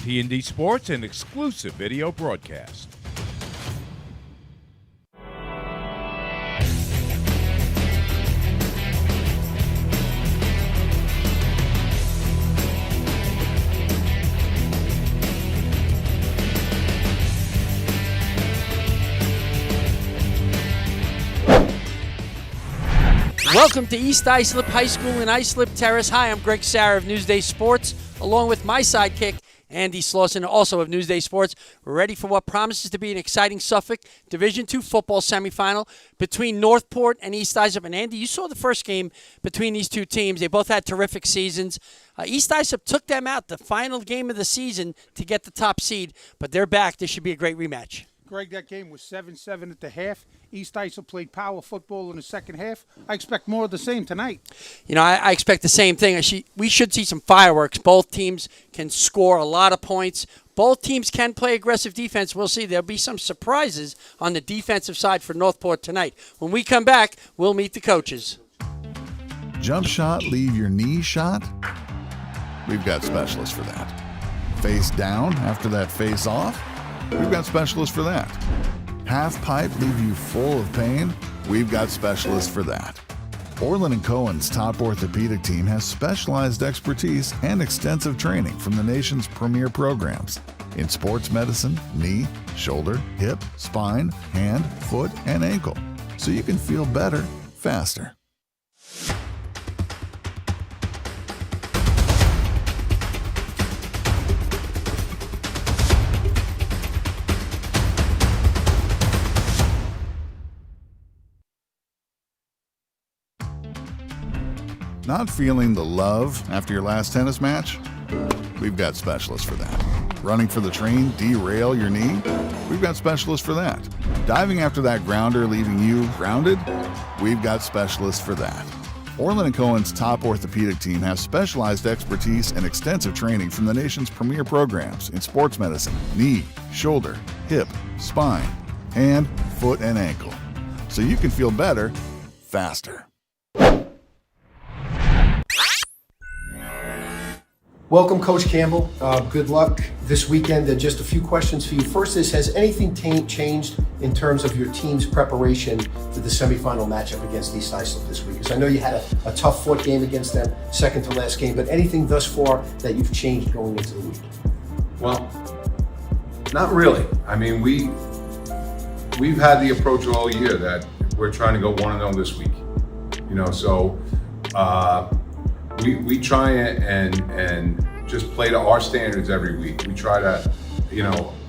T&D Sports, an exclusive video broadcast. Welcome to East Islip High School in Islip Terrace. Hi, I'm Greg Sarah of Newsday Sports, along with my sidekick, Andy Slauson, also of Newsday Sports. We're ready for what promises to be an exciting Suffolk Division II football semifinal between Northport and East Islip. And Andy, you saw the first game between these two teams. They both had terrific seasons. East Islip took them out the final game of the season to get the top seed, but they're back. This should be a great rematch. Greg, that game was 7-7 at the half. East Islip played power football in the second half. I expect more of the same tonight. You know, I expect the same thing. We should see some fireworks. Both teams can score a lot of points. Both teams can play aggressive defense. We'll see. There'll be some surprises on the defensive side for Northport tonight. When we come back, we'll meet the coaches. Jump shot, leave your knee shot? We've got specialists for that. Face down after that face off? We've got specialists for that. Half pipe leave you full of pain? We've got specialists for that. Orlin Cohen's top orthopedic team has specialized expertise and extensive training from the nation's premier programs in sports medicine, knee, shoulder, hip, spine, hand, foot, and ankle, so you can feel better faster. Not feeling the love after your last tennis match? We've got specialists for that. Running for the train, derail your knee? We've got specialists for that. Diving after that grounder, leaving you grounded? We've got specialists for that. Orlin Cohen's top orthopedic team has specialized expertise and extensive training from the nation's premier programs in sports medicine, knee, shoulder, hip, spine, hand, foot, and ankle, so you can feel better faster. Welcome, Coach Campbell. Good luck this weekend. Just a few questions for you. First is, has anything changed in terms of your team's preparation for the semifinal matchup against East Islip this week? Because I know you had a tough fought game against them, second to last game, but anything thus far that you've changed going into the week? Well, not really. I mean, we've had the approach all year that we're trying to go 1-0 this week. You know, so we try and just play to our standards every week. We try to,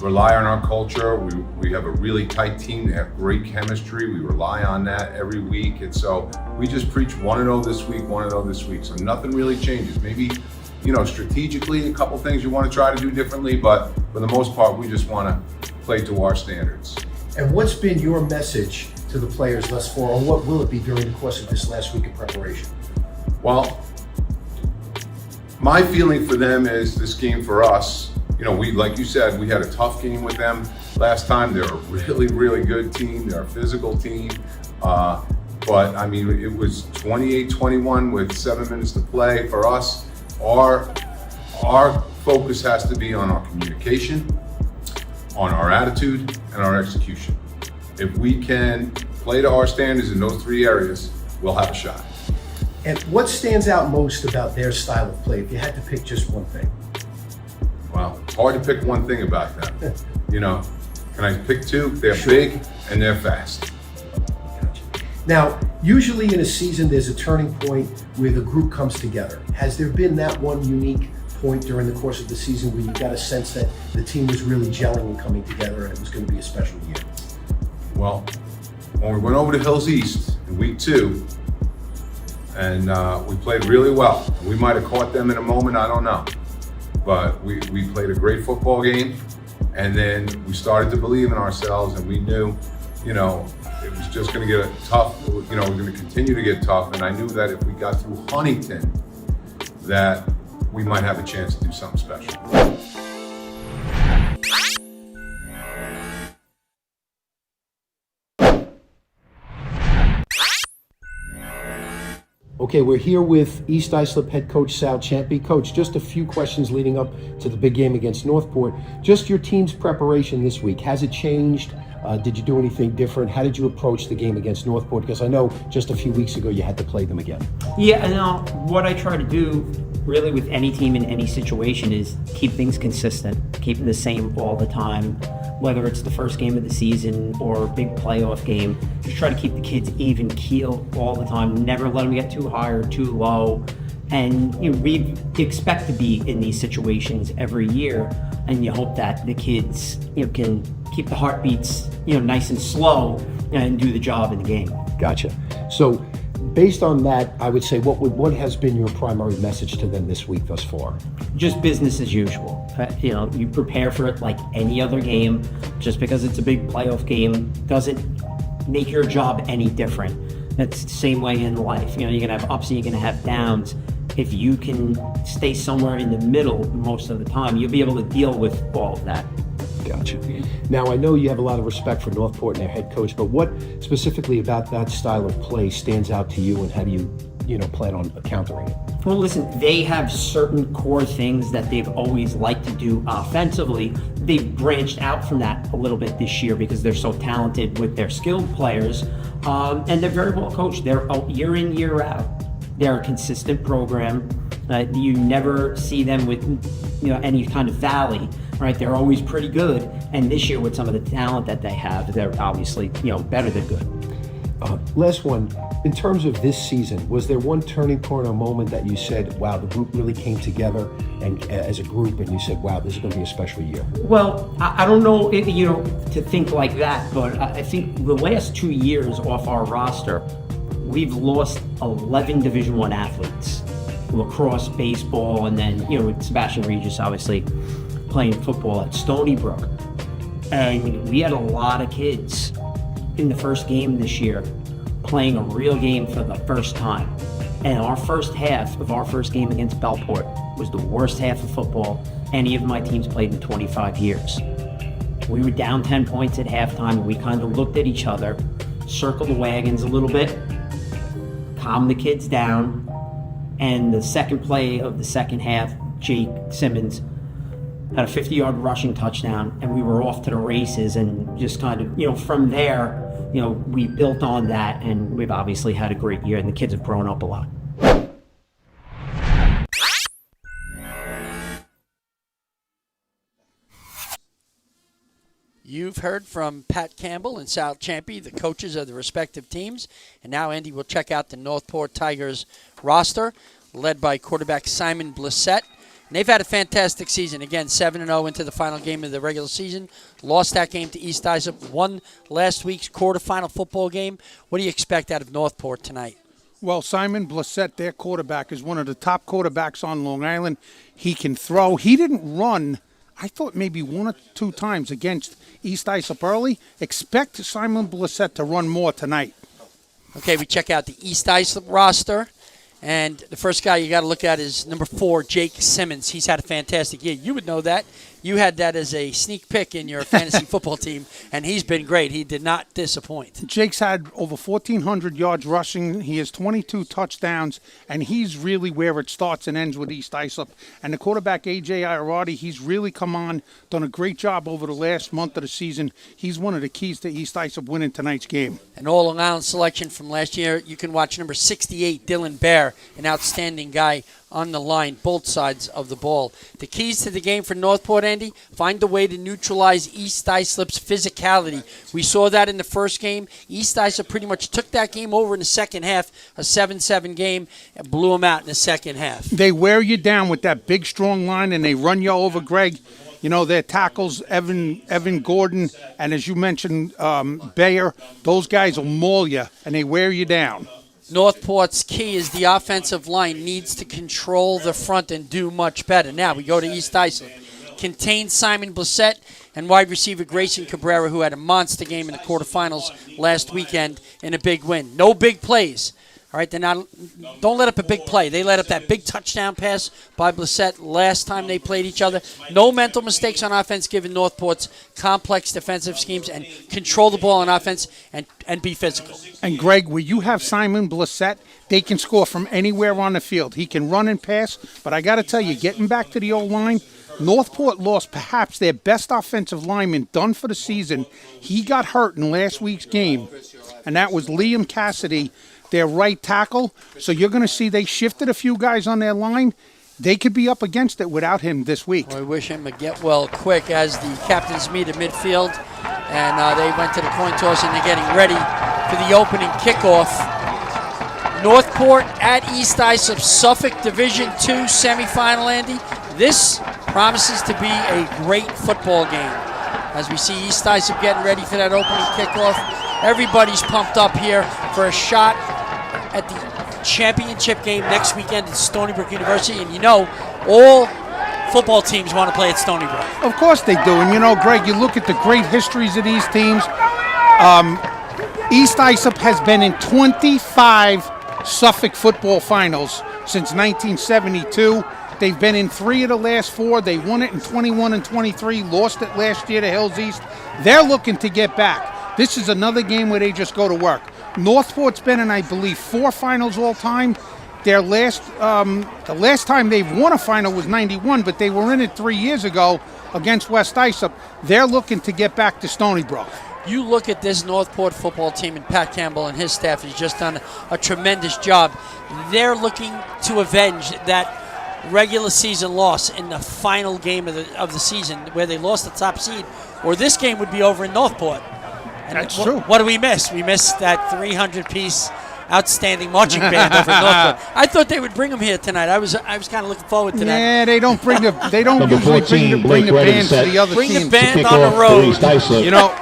rely on our culture. We have a really tight team. They have great chemistry. We rely on that every week. And so we just preach 1-0 this week, 1-0 this week. So nothing really changes. Maybe, strategically, a couple things you want to try to do differently, but for the most part, we just want to play to our standards. And what's been your message to the players thus far, or what will it be during the course of this last week of preparation? Well, my feeling for them is this game for us, like you said, we had a tough game with them last time. They're a really, really good team. They're a physical team. But I mean, it was 28-21 with 7 minutes to play. For us, our focus has to be on our communication, on our attitude, and our execution. If we can play to our standards in those 3 areas, we'll have a shot. And what stands out most about their style of play, if you had to pick just one thing? Well, it's hard to pick one thing about them. Can I pick 2? They're big and they're fast. Gotcha. Now, usually in a season, there's a turning point where the group comes together. Has there been that one unique point during the course of the season where you got a sense that the team was really gelling and coming together and it was going to be a special year? Well, when we went over to Hills East in week 2, and we played really well. We might have caught them in a moment, I don't know. But we played a great football game, and then we started to believe in ourselves, and we knew, it was just gonna get tough, we're gonna continue to get tough, and I knew that if we got through Huntington, that we might have a chance to do something special. Okay, we're here with East Islip head coach Sal Champy. Coach, just a few questions leading up to the big game against Northport. Just your team's preparation this week. Has it changed? Did you do anything different? How did you approach the game against Northport? Because I know just a few weeks ago you had to play them again. Yeah, and what I try to do really with any team in any situation is keep things consistent, keep them the same all the time, whether it's the first game of the season or a big playoff game. Just try to keep the kids even keel all the time, never let them get too high or too low. And we expect to be in these situations every year, and you hope that the kids can keep the heartbeats nice and slow and do the job in the game. Gotcha. So based on that, I would say what has been your primary message to them this week thus far? Just business as usual. You prepare for it like any other game. Just because it's a big playoff game doesn't make your job any different. That's the same way in life. You're gonna have ups and you're gonna have downs. If you can stay somewhere in the middle most of the time, you'll be able to deal with all of that. Gotcha. Now, I know you have a lot of respect for Northport and their head coach, but what specifically about that style of play stands out to you, and how do you plan on countering it? Well, listen, they have certain core things that they've always liked to do offensively. They've branched out from that a little bit this year because they're so talented with their skilled players, and they're very well coached. They're out year in, year out. They're a consistent program. You never see them with any kind of valley, right? They're always pretty good. And this year, with some of the talent that they have, they're obviously better than good. Last one. In terms of this season, was there one turning point or moment that you said, wow, the group really came together and as a group, and you said, wow, this is going to be a special year? Well, I don't know to think like that, but I think the last 2 years off our roster, we've lost 11 Division I athletes. Lacrosse, baseball, and then, with Sebastian Regis obviously playing football at Stony Brook. And we had a lot of kids in the first game this year playing a real game for the first time. And our first half of our first game against Belport was the worst half of football any of my teams played in 25 years. We were down 10 points at halftime, and we kind of looked at each other, circled the wagons a little bit, calmed the kids down, and the second play of the second half, Jake Simmons had a 50-yard rushing touchdown, and we were off to the races. And just kind of, from there, we built on that, and we've obviously had a great year, and the kids have grown up a lot. You've heard from Pat Campbell and Sal Champy, the coaches of the respective teams. And now Andy will check out the Northport Tigers roster, led by quarterback Simon Blissett. And they've had a fantastic season. Again, 7-0 into the final game of the regular season. Lost that game to East Islip. Won last week's quarterfinal football game. What do you expect out of Northport tonight? Well, Simon Blissett, their quarterback, is one of the top quarterbacks on Long Island. He can throw. He didn't run, I thought, maybe 1 or 2 times against East Islip early. Expect Simon Blissett to run more tonight. Okay, we check out the East Islip roster. And the first guy you got to look at is number 4, Jake Simmons. He's had a fantastic year. You would know that. You had that as a sneak pick in your fantasy football team, and he's been great. He did not disappoint. Jake's had over 1,400 yards rushing. He has 22 touchdowns, and he's really where it starts and ends with East Islip. And the quarterback, A.J. Iarati, he's really come on, done a great job over the last month of the season. He's one of the keys to East Islip winning tonight's game. An All-Long Island selection from last year. You can watch number 68, Dylan Bear, an outstanding guy on the line, both sides of the ball. The keys to the game for Northport, Andy, find a way to neutralize East Islip's physicality. We saw that in the first game. East Islip pretty much took that game over in the second half, a 7-7 game, and blew them out in the second half. They wear you down with that big, strong line, and they run you over, Greg. Their tackles, Evan Gordon, and as you mentioned, Bayer, those guys will maul you, and they wear you down. Northport's key is the offensive line needs to control the front and do much better. Now we go to East Islip. Contain Simon Blissett and wide receiver Grayson Cabrera, who had a monster game in the quarterfinals last weekend in a big win. No big plays. All right, don't let up a big play. They let up that big touchdown pass by Blissett last time they played each other. No mental mistakes on offense given Northport's complex defensive schemes, and control the ball on offense and be physical. And Greg, where you have Simon Blissett, they can score from anywhere on the field. He can run and pass, but I got to tell you, getting back to the old line, Northport lost perhaps their best offensive lineman done for the season. He got hurt in last week's game, and that was Liam Cassidy, their right tackle. So you're going to see they shifted a few guys on their line. They could be up against it without him this week. We wish him a get well quick as the captains meet at midfield. And they went to the coin toss, and they're getting ready for the opening kickoff. Northport at East Islip, Suffolk Division II semifinal, Andy. This promises to be a great football game. As we see East Islip getting ready for that opening kickoff. Everybody's pumped up here for a shot at the championship game next weekend at Stony Brook University. And you know, all football teams want to play at Stony Brook. Of course they do. And you know, Greg, you look at the great histories of these teams. East Islip has been in 25 Suffolk football finals since 1972. They've been in 3 of the last 4. They won it in 21 and 23, lost it last year to Hills East. They're looking to get back. This is another game where they just go to work. Northport's been in, I believe, 4 finals all time. Their the last time they've won a final was 91, but they were in it 3 years ago against West Islip. They're looking to get back to Stony Brook. You look at this Northport football team, and Pat Campbell and his staff has just done a tremendous job. They're looking to avenge that regular season loss in the final game of the season where they lost the top seed, or this game would be over in Northport. And that's true. What do we miss? We missed that 300-piece outstanding marching band over in Northport. I thought they would bring them here tonight. I was kind of looking forward to that. Yeah, they don't usually bring the band to the other team. Bring the band on the road. You know,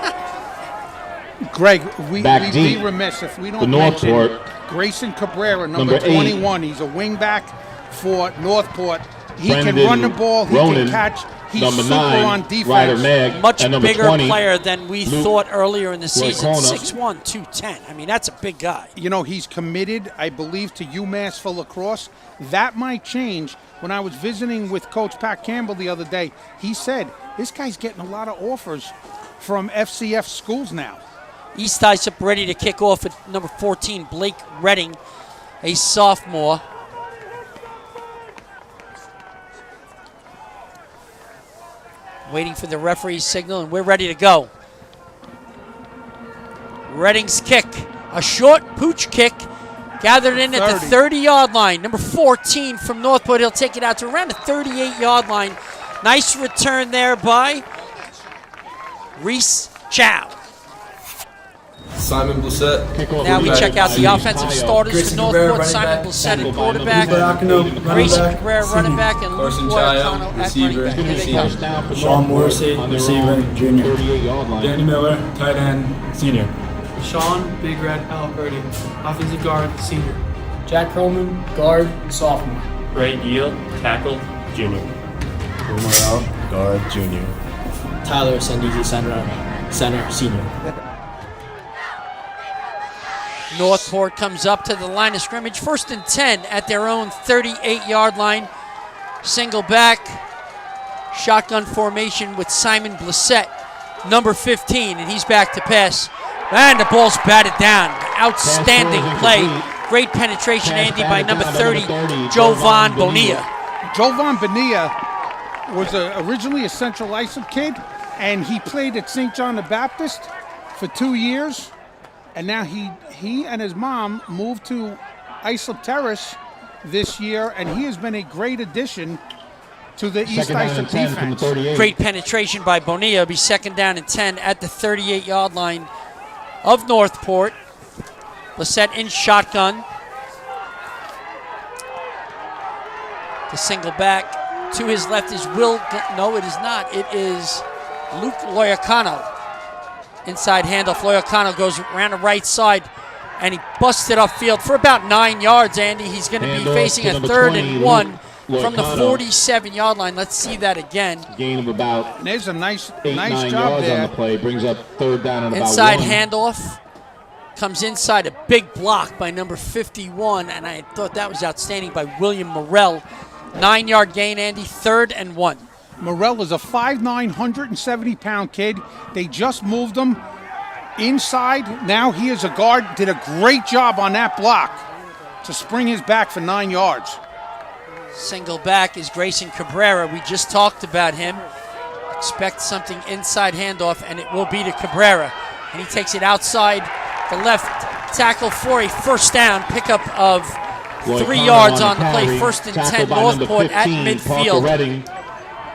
Greg, we'd be remiss if we don't mention Grayson Cabrera, number 21. He's a wingback for Northport. He can run the ball. He can catch. He's super on defense. Much bigger player than we thought earlier in the season. 6'1", 210. I mean, that's a big guy. You know, he's committed, I believe, to UMass for lacrosse. That might change. When I was visiting with Coach Pat Campbell the other day, he said, this guy's getting a lot of offers from FCF schools now. East Islip ready to kick off at number 14, Blake Redding, a sophomore. Waiting for the referee's signal, and we're ready to go. Redding's kick, a short pooch kick, gathered in at the 30-yard line. Number 14 from Northport, he'll take it out to around the 38-yard line. Nice return there by Reese Chow. Simon Blissett. Now we check out the offensive starters for Northport. Simon Blissett at quarterback, Grayson Cabrera running back, and Luke Boyacano at running back. Sean Morrissey, receiver, junior. Danny Miller, tight end, senior. Sean Big Red Alberti, offensive guard, senior. Jack Croman, guard, sophomore. Ray Gill, tackle, junior. Umar guard, junior. Tyler Sandizi, center, senior. Northport comes up to the line of scrimmage. 1st and 10 at their own 38-yard line. Single back, shotgun formation with Simon Blissett, number 15, and he's back to pass. And the ball's batted down. Outstanding play. Great penetration, Andy, by number 30, Jovan Bonilla. Jovan Bonilla was originally a Central Islip kid, and he played at St. John the Baptist for 2 years. And now he and his mom moved to Islip Terrace this year, and he has been a great addition to the East Islip defense. Great penetration by Bonilla. It'll be 2nd down and 10 at the 38-yard line of Northport. Blissett in shotgun. The single back. To his left is no, it is not. It is Luke Loyacano. Inside handoff. Loyacano goes around the right side, and he busts it upfield for about 9 yards, Andy. He's going to be facing a 3rd and 1 from the 47-yard line. Let's see that again. Gain of about there's a nice 9 job yards there. On the play. Brings up 3rd down and inside about 1. handoff. comes inside, a big block by number 51, and I thought that was outstanding by William Morrell. 9-yard gain, Andy, 3rd and 1. Morrell is a 5'9", 170-pound kid. They just moved him inside. Now he is a guard. Did a great job on that block to spring his back for 9 yards. Single back is Grayson Cabrera. We just talked about him. Expect something inside handoff, and it will be to Cabrera. And he takes it outside the left tackle for a first down. Pickup of 3 yards on the play. 1st and 10, Northport at midfield.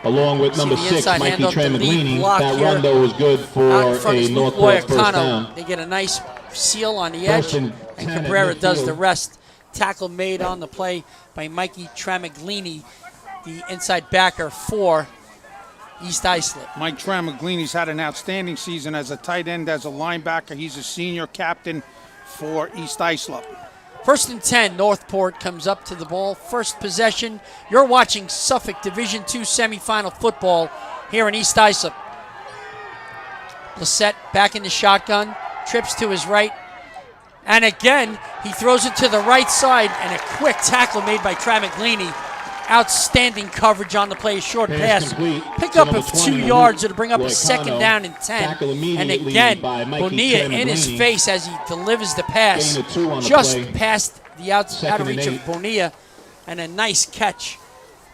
Along with number 6, Mikey Tremaglini. That run, though, was good for a Northport first down. They get a nice seal on the edge, and Cabrera does the rest. Tackle made on the play by Mikey Tremaglini, the inside backer for East Islip. Mike Tremaglini's had an outstanding season as a tight end, as a linebacker. He's a senior captain for East Islip. 1st and 10, Northport comes up to the ball. First possession. You're watching Suffolk Division II semifinal football here in East Islip. Lissette back in the shotgun, trips to his right, and again, he throws it to the right side, and a quick tackle made by Tremaglini. Outstanding coverage on the play, short pass. Pickup of 2 yards. It'll bring up a 2nd down and 10. And again, Bonilla in his face as he delivers the pass. Just past the out of reach of Bonilla. And a nice catch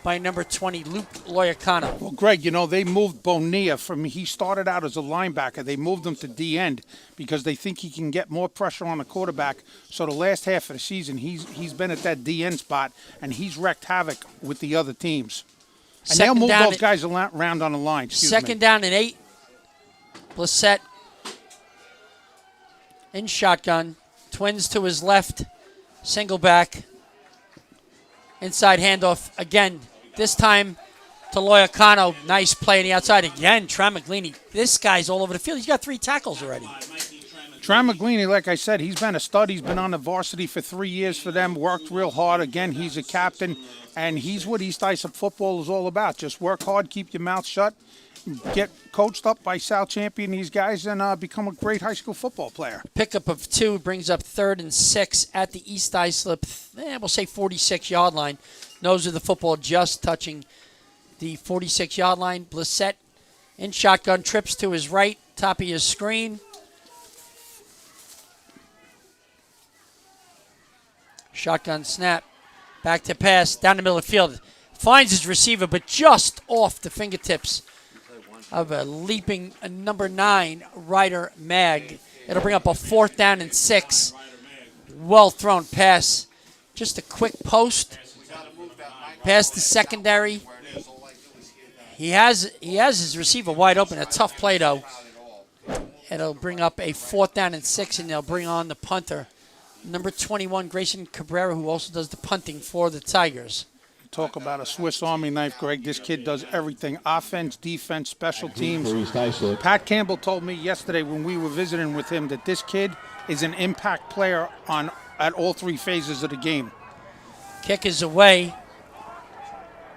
by number 20, Luke Loyacano. Well, Greg, they moved Bonilla he started out as a linebacker. They moved him to D-end because they think he can get more pressure on the quarterback. So the last half of the season, he's been at that D-end spot, and he's wreaked havoc with the other teams. And they'll move those guys around on the line. Second down and 8. Blissett in shotgun. Twins to his left. Single back. Inside handoff again. This time to Loyacano. Nice play on the outside. Again, Tremaglini. This guy's all over the field. He's got 3 tackles already. Tremaglini, like I said, he's been a stud. He's been on the varsity for 3 years for them. Worked real hard. Again, he's a captain. And he's what East Islip football is all about. Just work hard, keep your mouth shut, get coached up by South Champion, these guys, and become a great high school football player. Pickup of 2 brings up 3rd and 6 at the East Islip, we'll say 46-yard line. Nose of the football just touching the 46-yard line. Blissett in shotgun, trips to his right, top of his screen. Shotgun snap, back to pass, down the middle of the field. Finds his receiver, but just off the fingertips of a leaping number 9, Ryder Mag. It'll bring up a 4th down and 6. Well thrown pass. Just a quick post. Past the secondary. He has his receiver wide open. A tough play, though. It'll bring up a 4th down and 6, and they'll bring on the punter. Number 21, Grayson Cabrera, who also does the punting for the Tigers. Talk about a Swiss Army knife, Greg. This kid does everything. Offense, defense, special teams. Pat Campbell told me yesterday when we were visiting with him that this kid is an impact player at all 3 phases of the game. Kick is away.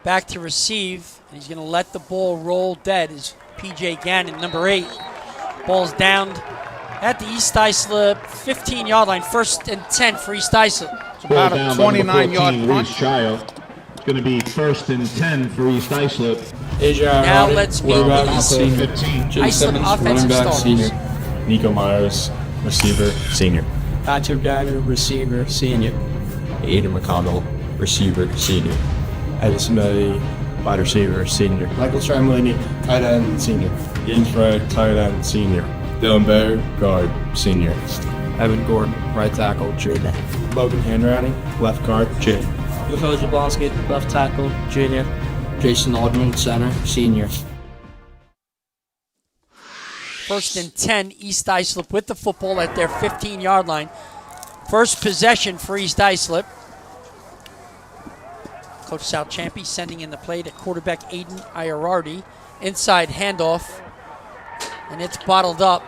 Back to receive. And he's going to let the ball roll dead is P.J. Gannon, number 8. Ball's downed at the East Islip 15-yard line. 1st and 10 for East Islip. It's about a 29-yard punt. It's going to be 1st and 10 for East Islip. Now let's meet the Islip offensive starters. Senior. Nico Myers, receiver, senior. Patrick Dagger, receiver, senior. Aiden McConnell, receiver, senior. Edison Medley, wide receiver, senior. Michael Tremolini, tight end, senior. James Fred, tight end, senior. Dylan Bayer, guard, senior. Evan Gordon, right tackle, junior. Logan Handwriting, left guard, junior. Mikhail Jablonski, left tackle, junior. Jason Aldman, center, senior. 1st and 10, East Islip with the football at their 15-yard line. First possession for East Islip. Coach South Champy sending in the play to quarterback Aiden Iarardi. Inside handoff, and it's bottled up.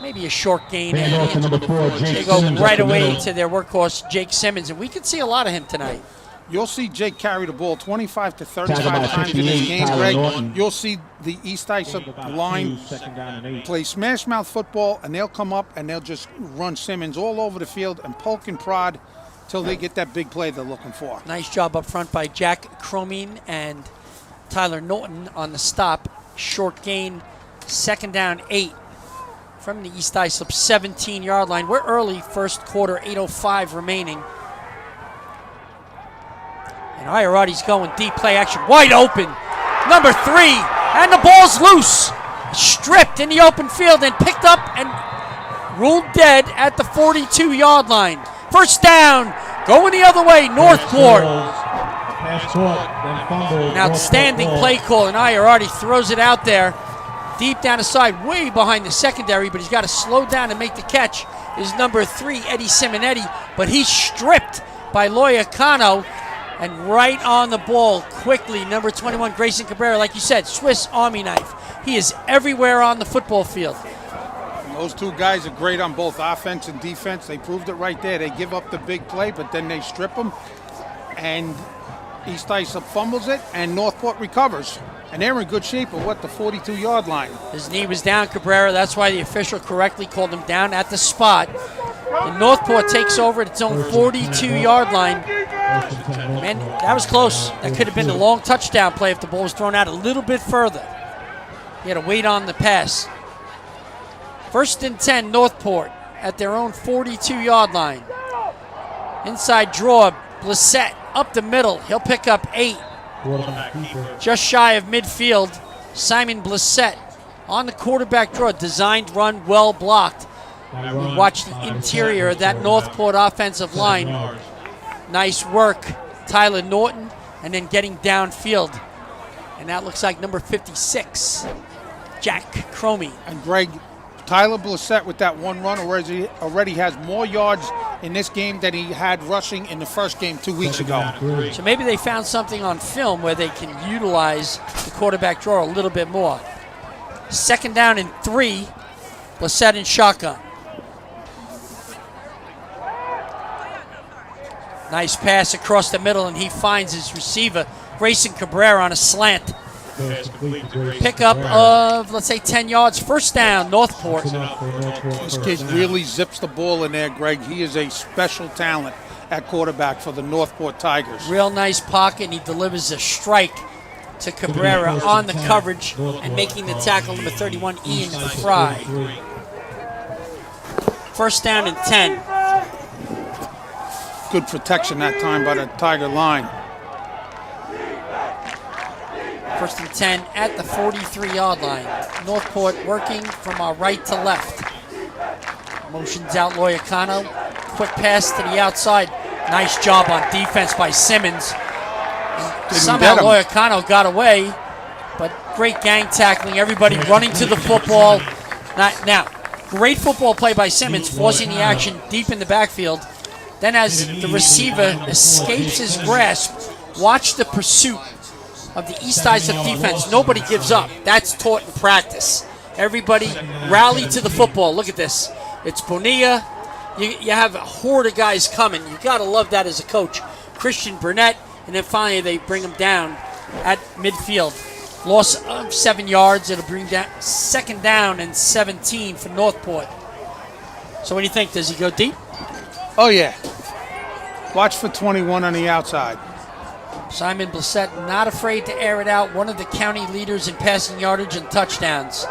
Maybe a short gain. They go right away to their workhorse, Jake Simmons, and we could see a lot of him tonight. You'll see Jake carry the ball 25 to 35 Tackle by times in this 58, game, Tyler Greg. Norton. You'll see the East Islip line play smash mouth football, and they'll come up and they'll just run Simmons all over the field and poke and prod till they get that big play they're looking for. Nice job up front by Jack Cromine and Tyler Norton on the stop. Short gain, 2nd down 8 from the East Islip 17-yard line. We're early, first quarter, 8:05 remaining. And Iarati's going deep, play action, wide open. Number 3, and the ball's loose. Stripped in the open field and picked up and ruled dead at the 42-yard line. First down, going the other way, Northport. An outstanding play call, and Iarati throws it out there. Deep down the side, way behind the secondary, but he's got to slow down and make the catch. Is number 3, Eddie Simonetti, but he's stripped by Loyacano. And right on the ball, quickly, number 21, Grayson Cabrera, like you said, Swiss Army knife. He is everywhere on the football field. And those two guys are great on both offense and defense. They proved it right there. They give up the big play, but then they strip them. And East Islip fumbles it, and Northport recovers. And they're in good shape at, the 42-yard line. His knee was down, Cabrera. That's why the official correctly called him down at the spot. And Northport takes over at its own 42-yard line. Man, that was close. That could have been a long touchdown play if the ball was thrown out a little bit further. He had to wait on the pass. 1st and 10, Northport at their own 42-yard line. Inside draw, Blissett up the middle. He'll pick up 8. Just shy of midfield, Simon Blissett on the quarterback draw. Designed run, well blocked. We watch the interior of that Northport offensive line. Nice work, Tyler Norton, and then getting downfield. And that looks like number 56, Jack Cromie. And Greg, Tyler Blissett with that one run already has more yards in this game than he had rushing in the first game 2 weeks ago. So maybe they found something on film where they can utilize the quarterback draw a little bit more. 2nd down and 3, Blissett in shotgun. Nice pass across the middle, and he finds his receiver, Grayson Cabrera, on a slant. Pickup of, let's say, 10 yards. First down, Northport. This kid really zips the ball in there, Greg. He is a special talent at quarterback for the Northport Tigers. Real nice pocket, and he delivers a strike to Cabrera on the coverage and making the tackle, number 31, Ian Fry. First down and 10. Good protection that time by the Tiger line. 1st and 10 at the 43-yard line. Northport working from our right to left. Motions out Loyacano. Quick pass to the outside. Nice job on defense by Simmons. And somehow Loyacano got away, but great gang tackling. Everybody running to the football. Now, great football play by Simmons, forcing the action deep in the backfield. Then as the receiver escapes his grasp, watch the pursuit of the East Islip defense. Nobody gives up. That's taught in practice. Everybody rally to the football. Look at this. It's Bonilla. You have a horde of guys coming. You got to love that as a coach. Christian Burnett, and then finally they bring him down at midfield. Loss of 7 yards. It'll bring down 2nd down and 17 for Northport. So what do you think? Does he go deep? Oh, yeah. Watch for 21 on the outside. Simon Blissett not afraid to air it out. One of the county leaders in passing yardage and touchdowns.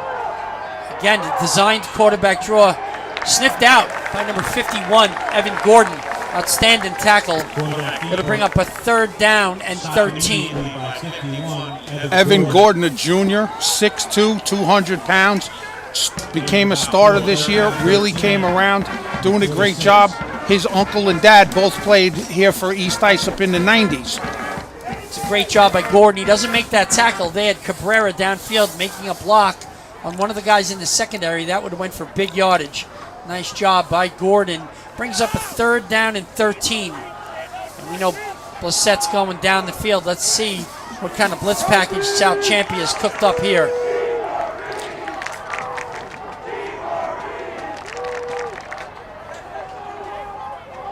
Again, the designed quarterback draw sniffed out by number 51, Evan Gordon. Outstanding tackle. It'll bring up a 3rd down and 13. Evan Gordon, a junior, 6'2", 200 pounds. Became a starter this year. Really came around, doing a great job. His uncle and dad both played here for East Islip in the 90s. It's a great job by Gordon. He doesn't make that tackle. They had Cabrera downfield making a block on one of the guys in the secondary. That would have went for big yardage. Nice job by Gordon. Brings up a 3rd down and 13. And we know Blissett's going down the field. Let's see what kind of blitz package South Champion has cooked up here.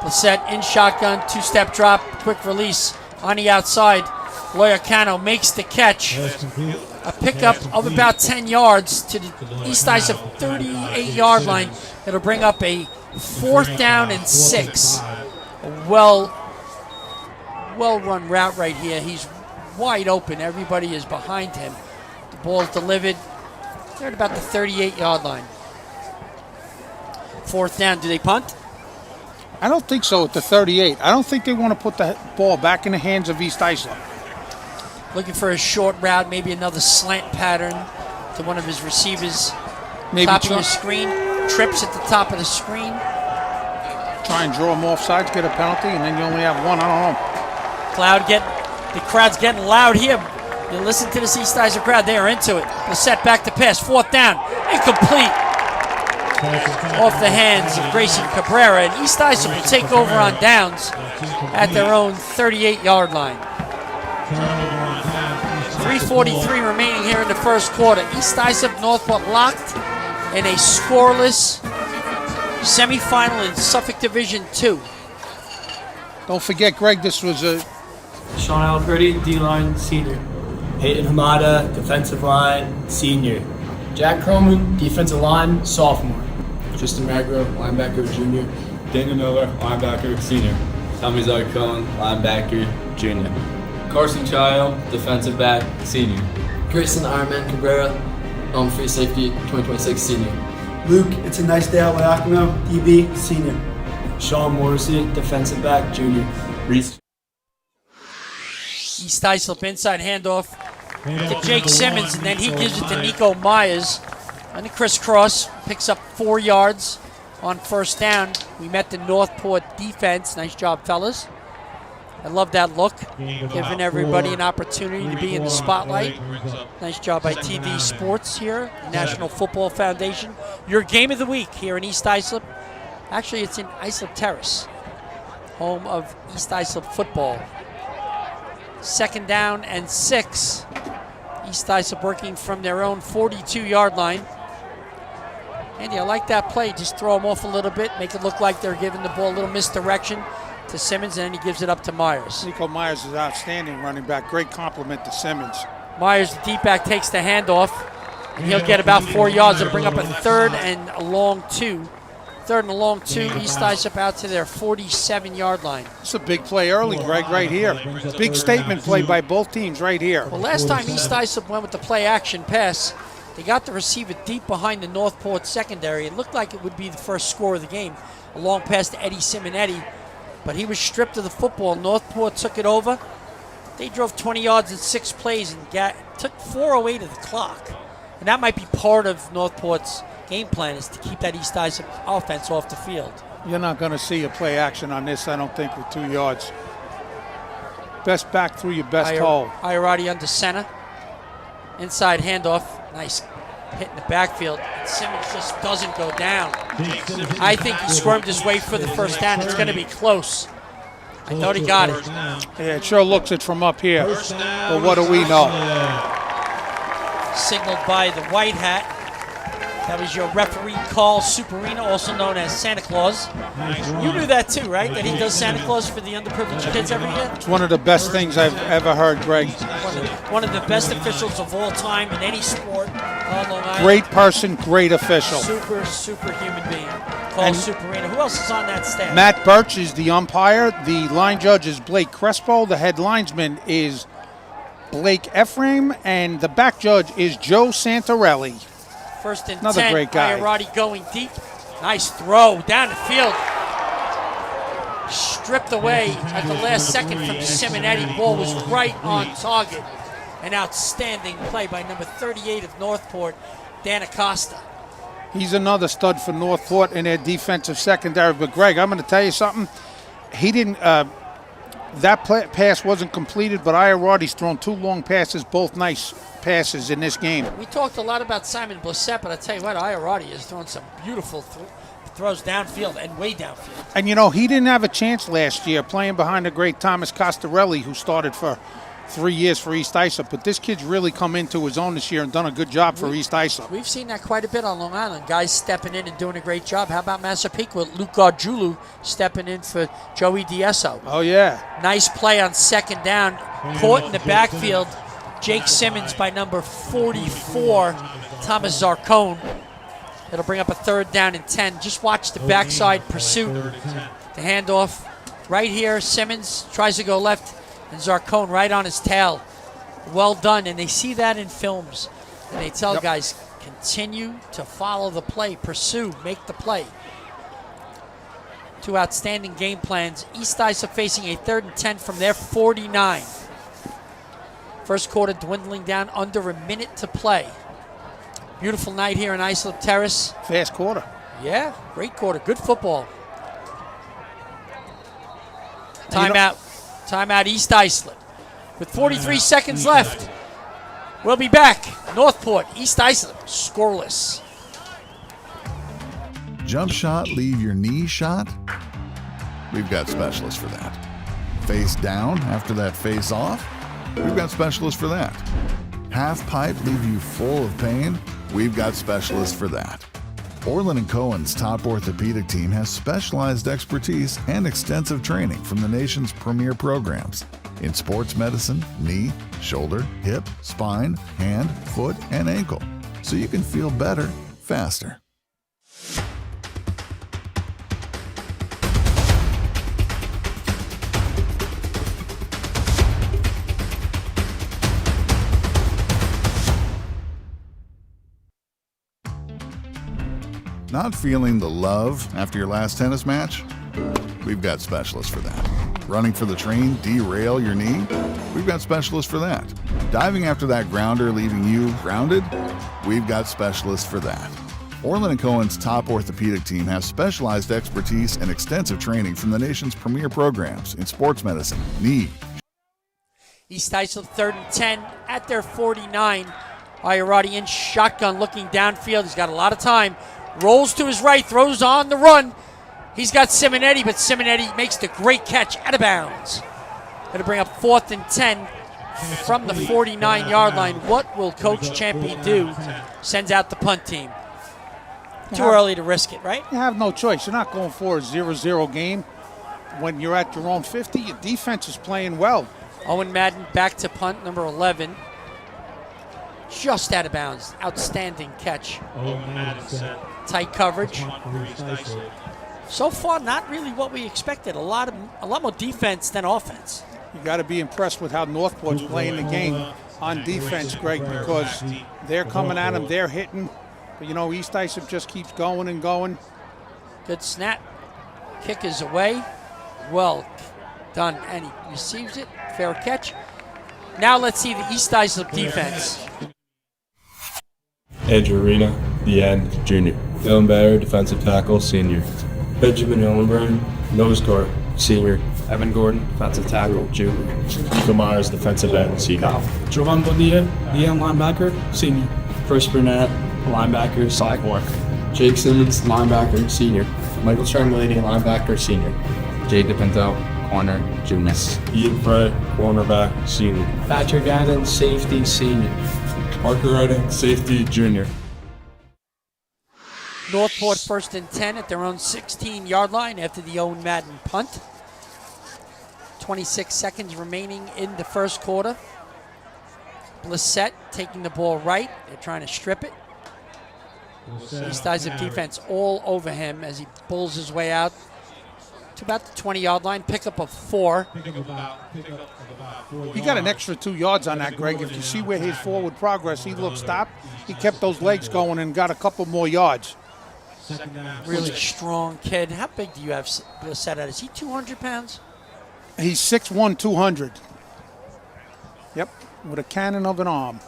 Blissett in shotgun, 2-step drop, quick release. on the outside. Loyacano makes the catch. A pickup of about 10 yards to the East Islip 38-yard line. That'll bring up a 4th down and 6. A well-run route right here. He's wide open. Everybody is behind him. The ball is delivered. They're at about the 38-yard line. 4th down. Do they punt? I don't think so at the 38. I don't think they want to put the ball back in the hands of East Islip. Looking for a short route, maybe another slant pattern to one of his receivers. Maybe top of the screen, trips at the top of the screen. Try and draw him offsides, get a penalty, and then you only have one. I don't know. The crowd's getting loud here. You listen to this East Islip crowd, they are into it. The set back to pass, 4th down, incomplete. Off the hands of Grayson Cabrera, and East Islip will take over on downs at their own 38-yard line. 3:43 remaining here in the first quarter. East Islip, Northport locked in a scoreless semifinal in Suffolk Division II. Don't forget, Greg, this was a... Sean Alberti, D-line, senior. Peyton Hamada, defensive line, senior. Jack Croman, defensive line, sophomore. Tristan Magro, linebacker, junior. Daniel Miller, linebacker, senior. Tommy Zarcone, linebacker, junior. Carson Child, defensive back, senior. Grayson Ironman Cabrera, free safety, 2026 senior. Luke, it's a nice day out with Acno, DB, senior. Sean Morrissey, defensive back, junior. Reese. East Islip inside handoff to Jake Simmons, and then he gives it to Nico Myers. On the crisscross, picks up 4 yards on 1st down. We met the Northport defense. Nice job, fellas. I love that look, giving everybody an opportunity to be in the spotlight. Nice job by TV Sports here, National Football Foundation. Your game of the week here in East Islip. Actually, it's in Islip Terrace, home of East Islip football. 2nd down and 6. East Islip working from their own 42-yard line. Andy, I like that play. Just throw them off a little bit, make it look like they're giving the ball a little misdirection to Simmons, and then he gives it up to Myers. Nico Myers is outstanding running back. Great compliment to Simmons. Myers, the deep back, takes the handoff, and he'll get about 4 yards to bring up a 3rd and a long 2. 3rd and a long 2. East Islip out to their 47-yard line. It's a big play early, Greg, right here. Big statement play by both teams right here. Well, last time East Islip went with the play-action pass, they got the receiver deep behind the Northport secondary. It looked like it would be the first score of the game. A long pass to Eddie Simonetti, but he was stripped of the football. Northport took it over. They drove 20 yards in 6 plays and took 4:08 of the clock. And that might be part of Northport's game plan, is to keep that East Islip offense off the field. You're not going to see a play action on this, I don't think, with 2 yards. Best back through your best hole. Iorati under center. Inside handoff. Nice hit in the backfield. And Simmons just doesn't go down. I think he squirmed his way for the 1st down. It's going to be close. I thought he got it. Yeah, it sure looks it from up here. But what do we know? Signaled by the white hat. That was your referee, Carl Superino, also known as Santa Claus. You knew that too, right? That he does Santa Claus for the underprivileged kids every year? It's one of the best things I've ever heard, Greg. One of the best officials of all time in any sport on Long Island. Great person, great official. Super human being. Carl Superino. Who else is on that staff? Matt Birch is the umpire. The line judge is Blake Crespo. The head linesman is Blake Ephraim. And the back judge is Joe Santarelli. 1st and Another 10. Great guy. Iorati going deep. Nice throw down the field. Stripped away at the last second from Simonetti. Ball was right on target. An outstanding play by number 38 of Northport, Dan Acosta. He's another stud for Northport in their defensive secondary. But, Greg, I'm going to tell you something. He didn't that pass wasn't completed, but Iorati's thrown 2 long passes, both nice passes in this game. We talked a lot about Simon Blissett, but I tell you what, Iorati has thrown some beautiful throws downfield and way downfield. And, you know, he didn't have a chance last year playing behind the great Thomas Costarelli, who started for 3 years for East Islip, but this kid's really come into his own this year and done a good job for East Islip. We've seen that quite a bit on Long Island. Guys stepping in and doing a great job. How about Massapequa with Luke Gargiulu stepping in for Joey Diesso? Oh, yeah. Nice play on second down. Caught in the backfield. Jake Simmons by number 44, Thomas Zarcone. It'll bring up a 3rd down and 10. Just watch the backside pursuit. The handoff right here. Simmons tries to go left, and Zarcone right on his tail. Well done, and they see that in films. And they tell guys, continue to follow the play, pursue, make the play. 2 outstanding game plans. East Islip facing a 3rd and 10 from their 49. First quarter dwindling down under a minute to play. Beautiful night here in Islip Terrace. Fast quarter. Yeah, great quarter. Good football. Timeout. Timeout East Islip. With 43 seconds left. We'll be back. Northport, East Islip, scoreless. Jump shot, leave your knee shot? We've got specialists for that. Face down after that face off? We've got specialists for that. Half pipe leave you full of pain? We've got specialists for that. Orlin Cohen's top orthopedic team has specialized expertise and extensive training from the nation's premier programs in sports medicine, knee, shoulder, hip, spine, hand, foot, and ankle, so you can feel better faster. Not feeling the love after your last tennis match? We've got specialists for that. Running for the train, derail your knee? We've got specialists for that. Diving after that grounder, leaving you grounded? We've got specialists for that. Orlin Cohen's top orthopedic team has specialized expertise and extensive training from the nation's premier programs in sports medicine, knee. East Islip 3rd and 10 at their 49. Iarati in shotgun looking downfield. He's got a lot of time. Rolls to his right, throws on the run. He's got Simonetti, but Simonetti makes the great catch out of bounds. Going to bring up 4th and 10 from the 49-yard line. What will Coach Champion do? Sends out the punt team. Too early to risk it, right? You have no choice. You're not going for a 0-0 game. When you're at your own 50, your defense is playing well. Owen Madden back to punt, number 11. Just out of bounds. Outstanding catch. Tight coverage. So far, not really what we expected. A lot more defense than offense. You got to be impressed with how Northport's playing the game on defense, Greg, because they're coming at them, they're hitting. But, you know, East Islip just keeps going and going. Good snap. Kick is away. Well done. And he receives it. Fair catch. Now let's see the East Islip defense. Andrew Arena, the end, junior. Dylan Bader, defensive tackle, senior. Benjamin Hillenbrand, nose guard, senior. Evan Gordon, defensive tackle, junior. Nico Myers, defensive end, senior. Jovan Bonilla, the end linebacker, senior. Chris Burnett, linebacker, sophomore. Jake Simmons, linebacker, senior. Michael Charmelini, linebacker, senior. Jay DePinto, corner, junior. Ian Frey, cornerback, senior. Patrick Adams, safety, senior. Parker Redding, safety, junior. Northport 1st and 10 at their own 16-yard line after the Owen Madden punt. 26 seconds remaining in the first quarter. Blissett taking the ball right. They're trying to strip it. East Islip defense all over him as he pulls his way out to about the 20-yard line. Pickup of 4. He got an extra 2 yards on that, Greg. If you see where his forward progress, he looked stopped. He kept those legs going and got a couple more yards. Really strong kid. How big do you have set at? Is he 200 pounds? He's 6'1", 200. Yep, with a cannon of an arm.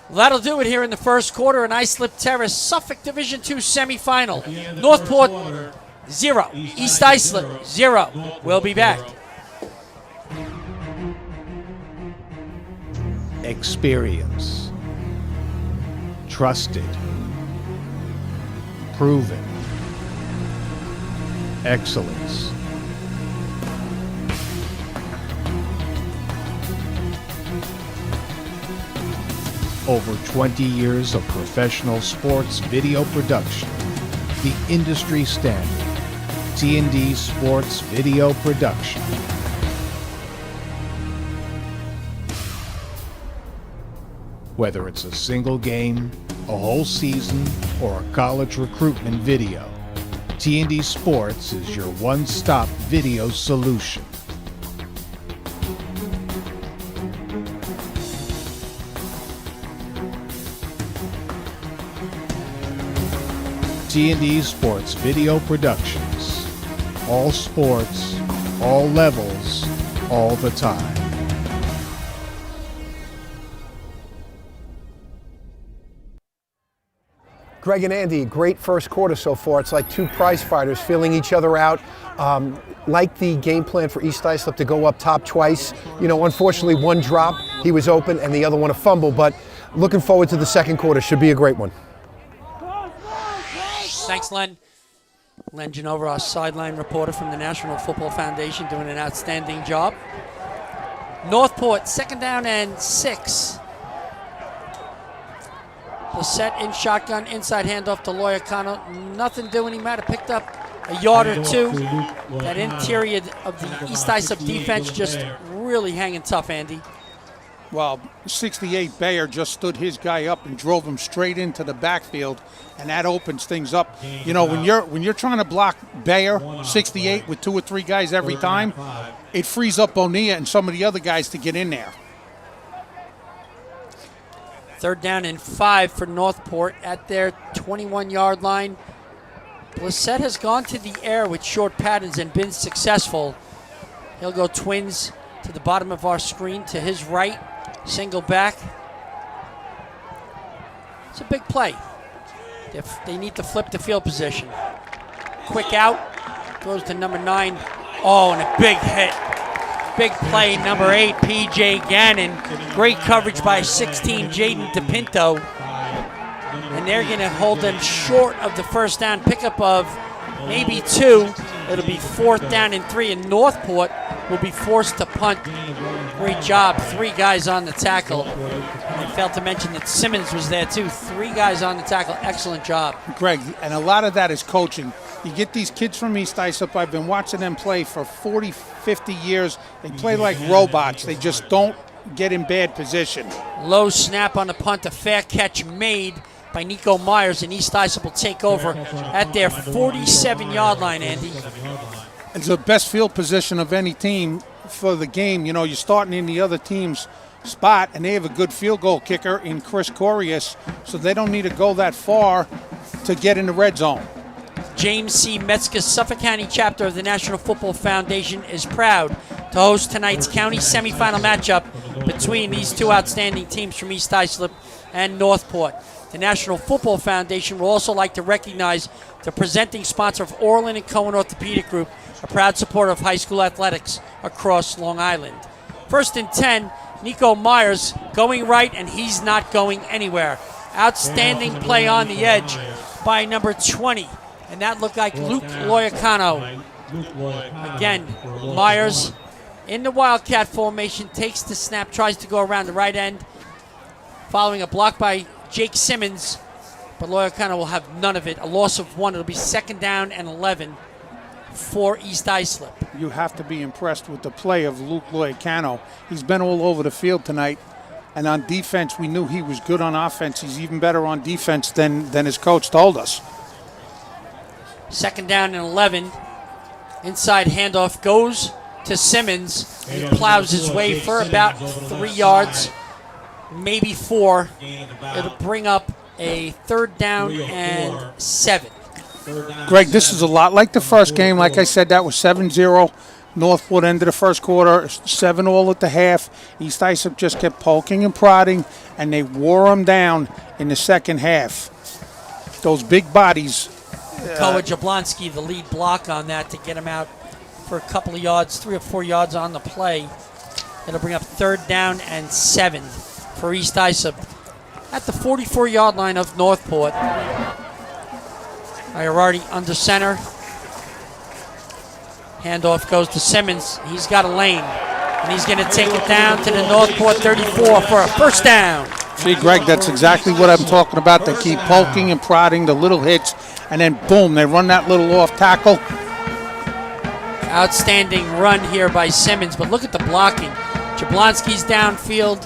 Well, that'll do it here in the first quarter in Islip Terrace, Suffolk Division II semifinal. Northport 0, East Islip 0. We'll be back. Experience. Trusted. Proven. Excellence. Over 20 years of professional sports video production. The industry standard. T&D Sports Video Production. Whether it's a single game, a whole season, or a college recruitment video, T&D Sports is your one-stop video solution. T&D Sports Video Productions. All sports, all levels, all the time. Greg and Andy, great first quarter so far. It's like two prize fighters feeling each other out. Like the game plan for East Islip to go up top twice. You know, unfortunately one drop, he was open, and the other one a fumble, but looking forward to the second quarter. Should be a great one. Thanks, Len. Len Genova, our sideline reporter from the National Football Foundation, doing an outstanding job. Northport, 2nd down and 6. Lissette in shotgun, inside handoff to Loyacano. Nothing doing. He might have picked up a yard or two. That interior of the East Islip defense just really hanging tough, Andy. Well, 68 Bayer just stood his guy up and drove him straight into the backfield, and that opens things up. You know, when you're trying to block Bayer, 68 with 2 or 3 guys every time, it frees up Bonilla and some of the other guys to get in there. 3rd down and 5 for Northport at their 21-yard line. Lissette has gone to the air with short patterns and been successful. He'll go twins to the bottom of our screen to his right. Single back. It's a big play. They need to flip the field position. Quick out. Goes to number 9. Oh, and a big hit. Big play, number 8, P.J. Gannon. Great coverage by 16, Jaden DePinto. And they're going to hold them short of the first down pickup of maybe 2. It'll be 4th down and 3, and Northport will be forced to punt. Great job. 3 guys on the tackle. And I failed to mention that Simmons was there too. 3 guys on the tackle. Excellent job. Greg, and a lot of that is coaching. You get these kids from East Islip. I've been watching them play for 40, 50 years. They play like robots. They just don't get in bad position. Low snap on the punt. A fair catch made by Nico Myers, and East Islip will take over at their 47-yard line, Andy. It's the best field position of any team for the game. You know, you're starting in the other team's spot, and they have a good field goal kicker in Chris Corius, so they don't need to go that far to get in the red zone. James C. Metzger's Suffolk County chapter of the National Football Foundation is proud to host tonight's county semifinal matchup between these 2 outstanding teams from East Islip and Northport. The National Football Foundation will also like to recognize the presenting sponsor of Orlin Cohen Orthopedic Group, a proud supporter of high school athletics across Long Island. 1st and 10, Nico Myers going right, and he's not going anywhere. Outstanding play on the edge by number 20. And that looked like Luke Loyacano. Again, Myers in the Wildcat formation, takes the snap, tries to go around the right end, following a block by Jake Simmons, but Loyacano will have none of it. A loss of 1. It'll be 2nd down and 11 for East Islip. You have to be impressed with the play of Luke Loyacano. He's been all over the field tonight, and on defense, we knew he was good on offense. He's even better on defense than his coach told us. 2nd down and 11. Inside handoff goes to Simmons. He plows his way for about 3 yards, maybe 4. It'll bring up a 3rd down and 7. Greg, this is a lot like the first game. Like I said, that was 7-0. Northport ended the first quarter, 7-all at the half. East Islip just kept poking and prodding, and they wore them down in the second half. Those big bodies. Koa Jablonski, the lead block on that to get him out for a couple of yards, 3 or 4 yards on the play. It'll bring up 3rd down and 7 for East Islip at the 44-yard line of Northport. Iorardi under center. Handoff goes to Simmons. He's got a lane, and he's going to take it down to the Northport 34 for a 1st down. See, Greg, that's exactly what I'm talking about. They keep poking and prodding, the little hits, and then boom, they run that little off tackle. Outstanding run here by Simmons, but look at the blocking. Jablonski's downfield.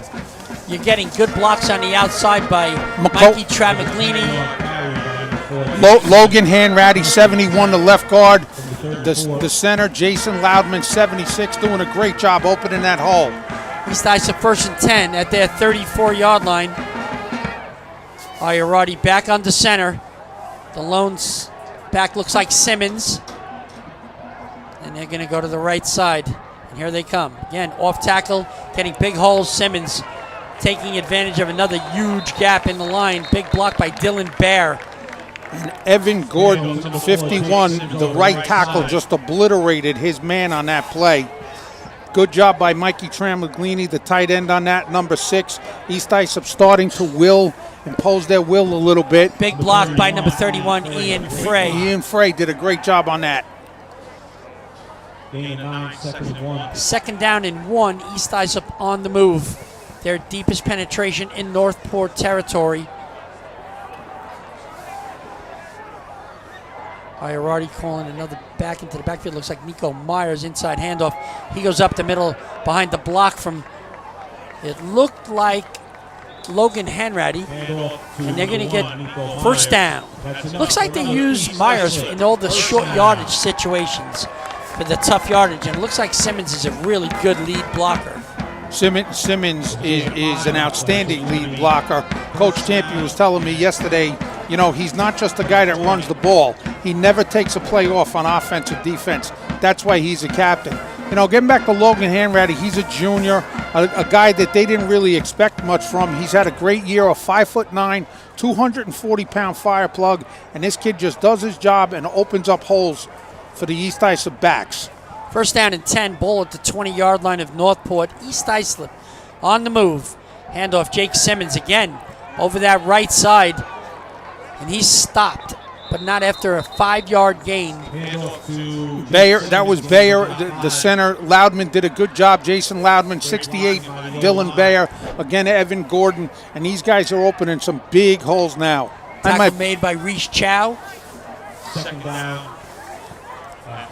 You're getting good blocks on the outside by Mikey Tramaglini. Logan Hanratty, 71, the left guard. The center, Jason Loudman, 76, doing a great job opening that hole. East Islip 1st and 10 at their 34-yard line. Iarati back on the center. The lone back looks like Simmons. And they're going to go to the right side. And here they come. Again, off tackle, getting big holes. Simmons taking advantage of another huge gap in the line. Big block by Dylan Bear. And Evan Gordon, 51, the right tackle, just obliterated his man on that play. Good job by Mikey Tramaglini, the tight end on that, number 6. East Islip starting to impose their will a little bit. Big block by number 31, Ian Frey. Ian Frey did a great job on that. 2nd down and 1, East Islip on the move. Their deepest penetration in Northport territory. Iarati calling another back into the backfield. Looks like Nico Myers, inside handoff. He goes up the middle behind the block from, it looked like Logan Hanratty. And they're going to get 1st down. Looks like they use Myers in all the short yardage situations for the tough yardage. And it looks like Simmons is a really good lead blocker. Simmons is an outstanding lead blocker. Coach Champion was telling me yesterday, you know, he's not just a guy that runs the ball. He never takes a play off on offense or defense. That's why he's a captain. You know, getting back to Logan Hanratty, he's a junior, a guy that they didn't really expect much from. He's had a great year, a 5'9", 240-pound fire plug, and this kid just does his job and opens up holes for the East Islip backs. 1st down and 10, ball at the 20-yard line of Northport. East Islip on the move. Handoff, Jake Simmons again over that right side. And he's stopped, but not after a 5-yard gain. Bayer, that was Bayer, the center. Loudman did a good job. Jason Loudman, 68. Dylan Bayer, again Evan Gordon. And these guys are opening some big holes now. Tackle made by Reese Chow. 2nd down.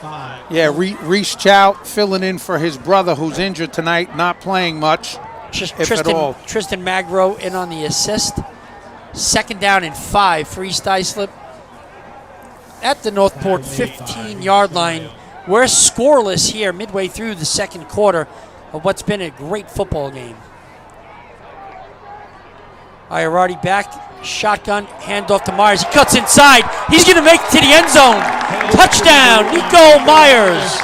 5. Yeah, Reese Chow filling in for his brother who's injured tonight, not playing much, if at all. Tristan Magro in on the assist. 2nd down and 5 for East Islip at the Northport 15-yard line. We're scoreless here midway through the 2nd quarter of what's been a great football game. Iarati back, shotgun, handoff to Myers. He cuts inside. He's going to make it to the end zone. Touchdown, Nico Myers.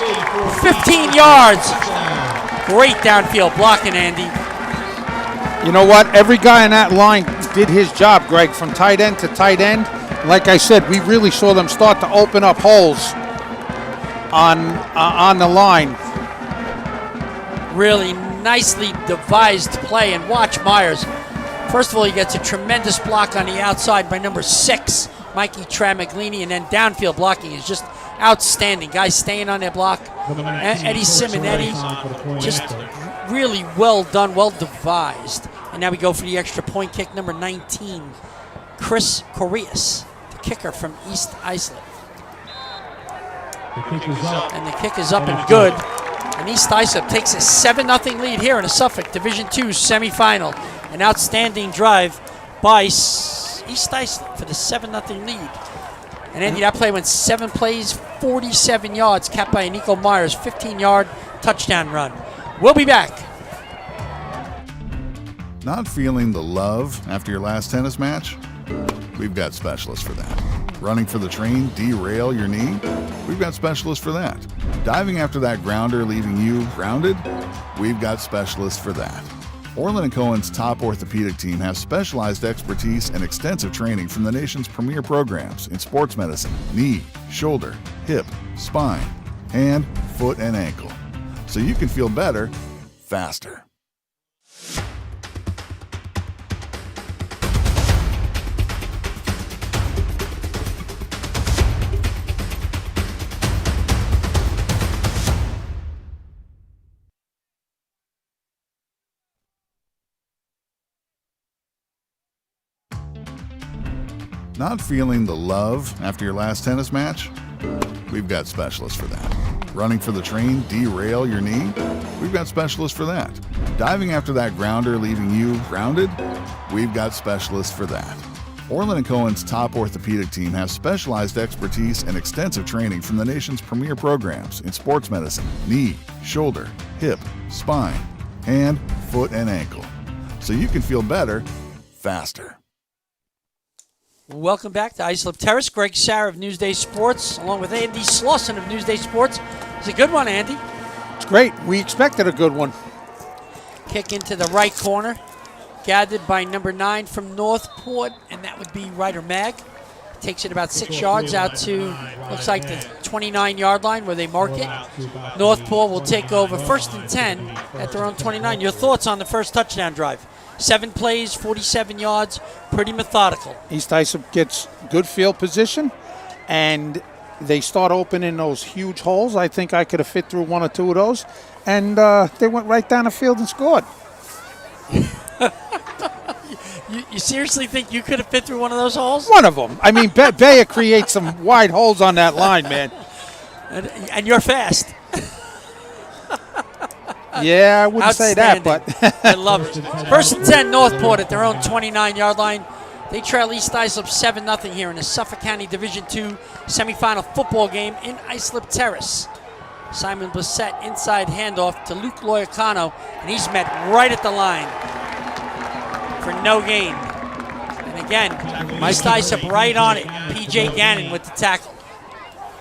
15 yards. Great downfield blocking, Andy. You know what? Every guy in that line did his job, Greg, from tight end to tight end. Like I said, we really saw them start to open up holes on the line. Really nicely devised play, and watch Myers. First of all, he gets a tremendous block on the outside by number 6, Mikey Tramaglini, and then downfield blocking is just outstanding. Guys staying on their block. Eddie Simonetti, just really well done, well devised. And now we go for the extra point kick, number 19, Chris Correas, the kicker from East Islip. And the kick is up and good. And East Islip takes a 7-0 lead here in a Suffolk Division II semifinal. An outstanding drive by East Islip for the 7-0 lead. And Andy, that play went 7 plays, 47 yards, capped by Nico Myers, 15-yard touchdown run. We'll be back. Not feeling the love after your last tennis match? We've got specialists for that. Running for the train, derail your knee? We've got specialists for that. Diving after that grounder, leaving you grounded? We've got specialists for that. Orlin Cohen's top orthopedic team has specialized expertise and extensive training from the nation's premier programs in sports medicine, knee, shoulder, hip, spine, hand, foot, and ankle. So you can feel better, faster. Not feeling the love after your last tennis match? We've got specialists for that. Running for the train, derail your knee? We've got specialists for that. Diving after that grounder, leaving you grounded? We've got specialists for that. Orlin Cohen's top orthopedic team has specialized expertise and extensive training from the nation's premier programs in sports medicine, knee, shoulder, hip, spine, hand, foot, and ankle. So you can feel better, faster. Welcome back to Islip Terrace. Greg Sarah of Newsday Sports, along with Andy Slauson of Newsday Sports. It's a good one, Andy. It's great. We expected a good one. Kick into the right corner, gathered by number 9 from Northport, and that would be Ryder Mag. Takes it about 6 yards out to, looks like the 29-yard line where they mark it. Northport will take over 1st and 10 at their own 29. Your thoughts on the first touchdown drive? 7 plays, 47 yards, pretty methodical. East Islip gets good field position, and they start opening those huge holes. I think I could have fit through 1 or 2 of those, and they went right down the field and scored. You seriously think you could have fit through one of those holes? One of them. I mean, Bayer creates some wide holes on that line, man. And you're fast. Yeah, I wouldn't say that, but I love it. 1st and 10, Northport at their own 29-yard line. They trail East Islip 7-0 here in the Suffolk County Division II semifinal football game in Islip Terrace. Simon Blissett inside handoff to Luke Loyacano, and he's met right at the line for no gain. And again, East Islip right on it. P.J. Gannon with the tackle.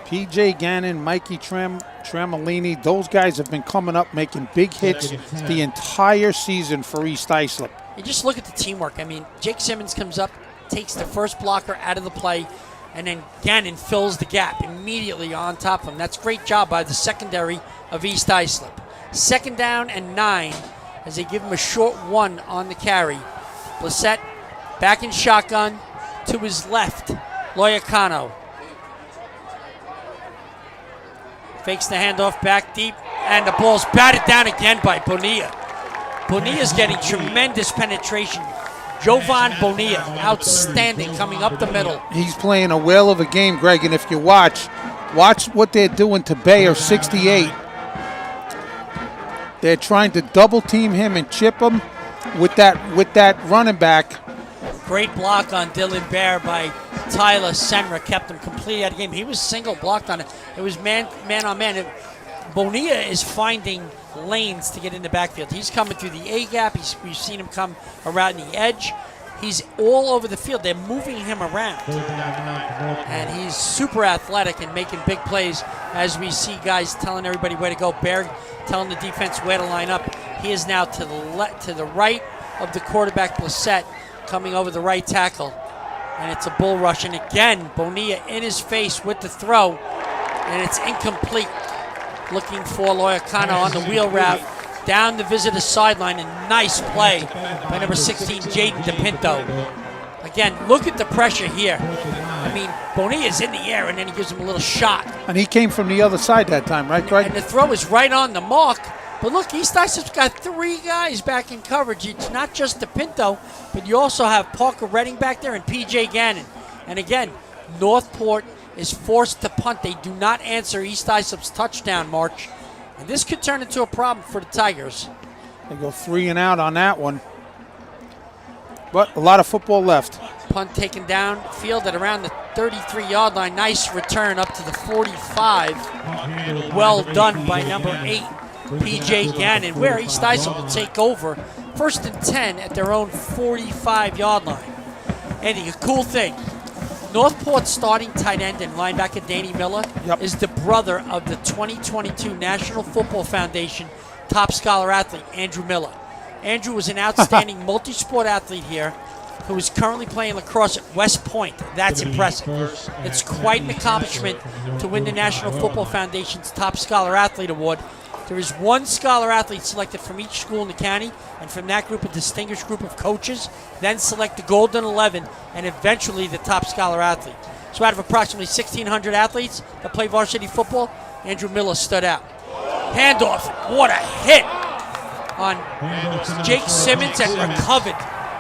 P.J. Gannon, Mikey Tramolini, those guys have been coming up making big hits the entire season for East Islip. You just look at the teamwork. I mean, Jake Simmons comes up, takes the first blocker out of the play, and then Gannon fills the gap immediately on top of him. That's a great job by the secondary of East Islip. 2nd down and 9 as they give him a short 1 on the carry. Blissett back in shotgun to his left. Loyacano fakes the handoff back deep, and the ball's batted down again by Bonilla. Bonilla's getting tremendous penetration. Jovan Bonilla, outstanding, coming up the middle. He's playing a whale of a game, Greg, and if you watch what they're doing to Bayer, 68. They're trying to double team him and chip him with that running back. Great block on Dylan Bear by Tyler Senra, kept him completely out of the game. He was single blocked on it. It was man on man. Bonilla is finding lanes to get in the backfield. He's coming through the A gap. We've seen him come around the edge. He's all over the field. They're moving him around. And he's super athletic and making big plays as we see guys telling everybody where to go. Bear telling the defense where to line up. He is now to the right of the quarterback, Blissett, coming over the right tackle. And it's a bull rush. And again, Bonilla in his face with the throw. And it's incomplete. Looking for Loyacano on the wheel route. Down the visitor sideline, and nice play by number 16, Jaden DePinto. Again, look at the pressure here. I mean, Bonilla's in the air, and then he gives him a little shot. And he came from the other side that time, right, Greg? And the throw is right on the mark. But look, East Islip's got 3 guys back in coverage. It's not just DePinto, but you also have Parker Redding back there and P.J. Gannon. And again, Northport is forced to punt. They do not answer East Islip's touchdown march. And this could turn into a problem for the Tigers. They go 3 and out on that one. But a lot of football left. Punt taken down field at around the 33-yard line. Nice return up to the 45. Well done by number 8, P.J. Gannon, where East Islip will take over 1st and 10 at their own 45-yard line. Andy, a cool thing. Northport's starting tight end and linebacker Danny Miller is the brother of the 2022 National Football Foundation top scholar athlete, Andrew Miller. Andrew was an outstanding multi-sport athlete here who is currently playing lacrosse at West Point. That's impressive. It's quite an accomplishment to win the National Football Foundation's top scholar athlete award. There is 1 scholar athlete selected from each school in the county, and from that group, a distinguished group of coaches then select the Golden 11 and eventually the top scholar athlete. So out of approximately 1,600 athletes that play varsity football, Andrew Miller stood out. Handoff, what a hit on Jake Simmons, and recovered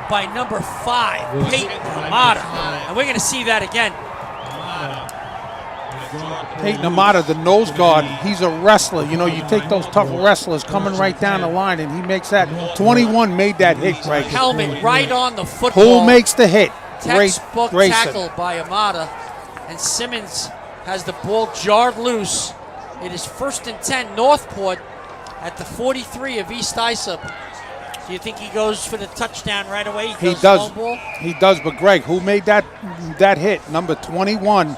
by number 5, Peyton Hamada. And we're going to see that again. Peyton Hamada, the nose guard, he's a wrestler. You know, you take those tough wrestlers coming right down the line, and he makes that. 21 made that hit, Greg. Helmet right on the football. Who makes the hit? Textbook tackle by Hamada. And Simmons has the ball jarred loose. It is 1st and 10, Northport at the 43 of East Islip. Do you think he goes for the touchdown right away? He does. He does, but Greg, who made that hit? Number 21.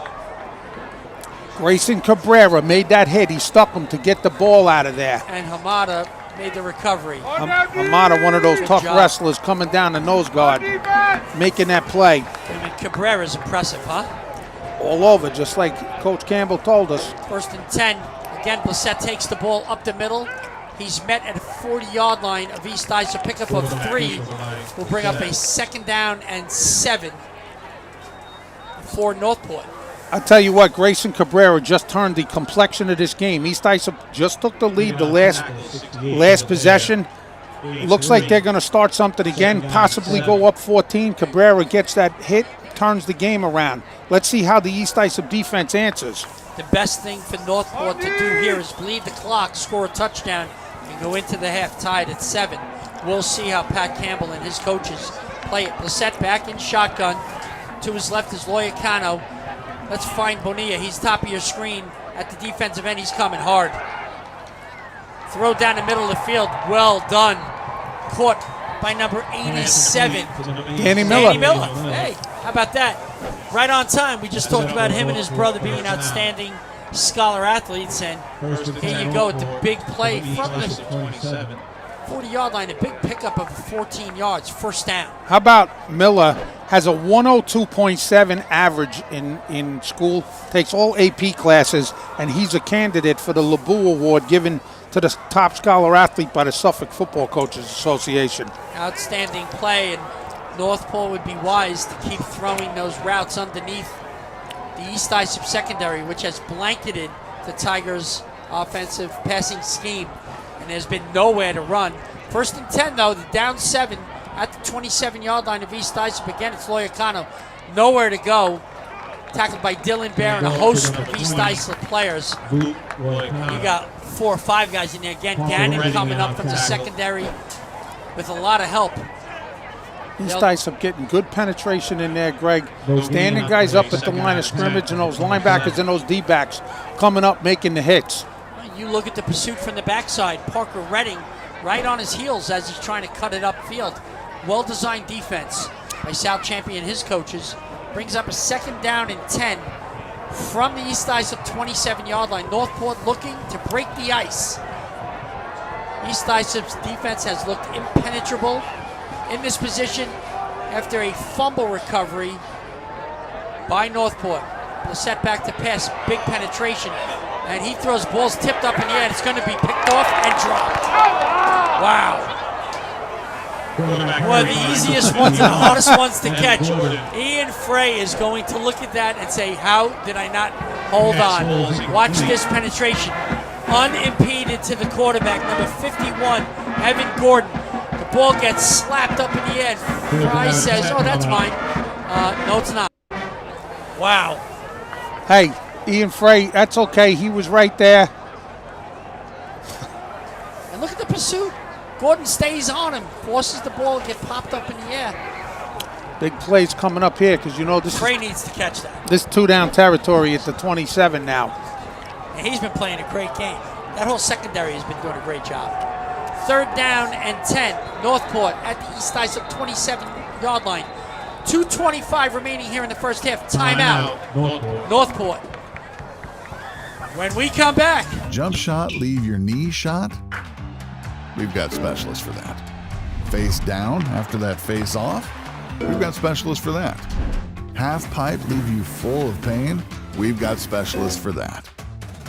Grayson Cabrera made that hit. He stuck him to get the ball out of there. And Hamada made the recovery. Hamada, one of those tough wrestlers coming down the nose guard, making that play. I mean, Cabrera's impressive, huh? All over, just like Coach Campbell told us. 1st and 10. Again, Blissett takes the ball up the middle. He's met at a 40-yard line of East Islip. Pickup of 3 will bring up a 2nd down and 7 for Northport. I tell you what, Grayson Cabrera just turned the complexion of this game. East Islip just took the lead the last possession. Looks like they're going to start something again, possibly go up 14. Cabrera gets that hit, turns the game around. Let's see how the East Islip defense answers. The best thing for Northport to do here is bleed the clock, score a touchdown, and go into the half tied at 7. We'll see how Pat Campbell and his coaches play it. Blissett back in shotgun. To his left is Loyacano. Let's find Bonilla. He's top of your screen at the defensive end. He's coming hard. Throw down the middle of the field. Well done. Caught by number 87. Danny Miller. Hey, how about that? Right on time. We just talked about him and his brother being outstanding scholar athletes. And here you go with the big play from the 40-yard line. A big pickup of 14 yards. 1st down. How about Miller? Has a 102.7 average in school, takes all AP classes, and he's a candidate for the LeBou Award given to the top scholar athlete by the Suffolk Football Coaches Association. Outstanding play, and Northport would be wise to keep throwing those routes underneath the East Islip secondary, which has blanketed the Tigers' offensive passing scheme, and there's been nowhere to run. 1st and 10, though, the down 7 at the 27-yard line of East Islip. Again, it's Loyacano. Nowhere to go. Tackled by Dylan Bear and a host of East Islip players. You got 4 or 5 guys in there. Again, Gannon coming up from the secondary with a lot of help. East Islip getting good penetration in there, Greg. Standing guys up at the line of scrimmage, and those linebackers and those D-backs coming up making the hits. You look at the pursuit from the backside. Parker Redding right on his heels as he's trying to cut it upfield. Well-designed defense by South Champion and his coaches. Brings up a 2nd down and 10 from the East Islip 27-yard line. Northport looking to break the ice. East Islip's defense has looked impenetrable in this position after a fumble recovery by Northport. Blissett back to pass, big penetration, and he throws balls tipped up in the air. It's going to be picked off and dropped. Wow. One of the easiest ones and the hardest ones to catch. Ian Frey is going to look at that and say, how did I not hold on? Watch this penetration. Unimpeded to the quarterback, number 51, Evan Gordon. The ball gets slapped up in the air. Frey says, oh, that's mine. No, it's not. Wow. Hey, Ian Frey, that's okay. He was right there. And look at the pursuit. Gordon stays on him, forces the ball to get popped up in the air. Big plays coming up here because you know this. Frey needs to catch that. This 2-down territory at the 27 now. And he's been playing a great game. That whole secondary has been doing a great job. 3rd down and 10. Northport at the East Islip 27-yard line. 2:25 remaining here in the first half. Timeout. Northport. When we come back. Jump shot, leave your knee shot? We've got specialists for that. Face down after that face off? We've got specialists for that. Half pipe leave you full of pain? We've got specialists for that.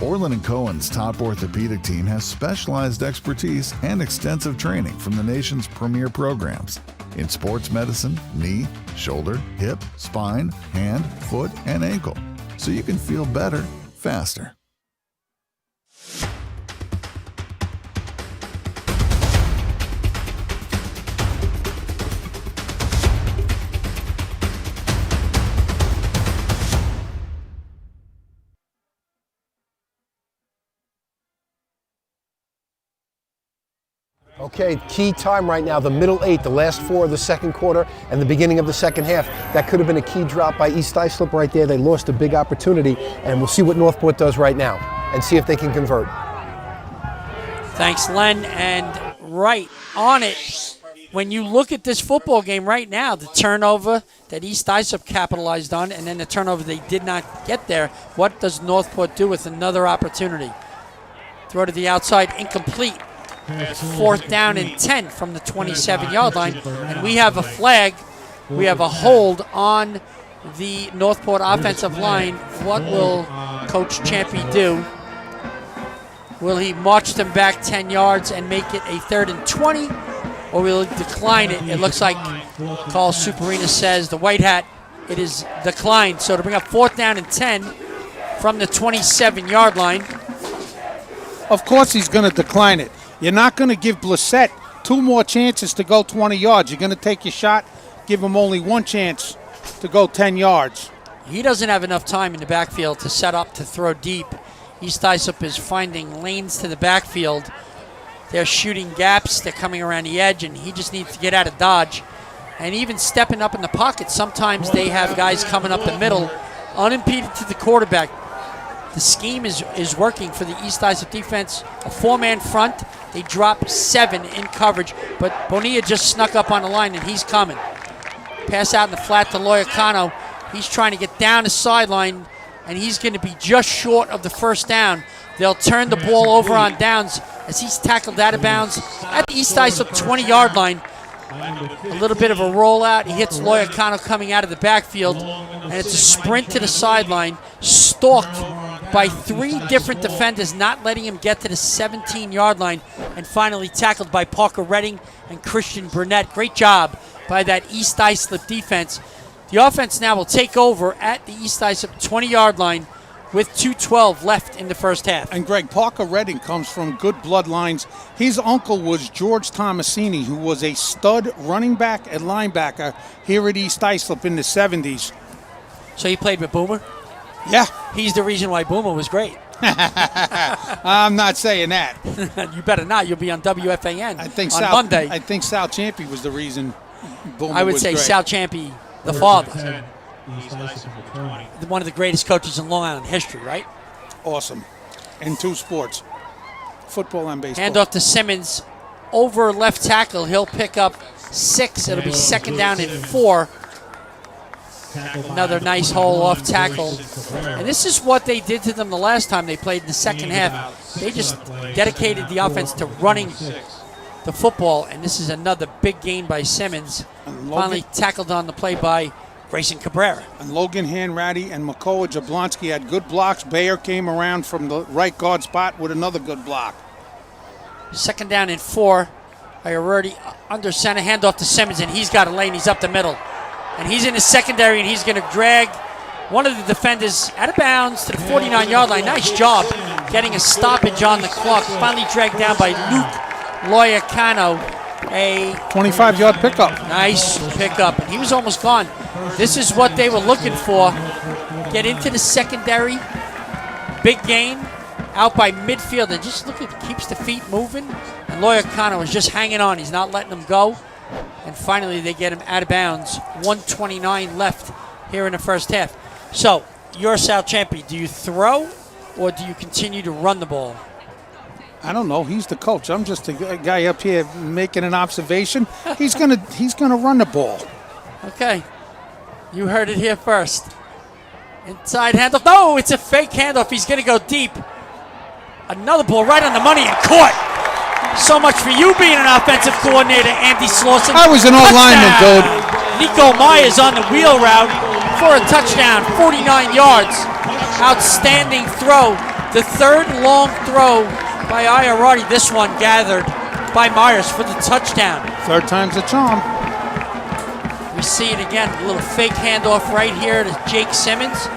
Orlin Cohen's top orthopedic team has specialized expertise and extensive training from the nation's premier programs in sports medicine, knee, shoulder, hip, spine, hand, foot, and ankle, so you can feel better, faster. Okay, key time right now, the middle 8, the last 4 of the second quarter and the beginning of the second half. That could have been a key drop by East Islip right there. They lost a big opportunity, and we'll see what Northport does right now and see if they can convert. Thanks, Len. And right on it, when you look at this football game right now, the turnover that East Islip capitalized on and then the turnover they did not get there, what does Northport do with another opportunity? Throw to the outside, incomplete. 4th down and 10 from the 27-yard line. And we have a flag. We have a hold on the Northport offensive line. What will Coach Champy do? Will he march them back 10 yards and make it a 3rd and 20? Or will he decline it? It looks like Carl Superina says, the white hat, it is declined. So to bring up 4th down and 10 from the 27-yard line. Of course he's going to decline it. You're not going to give Blissett 2 more chances to go 20 yards. You're going to take your shot, give him only 1 chance to go 10 yards. He doesn't have enough time in the backfield to set up to throw deep. East Islip is finding lanes to the backfield. They're shooting gaps. They're coming around the edge, and he just needs to get out of dodge. And even stepping up in the pocket, sometimes they have guys coming up the middle, unimpeded to the quarterback. The scheme is working for the East Islip defense. A 4-man front. They drop 7 in coverage, but Bonilla just snuck up on the line, and he's coming. Pass out in the flat to Loyacano. He's trying to get down the sideline, and he's going to be just short of the 1st down. They'll turn the ball over on downs as he's tackled out of bounds at the East Islip 20-yard line. A little bit of a rollout. He hits Loyacano coming out of the backfield, and it's a sprint to the sideline, stalked by 3 different defenders, not letting him get to the 17-yard line, and finally tackled by Parker Redding and Christian Burnett. Great job by that East Islip defense. The offense now will take over at the East Islip 20-yard line with 2:12 left in the first half. And Greg, Parker Redding comes from good bloodlines. His uncle was George Tomasini, who was a stud running back and linebacker here at East Islip in the 70s. So he played with Boomer? Yeah. He's the reason why Boomer was great. I'm not saying that. You better not. You'll be on WFAN on Sal, Monday. I think Sal Champy was the reason Boomer I would was say great. Sal Champy, the father. One of the greatest coaches in Long Island history, right? Awesome. In 2 sports, football and baseball. Hand off to Simmons. Over left tackle. He'll pick up 6. It'll be 2nd down and 4. Another nice hole off tackle. And this is what they did to them the last time they played in the second half. They just dedicated the offense to running the football, and this is another big gain by Simmons. Finally tackled on the play by Grayson Cabrera. And Logan Hanratty and Makoa Jablonski had good blocks. Bayer came around from the right guard spot with another good block. 2nd down and 4. Already under center. Hand off to Simmons, and he's got a lane. He's up the middle. And he's in the secondary, and he's going to drag one of the defenders out of bounds to the 49-yard line. Nice job getting a stoppage on the clock. Finally dragged down by Luke Loyacano. A 25-yard pickup. Nice pickup. And he was almost gone. This is what they were looking for. Get into the secondary. Big gain. Out by midfield. And just look at keeps the feet moving. And Loyacano is just hanging on. He's not letting them go. And finally, they get him out of bounds. 1:29 left here in the first half. So, you're Sal Champy. Do you throw or do you continue to run the ball? I don't know. He's the coach. I'm just a guy up here making an observation. He's gonna run the ball. Okay. You heard it here first. Inside handoff. No, it's a fake handoff. He's going to go deep. Another ball right on the money and caught. So much for you being an offensive coordinator, Andy Slauson. I was an old lineman, dude. Nico Myers on the wheel route for a touchdown, 49 yards. Outstanding throw. The 3rd long throw by Iarati. This one gathered by Myers for the touchdown. 3rd time's a charm. We see it again. A little fake handoff right here to Jake Simmons.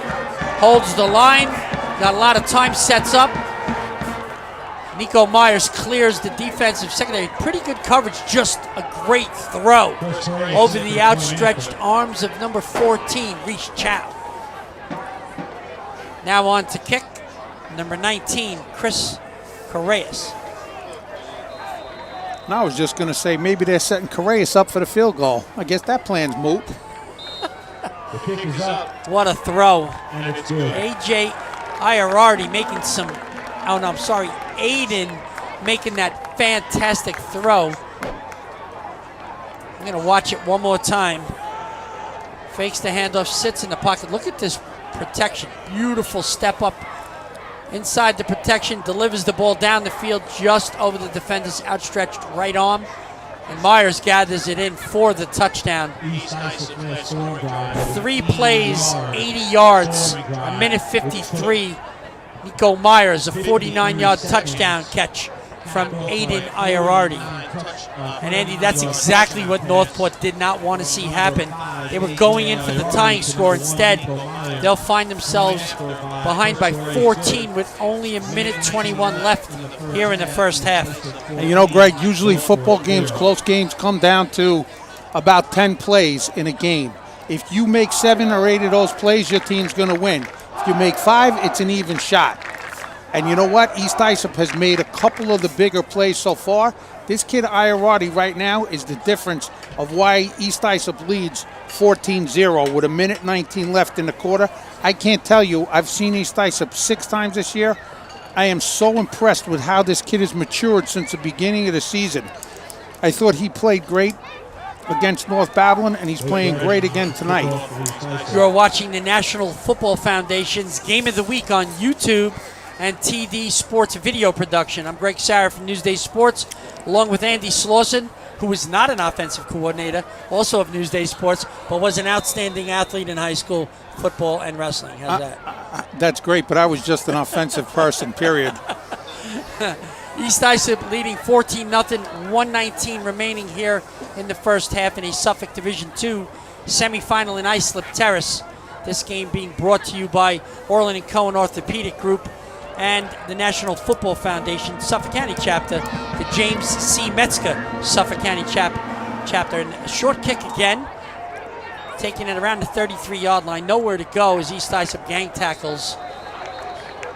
Holds the line. Got a lot of time, sets up. Nico Myers clears the defensive secondary. Pretty good coverage, just a great throw over the outstretched arms of number 14, Reese Chow. Now on to kick, number 19, Chris Correas. And I was just going to say maybe they're setting Correas up for the field goal. I guess that plan's moot. The kick is up. What a throw. And it's good. A.J. Iarardi making some, oh no, I'm sorry, Aiden making that fantastic throw. I'm going to watch it one more time. Fakes the handoff, sits in the pocket. Look at this protection. Beautiful step up inside the protection, delivers the ball down the field just over the defender's outstretched right arm. And Myers gathers it in for the touchdown. 3 plays, 80 yards, a minute 53. Nico Myers, a 49-yard touchdown catch from Aiden Iarardi. And Andy, that's exactly what Northport did not want to see happen. They were going in for the tying score. Instead, they'll find themselves behind by 14 with only a minute 21 left here in the first half. And you know, Greg, usually football games, close games, come down to about 10 plays in a game. If you make 7 or 8 of those plays, your team's going to win. If you make 5, it's an even shot. And you know what? East Islip has made a couple of the bigger plays so far. This kid Iarardi right now is the difference of why East Islip leads 14-0 with a minute 19 left in the quarter. I can't tell you, I've seen East Islip 6 times this year. I am so impressed with how this kid has matured since the beginning of the season. I thought he played great against North Babylon, and he's playing great again tonight. You're watching the National Football Foundation's Game of the Week on YouTube and TD Sports video production. I'm Greg Sarah from Newsday Sports, along with Andy Slauson, who is not an offensive coordinator, also of Newsday Sports, but was an outstanding athlete in high school football and wrestling. How's that? That's great, but I was just an offensive person, period. East Islip leading 14-0, 1:19 remaining here in the first half in a Suffolk Division II semifinal in Islip Terrace. This game being brought to you by Orlin Cohen Orthopedic Group and the National Football Foundation Suffolk County Chapter, the James C. Metzger Suffolk County Chapter. And a short kick again, taking it around the 33-yard line. Nowhere to go as East Islip gang tackles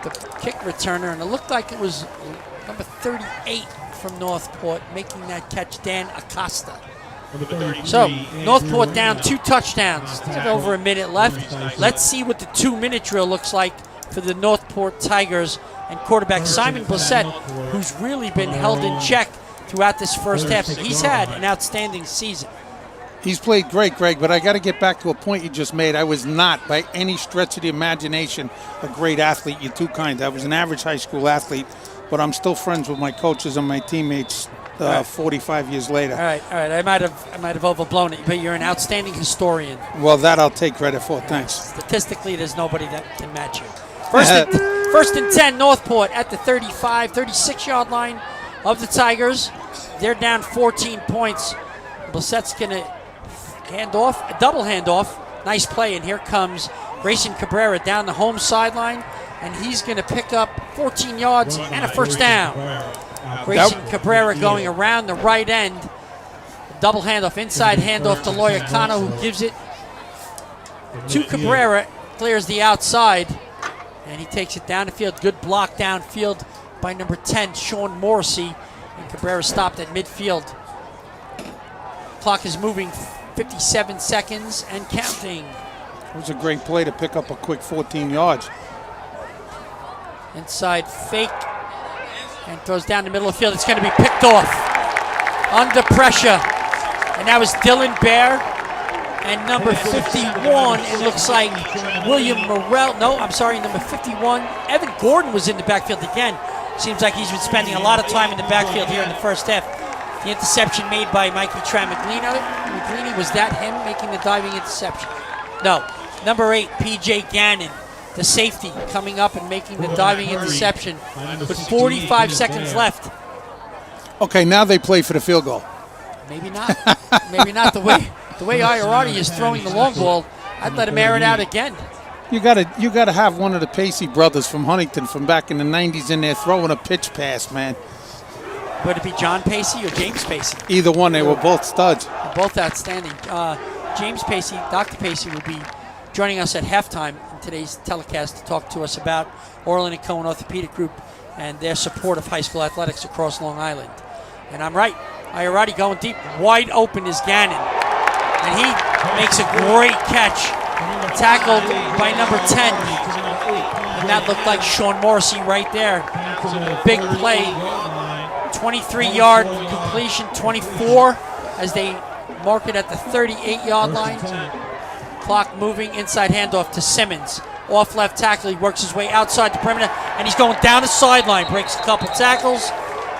the kick returner, and it looked like it was number 38 from Northport making that catch, Dan Acosta. So, Northport down 2 touchdowns, over a minute left. Let's see what the 2-minute drill looks like for the Northport Tigers and quarterback Simon Blissett, who's really been held in check throughout this first half. And he's had an outstanding season. He's played great, Greg, but I got to get back to a point you just made. I was not, by any stretch of the imagination, a great athlete. You're too kind. I was an average high school athlete, but I'm still friends with my coaches and my teammates 45 years later. All right. I might have overblown it, but you're an outstanding historian. Well, that I'll take credit for. Thanks. Statistically, there's nobody that can match you. First and 10, Northport at the 36-yard line of the Tigers. They're down 14 points. Blissett's going to hand off, a double handoff. Nice play, and here comes Grayson Cabrera down the home sideline, and he's going to pick up 14 yards and a first down. Grayson Cabrera going around the right end. Double handoff, inside handoff to Loyacano, who gives it to Cabrera, clears the outside, and he takes it down the field. Good block downfield by number 10, Sean Morrissey, and Cabrera stopped at midfield. Clock is moving, 57 seconds and counting. It was a great play to pick up a quick 14 yards. Inside fake, and throws down the middle of the field. It's going to be picked off under pressure. And that was Dylan Bear. And number 51, it looks like William Morrell. No, I'm sorry, number 51. Evan Gordon was in the backfield again. Seems like he's been spending a lot of time in the backfield here in the first half. The interception made by Mikey Tramaglini. Was that him making the diving interception? No. Number 8, P.J. Gannon, the safety, coming up and making the diving interception with 45 seconds left. Okay, now they play for the field goal. Maybe not. Maybe not. The way Iarardi is throwing the long ball, I'd let him air it out again. You gotta have one of the Pacey brothers from Huntington from back in the 90s in there throwing a pitch pass, man. Would it be John Pacey or James Pacey? Either one. They were both studs. Both outstanding. James Pacey, Dr. Pacey, will be joining us at halftime in today's telecast to talk to us about Orlin Cohen Orthopedic Group and their support of high school athletics across Long Island. And I'm right. Iorati going deep. Wide open is Gannon. And he makes a great catch. Tackled by number 10. And that looked like Sean Morrissey right there. Big play. 23-yard completion, 24 as they mark it at the 38-yard line. Clock moving, inside handoff to Simmons. Off left tackle, he works his way outside the perimeter, and he's going down the sideline. Breaks a couple tackles.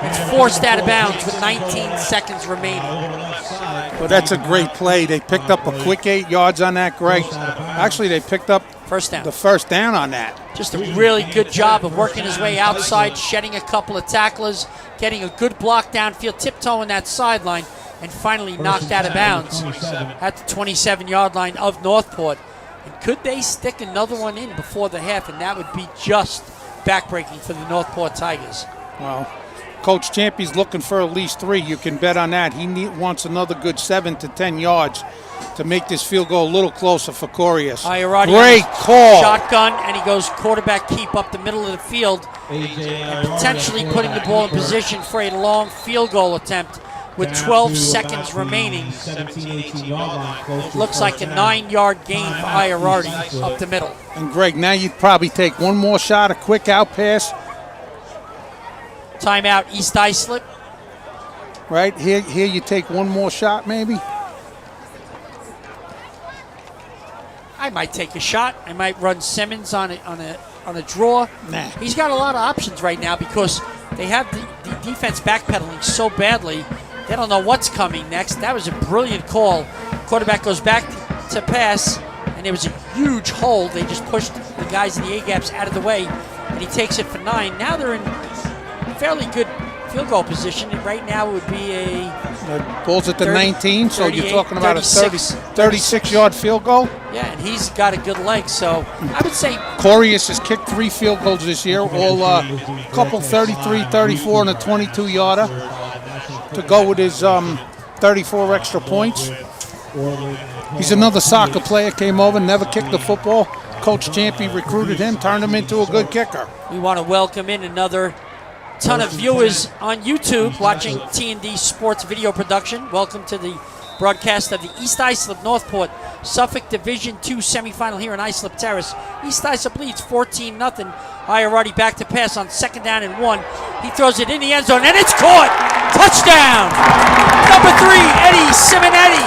It's forced out of bounds with 19 seconds remaining. Well, that's a great play. They picked up a quick 8 yards on that, Greg. Actually, they picked up the first down on that. Just a really good job of working his way outside, shedding a couple of tacklers, getting a good block downfield, tiptoeing that sideline, and finally knocked out of bounds at the 27-yard line of Northport. And could they stick another one in before the half? And that would be just backbreaking for the Northport Tigers. Well, Coach Champy's looking for at least 3. You can bet on that. He wants another good 7 to 10 yards to make this field goal a little closer for Corias. Great call. Shotgun, and he goes quarterback keep up the middle of the field, and potentially putting the ball in position for a long field goal attempt with 12 seconds remaining. It looks like a 9-yard gain for Iorati up the middle. And Greg, now you'd probably take one more shot, a quick out pass. Timeout, East Islip. Right here you take one more shot, maybe. I might take a shot. I might run Simmons on a draw. Nah. He's got a lot of options right now because they have the defense backpedaling so badly. They don't know what's coming next. That was a brilliant call. Quarterback goes back to pass, and there was a huge hold. They just pushed the guys in the A-gaps out of the way, and he takes it for 9. Now they're in fairly good field goal position, and right now it would be The ball's at the 19, so you're talking about a 36-yard field goal? Yeah, and he's got a good leg, so I would say Corias has kicked 3 field goals this year, all couple 33, 34, and a 22-yarder to go with his 34 extra points. He's another soccer player, came over, never kicked the football. Coach Champy recruited him, turned him into a good kicker. We want to welcome in another ton of viewers on YouTube watching T&D Sports video production. Welcome to the broadcast of the East Islip Northport Suffolk Division II semifinal here in Islip Terrace. East Islip leads 14-0. Iorati back to pass on 2nd down and 1. He throws it in the end zone, and it's caught! Touchdown! Number 3, Eddie Simonetti.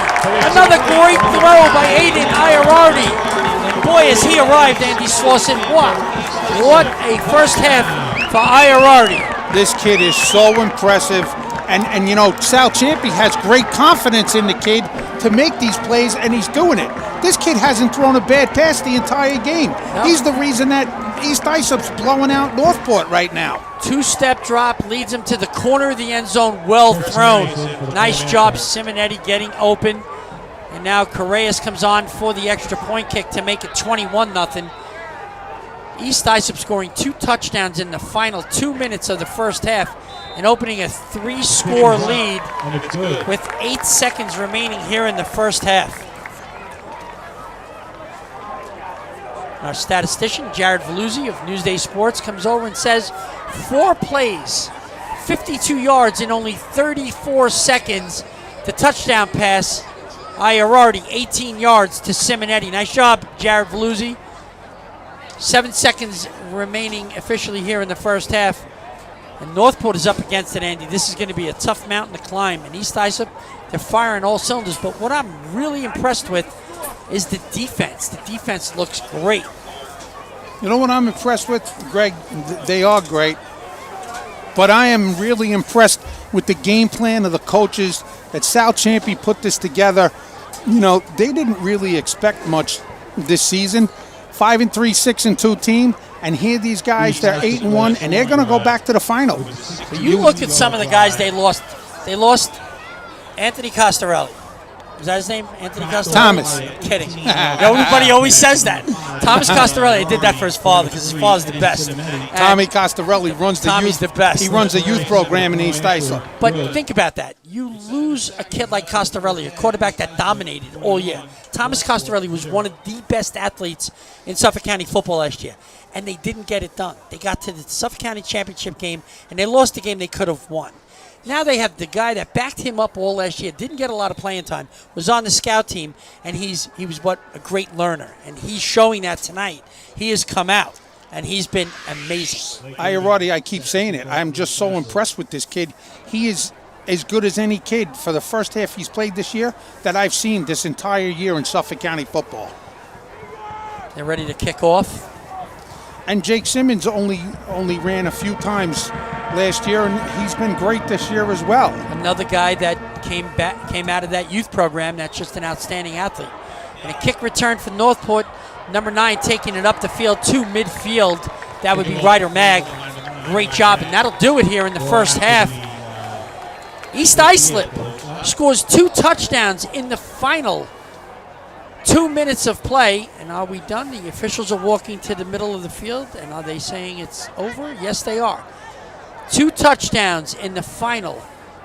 Another great throw by Aiden Iorati. Boy, as he arrived, Andy Slauson, what a first half for Iorati. This kid is so impressive. And you know, Sal Champy has great confidence in the kid to make these plays, and he's doing it. This kid hasn't thrown a bad pass the entire game. No. He's the reason that East Islip's blowing out Northport right now. 2-step drop leads him to the corner of the end zone. Well thrown. Nice job, Simonetti getting open. And now Correas comes on for the extra point kick to make it 21-0. East Islip scoring 2 touchdowns in the final 2 minutes of the first half and opening a 3-score lead with 8 seconds remaining here in the first half. Our statistician, Jared Veluzzi of Newsday Sports, comes over and says 4 plays, 52 yards in only 34 seconds. The touchdown pass, Iorati, 18 yards to Simonetti. Nice job, Jared Veluzzi. 7 seconds remaining officially here in the first half. And Northport is up against it, Andy. This is going to be a tough mountain to climb. And East Islip, they're firing all cylinders. But what I'm really impressed with is the defense. The defense looks great. You know what I'm impressed with, Greg? They are great. But I am really impressed with the game plan of the coaches that Sal Champy put this together. You know, they didn't really expect much this season. 5-3, 6-2 team, and here these guys, they're 8-1, and they're going to go back to the final. So you look at some of the guys they lost. They lost Anthony Costarelli. Is that his name? Anthony Costarelli? Thomas. Kidding. Everybody always says that. Thomas Costarelli did that for his father because his father's the best. Tommy Costarelli runs Tommy's the best. He runs the youth program in East Islip. But think about that. You lose a kid like Costarelli, a quarterback that dominated all year. Thomas Costarelli was one of the best athletes in Suffolk County football last year, and they didn't get it done. They got to the Suffolk County championship game, and they lost the game they could have won. Now they have the guy that backed him up all last year, didn't get a lot of playing time, was on the scout team, and he was a great learner, and he's showing that tonight. He has come out, and he's been amazing. I keep saying it. I'm just so impressed with this kid. He is as good as any kid for the first half he's played this year that I've seen this entire year in Suffolk County football. They're ready to kick off. And Jake Simmons only ran a few times last year, and he's been great this year as well. Another guy that came out of that youth program that's just an outstanding athlete. And a kick return for Northport, number 9 taking it up the field to midfield. That would be Ryder Mag. Great job, and that'll do it here in the first half. East Islip scores 2 touchdowns in the final 2 minutes of play. And are we done? The officials are walking to the middle of the field, and are they saying it's over? Yes, they are. 2 touchdowns in the final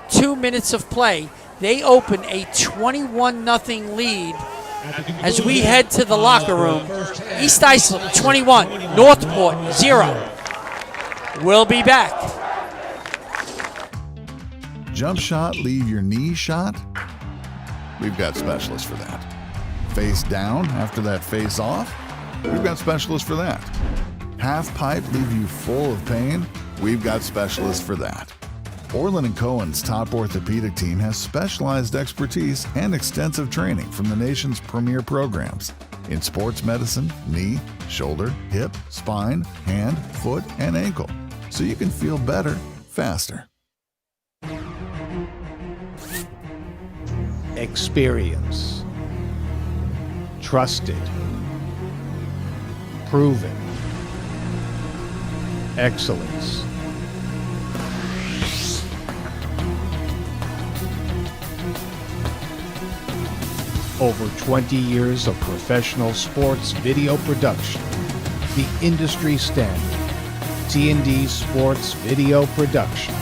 2 minutes of play. They open a 21-0 lead as we head to the locker room. East Islip 21, Northport 0. We'll be back. Jump shot, leave your knee shot? We've got specialists for that. Face down after that face off? We've got specialists for that. Half pipe, leave you full of pain? We've got specialists for that. Orlin Cohen's top orthopedic team has specialized expertise and extensive training from the nation's premier programs in sports medicine, knee, shoulder, hip, spine, hand, foot, and ankle, so you can feel better faster. Experience. Trusted. Proven. Excellence. Over 20 years of professional sports video production. The industry standard. T&D Sports Video Production.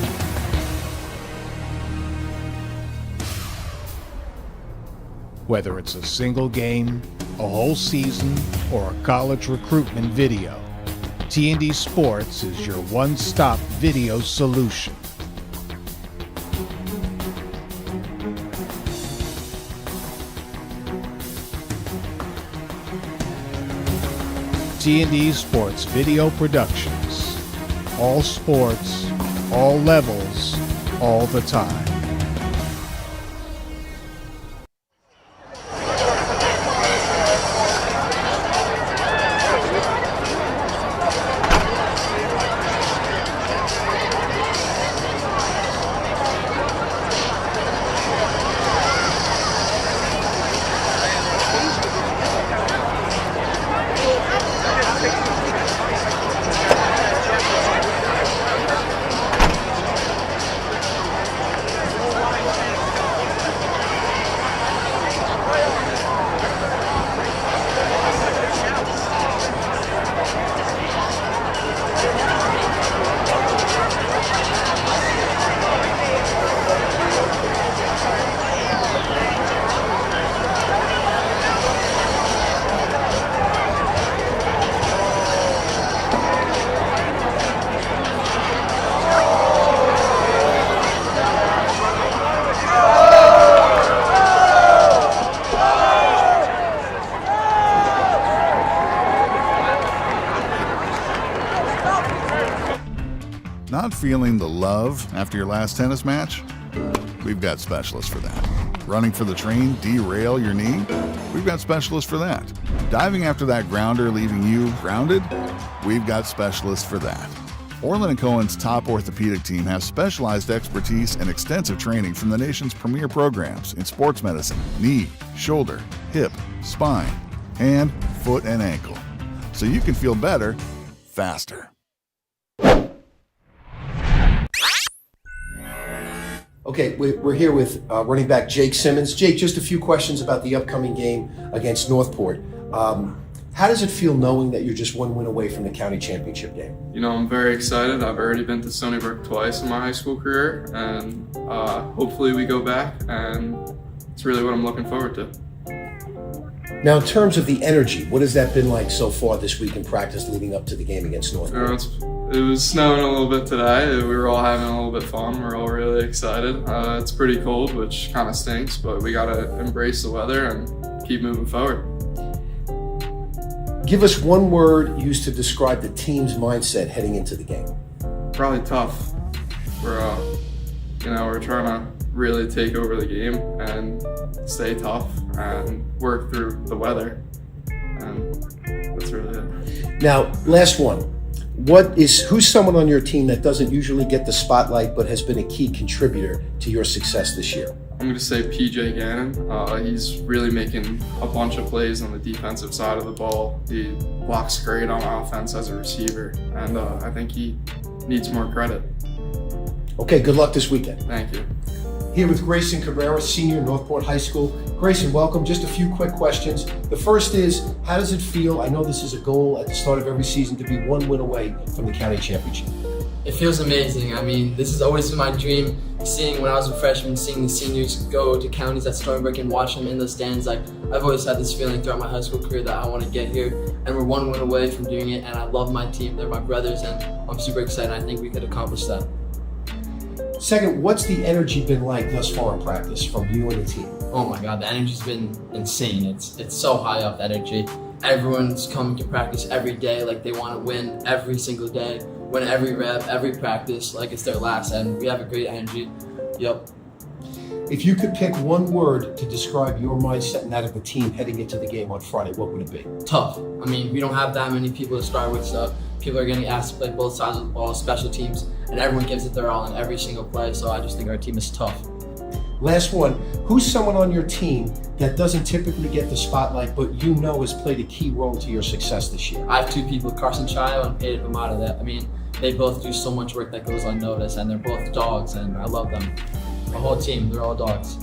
Whether it's a single game, a whole season, or a college recruitment video, T&D Sports is your one-stop video solution. T&D Sports Video Productions. All sports, all levels, all the time. Not feeling the love after your last tennis match? We've got specialists for that. Running for the train, derail your knee? We've got specialists for that. Diving after that grounder, leaving you grounded? We've got specialists for that. Orlin Cohen's top orthopedic team has specialized expertise and extensive training from the nation's premier programs in sports medicine, knee, shoulder, hip, spine, hand, foot, and ankle, so you can feel better faster. Okay, we're here with running back Jake Simmons. Jake, just a few questions about the upcoming game against Northport. How does it feel knowing that you're just one win away from the county championship game? You know, I'm very excited. I've already been to Stony Brook twice in my high school career, and hopefully we go back, and it's really what I'm looking forward to. Now, in terms of the energy, what has that been like so far this week in practice leading up to the game against Northport? It was snowing a little bit today. We were all having a little bit of fun. We're all really excited. It's pretty cold, which kind of stinks, but we got to embrace the weather and keep moving forward. Give us one word used to describe the team's mindset heading into the game. Probably tough. We're trying to really take over the game and stay tough and work through the weather, and that's really it. Now, last one. Who's someone on your team that doesn't usually get the spotlight but has been a key contributor to your success this year? I'm going to say PJ Gannon. He's really making a bunch of plays on the defensive side of the ball. He blocks great on offense as a receiver, and I think he needs more credit. Okay, good luck this weekend. Thank you. Here with Grayson Cabrera, senior, Northport High School. Grayson, welcome. Just a few quick questions. The first is, how does it feel? I know this is a goal at the start of every season to be one win away from the county championship. It feels amazing. I mean, this has always been my dream. Seeing when I was a freshman, seeing the seniors go to counties at Stony Brook and watch them in the stands, I've always had this feeling throughout my high school career that I want to get here, and we're one win away from doing it. And I love my team; they're my brothers, and I'm super excited. I think we could accomplish that. Second, what's the energy been like thus far in practice from you and the team? Oh my God, the energy's been insane. It's so high up, energy. Everyone's coming to practice every day like they want to win every single day, win every rep, every practice like it's their last, and we have a great energy. Yep. If you could pick one word to describe your mindset and that of the team heading into the game on Friday, what would it be? Tough. I mean, we don't have that many people to start with, so people are getting asked to play both sides of the ball, special teams, and everyone gives it their all in every single play, so I just think our team is tough. Last one, who's someone on your team that doesn't typically get the spotlight, but you know has played a key role to your success this year? I have two people, Carson Chayo and Pedro Vimada. They both do so much work that goes unnoticed, and they're both dogs, and I love them. The whole team, they're all dogs.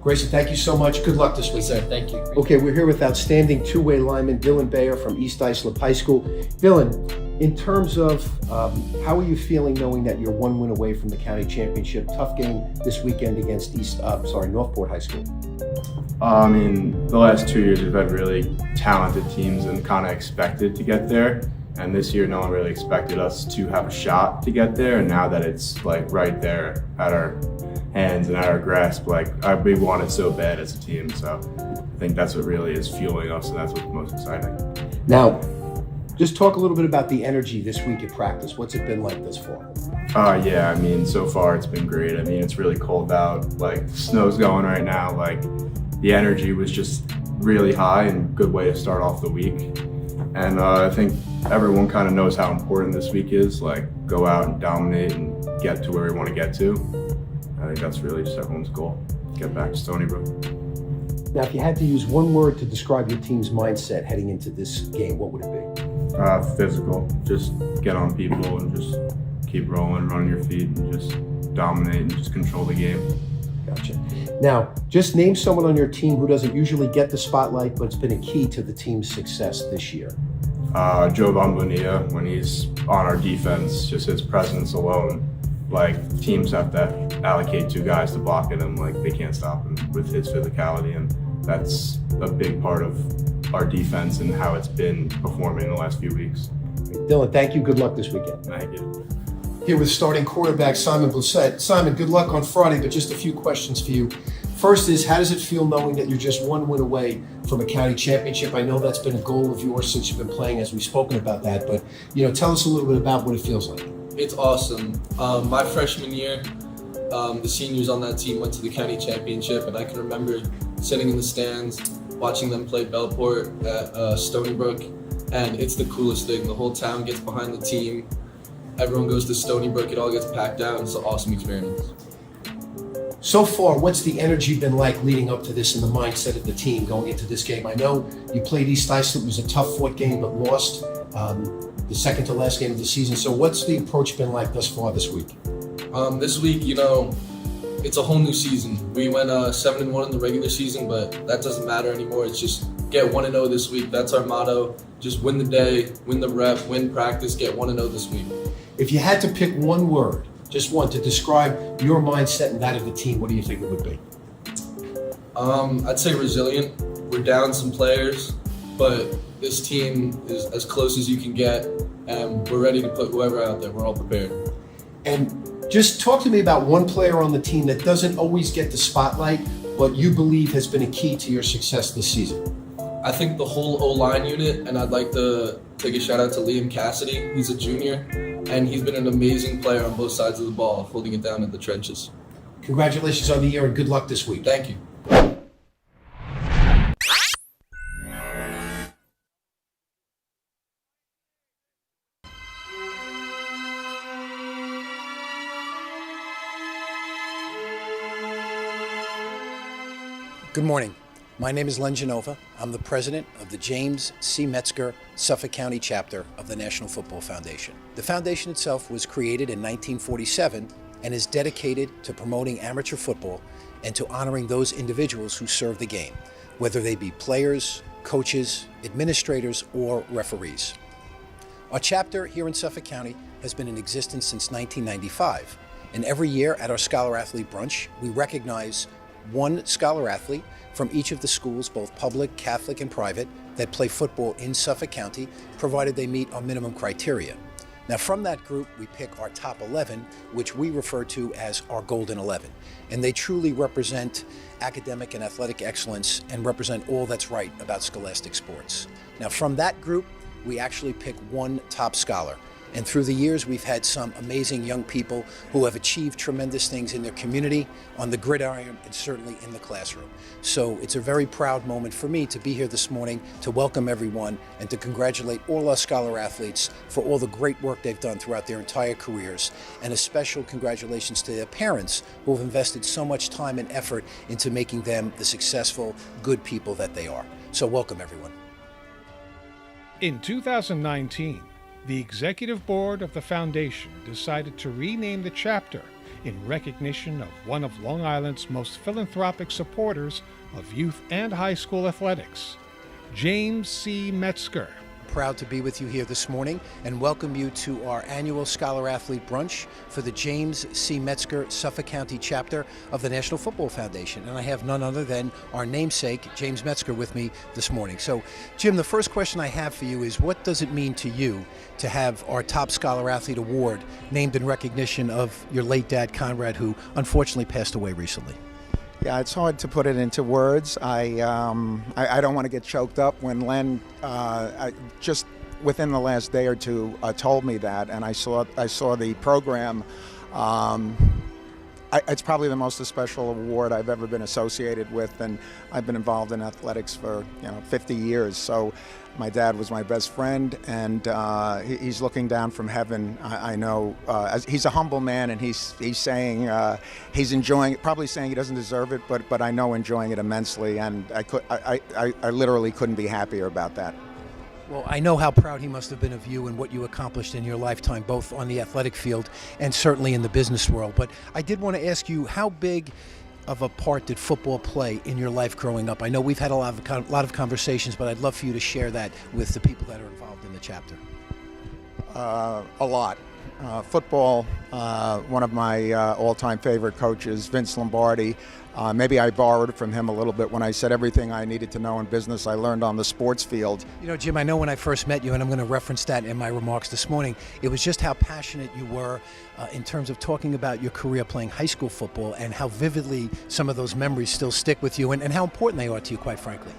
Grayson, thank you so much. Good luck this week. Yes, sir. Thank you. Okay, we're here with outstanding two-way lineman Dylan Bayer from East Islip High School. Dylan, in terms of how are you feeling knowing that you're one win away from the county championship? Tough game this weekend against Northport High School. The last 2 years we've had really talented teams and kind of expected to get there. And this year, no one really expected us to have a shot to get there. And now that it's right there at our hands and at our grasp, we want it so bad as a team. So I think that's what really is fueling us, and that's what's most exciting. Now, just talk a little bit about the energy this week at practice. What's it been like thus far? So far it's been great. It's really cold out. The snow's going right now. The energy was just really high and good way to start off the week. And I think everyone kind of knows how important this week is. Go out and dominate and get to where we want to get to. I think that's really just everyone's goal. Get back to Stony Brook. Now, if you had to use one word to describe your team's mindset heading into this game, what would it be? Physical. Just get on people and just keep rolling, run your feet, and just dominate and just control the game. Gotcha. Now, just name someone on your team who doesn't usually get the spotlight, but it's been a key to the team's success this year. Joe Bonilla, when he's on our defense, just his presence alone, teams have to allocate 2 guys to block at him. They can't stop him with his physicality, and that's a big part of our defense and how it's been performing in the last few weeks. Dylan, thank you. Good luck this weekend. Thank you. Here with starting quarterback Simon Blissett. Simon, good luck on Friday, but just a few questions for you. First is, how does it feel knowing that you're just one win away from a county championship? I know that's been a goal of yours since you've been playing, as we've spoken about that, but tell us a little bit about what it feels like. It's awesome. My freshman year, the seniors on that team went to the county championship, and I can remember sitting in the stands, watching them play Belport at Stony Brook, and it's the coolest thing. The whole town gets behind the team. Everyone goes to Stony Brook. It all gets packed out. It's an awesome experience. So far, what's the energy been like leading up to this and the mindset of the team going into this game? I know you played East Islip. It was a tough-fought game, but lost the second to last game of the season. So what's the approach been like thus far this week? This week, it's a whole new season. We went 7-1 in the regular season, but that doesn't matter anymore. It's just get 1-0 this week. That's our motto. Just win the day, win the rep, win practice, get 1-0 this week. If you had to pick one word, just one, to describe your mindset and that of the team, what do you think it would be? I'd say resilient. we're down some players, but this team is as close as you can get, and we're ready to put whoever out there. We're all prepared. And just talk to me about one player on the team that doesn't always get the spotlight, but you believe has been a key to your success this season. I think the whole O-line unit, and I'd like to take a shout out to Liam Cassidy. He's a junior, and he's been an amazing player on both sides of the ball, holding it down in the trenches. Congratulations on the year and good luck this week. Thank you. Good morning. My name is Len Genova. I'm the president of the James C. Metzger Suffolk County chapter of the National Football Foundation. The foundation itself was created in 1947 and is dedicated to promoting amateur football and to honoring those individuals who serve the game, whether they be players, coaches, administrators, or referees. Our chapter here in Suffolk County has been in existence since 1995, and every year at our Scholar Athlete Brunch, we recognize one scholar athlete from each of the schools, both public, Catholic, and private, that play football in Suffolk County, provided they meet our minimum criteria. Now, from that group, we pick our top 11, which we refer to as our Golden 11. And they truly represent academic and athletic excellence and represent all that's right about scholastic sports. Now, from that group, we actually pick one top scholar. And through the years, we've had some amazing young people who have achieved tremendous things in their community, on the gridiron, and certainly in the classroom. So it's a very proud moment for me to be here this morning to welcome everyone and to congratulate all our scholar athletes for all the great work they've done throughout their entire careers. And a special congratulations to their parents who have invested so much time and effort into making them the successful, good people that they are. So welcome, everyone. In 2019, the Executive Board of the Foundation decided to rename the chapter in recognition of one of Long Island's most philanthropic supporters of youth and high school athletics, James C. Metzger. Proud to be with you here this morning and welcome you to our annual Scholar Athlete Brunch for the James C. Metzger Suffolk County chapter of the National Football Foundation. And I have none other than our namesake, James Metzger, with me this morning. So, Jim, the first question I have for you is, what does it mean to you to have our Top Scholar Athlete Award named in recognition of your late dad, Conrad, who unfortunately passed away recently? Yeah, it's hard to put it into words. I don't want to get choked up when Len just within the last day or two told me that, and I saw the program. It's probably the most special award I've ever been associated with, and I've been involved in athletics for 50 years. So my dad was my best friend, and he's looking down from heaven. I know he's a humble man, and he's saying he's enjoying it, probably saying he doesn't deserve it, but I know enjoying it immensely, and I literally couldn't be happier about that. Well, I know how proud he must have been of you and what you accomplished in your lifetime, both on the athletic field and certainly in the business world. But I did want to ask you, how big of a part did football play in your life growing up? I know we've had a lot of conversations, but I'd love for you to share that with the people that are involved in the chapter. A lot. Football, one of my all-time favorite coaches, Vince Lombardi. Maybe I borrowed from him a little bit when I said everything I needed to know in business I learned on the sports field. You know, Jim, I know when I first met you, and I'm going to reference that in my remarks this morning, it was just how passionate you were in terms of talking about your career playing high school football and how vividly some of those memories still stick with you and how important they are to you, quite frankly.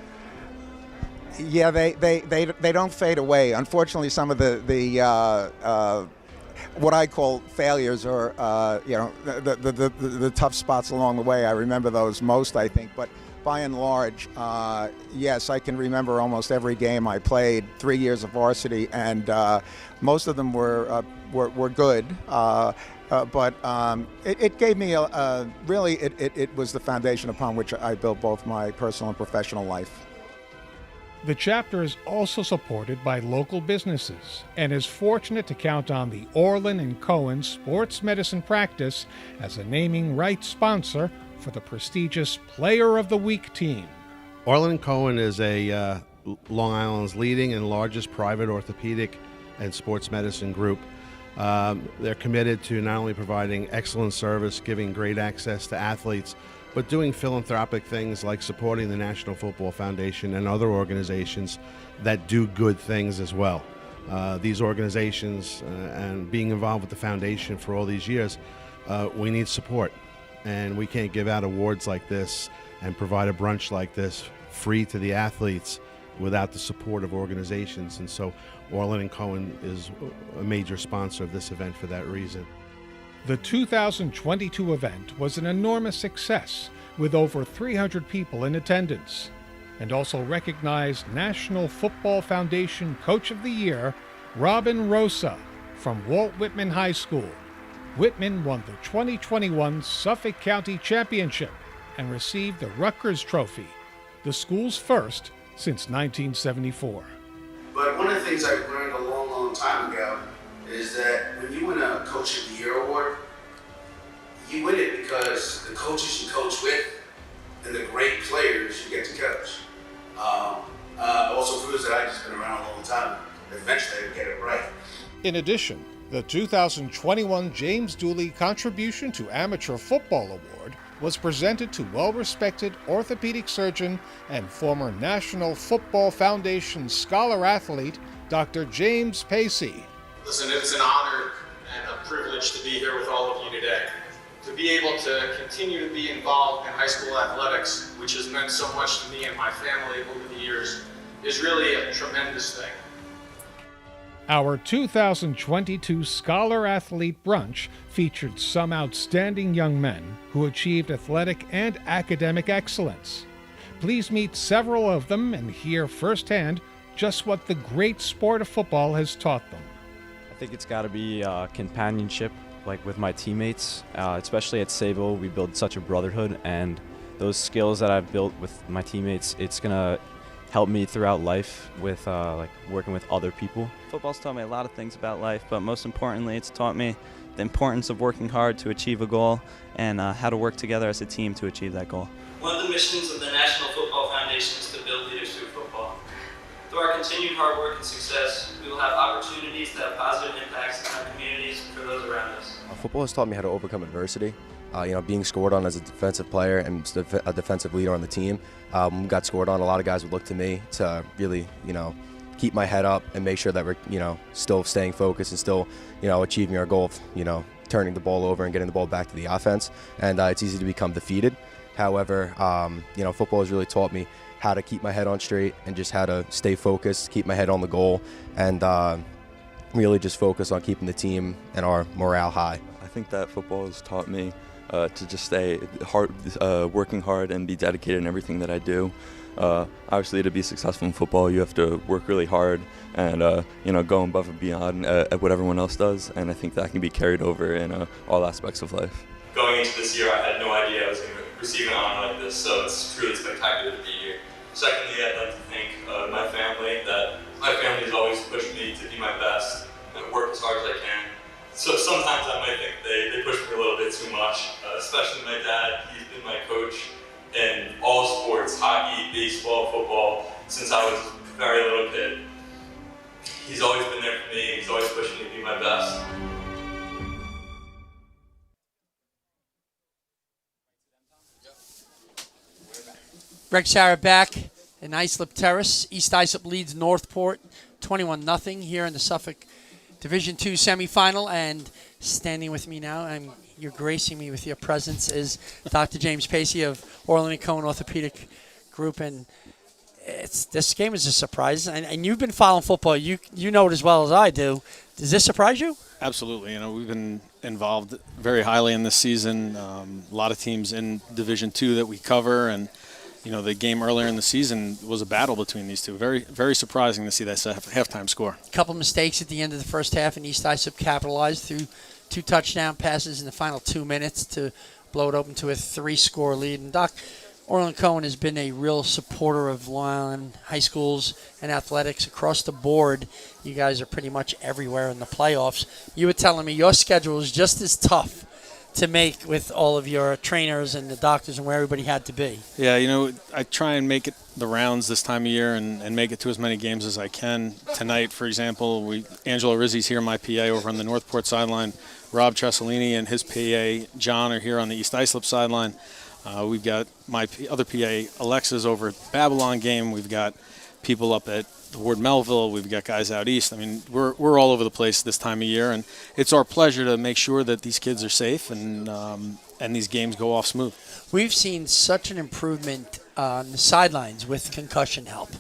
Yeah, they don't fade away. Unfortunately, some of the what I call failures or the tough spots along the way, I remember those most, I think. But by and large, yes, I can remember almost every game I played, 3 years of varsity, and most of them were good. But it gave me it was the foundation upon which I built both my personal and professional life. The chapter is also supported by local businesses and is fortunate to count on the Orlin Cohen Sports Medicine Practice as a naming rights sponsor for the prestigious Player of the Week team. Orlin Cohen is a Long Island's leading and largest private orthopedic and sports medicine group. They're committed to not only providing excellent service, giving great access to athletes, but doing philanthropic things like supporting the National Football Foundation and other organizations that do good things as well. These organizations and being involved with the foundation for all these years, we need support, and we can't give out awards like this and provide a brunch like this free to the athletes without the support of organizations. And so Orlin Cohen is a major sponsor of this event for that reason. The 2022 event was an enormous success, with over 300 people in attendance, and also recognized National Football Foundation Coach of the Year, Robin Rosa from Walt Whitman High School. Whitman won the 2021 Suffolk County Championship and received the Rutgers Trophy, the school's first since 1974. But one of the things I learned a long, long time ago is that when you win a Coach of the Year award, you win it because the coaches you coach with and the great players you get to coach. Also proves that I've just been around a long time. Eventually I would get it right. In addition, the 2021 James Dooley Contribution to Amateur Football Award was presented to well-respected orthopedic surgeon and former National Football Foundation scholar athlete, Dr. James Pacey. Listen, it's an honor and a privilege to be here with all of you today. To be able to continue to be involved in high school athletics, which has meant so much to me and my family over the years, is really a tremendous thing. Our 2022 Scholar Athlete Brunch featured some outstanding young men who achieved athletic and academic excellence. Please meet several of them and hear firsthand just what the great sport of football has taught them. I think it's got to be companionship, like with my teammates, especially at Sable. We build such a brotherhood, and those skills that I've built with my teammates, it's gonna help me throughout life with like working with other people. Football's taught me a lot of things about life, but most importantly, it's taught me the importance of working hard to achieve a goal and how to work together as a team to achieve that goal. One of the missions of the National Football Foundation is to build leaders through football. Through our continued hard work and success, we will have opportunities to have positive impacts in our communities for those around us. Football has taught me how to overcome adversity. Being scored on as a defensive player and a defensive leader on the team. When we got scored on, a lot of guys would look to me to really, keep my head up and make sure that we're, still staying focused and still, achieving our goal of, turning the ball over and getting the ball back to the offense. And it's easy to become defeated. However, football has really taught me how to keep my head on straight and just how to stay focused, keep my head on the goal, and really just focus on keeping the team and our morale high. I think that football has taught me to just stay hard, working hard and be dedicated in everything that I do. Obviously, to be successful in football, you have to work really hard and go above and beyond at what everyone else does. And I think that can be carried over in all aspects of life. Going into this year, I had no idea I was going to receive an honor like this, so it's truly spectacular to be here. Secondly, I'd like to thank my family. That my family has always pushed me to be my best and work as hard as I can. So sometimes I might think they push me a little bit too much, especially my dad. He's been my coach in all sports, hockey, baseball, football, since I was a very little kid. He's always been there for me, he's always pushing me to be my best. Greg Sarah back in Islip Terrace. East Islip leads Northport 21-0 here in the Suffolk Division II semifinal, and standing with me now, you're gracing me with your presence, is Dr. James Pacey of Orlin Cohen Orthopedic Group, and this game is a surprise. And you've been following football; you know it as well as I do. Does this surprise you? Absolutely. We've been involved very highly in this season. A lot of teams in Division II that we cover, and the game earlier in the season was a battle between these two. Very, very surprising to see that halftime score. A couple mistakes at the end of the first half, and East Islip capitalized through 2 touchdown passes in the final 2 minutes to blow it open to a 3-score lead. And Doc, Orlin Cohen has been a real supporter of Long Island high schools and athletics across the board. You guys are pretty much everywhere in the playoffs. You were telling me your schedule is just as tough to make with all of your trainers and the doctors and where everybody had to be. Yeah, I try and make it the rounds this time of year and make it to as many games as I can. Tonight, for example, Angelo Rizzi's here, my PA, over on the Northport sideline. Rob Tressolini and his PA, John, are here on the East Islip sideline. We've got my other PA, Alexa's over at the Babylon game. We've got people up at the Ward Melville. We've got guys out east. I mean, we're all over the place this time of year, and it's our pleasure to make sure that these kids are safe and these games go off smooth. We've seen such an improvement on the sidelines with concussion help,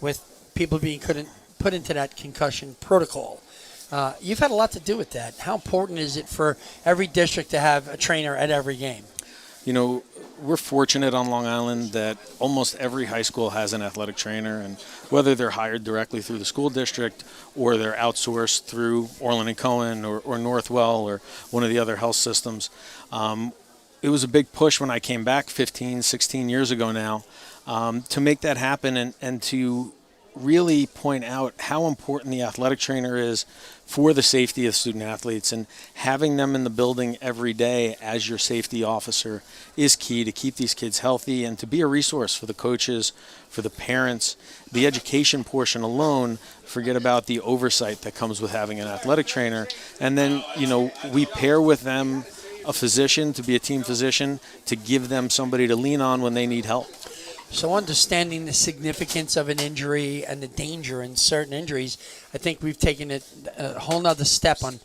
with people being put into that concussion protocol. You've had a lot to do with that. How important is it for every district to have a trainer at every game? You know, we're fortunate on Long Island that almost every high school has an athletic trainer, and whether they're hired directly through the school district or they're outsourced through Orlin Cohen or Northwell or one of the other health systems. It was a big push when I came back 15, 16 years ago now to make that happen and to really point out how important the athletic trainer is for the safety of student athletes, and having them in the building every day as your safety officer is key to keep these kids healthy and to be a resource for the coaches, for the parents. The education portion alone, forget about the oversight that comes with having an athletic trainer. And then, you know, we pair with them a physician to be a team physician to give them somebody to lean on when they need help. So understanding the significance of an injury and the danger in certain injuries, I think we've taken it a whole nother step on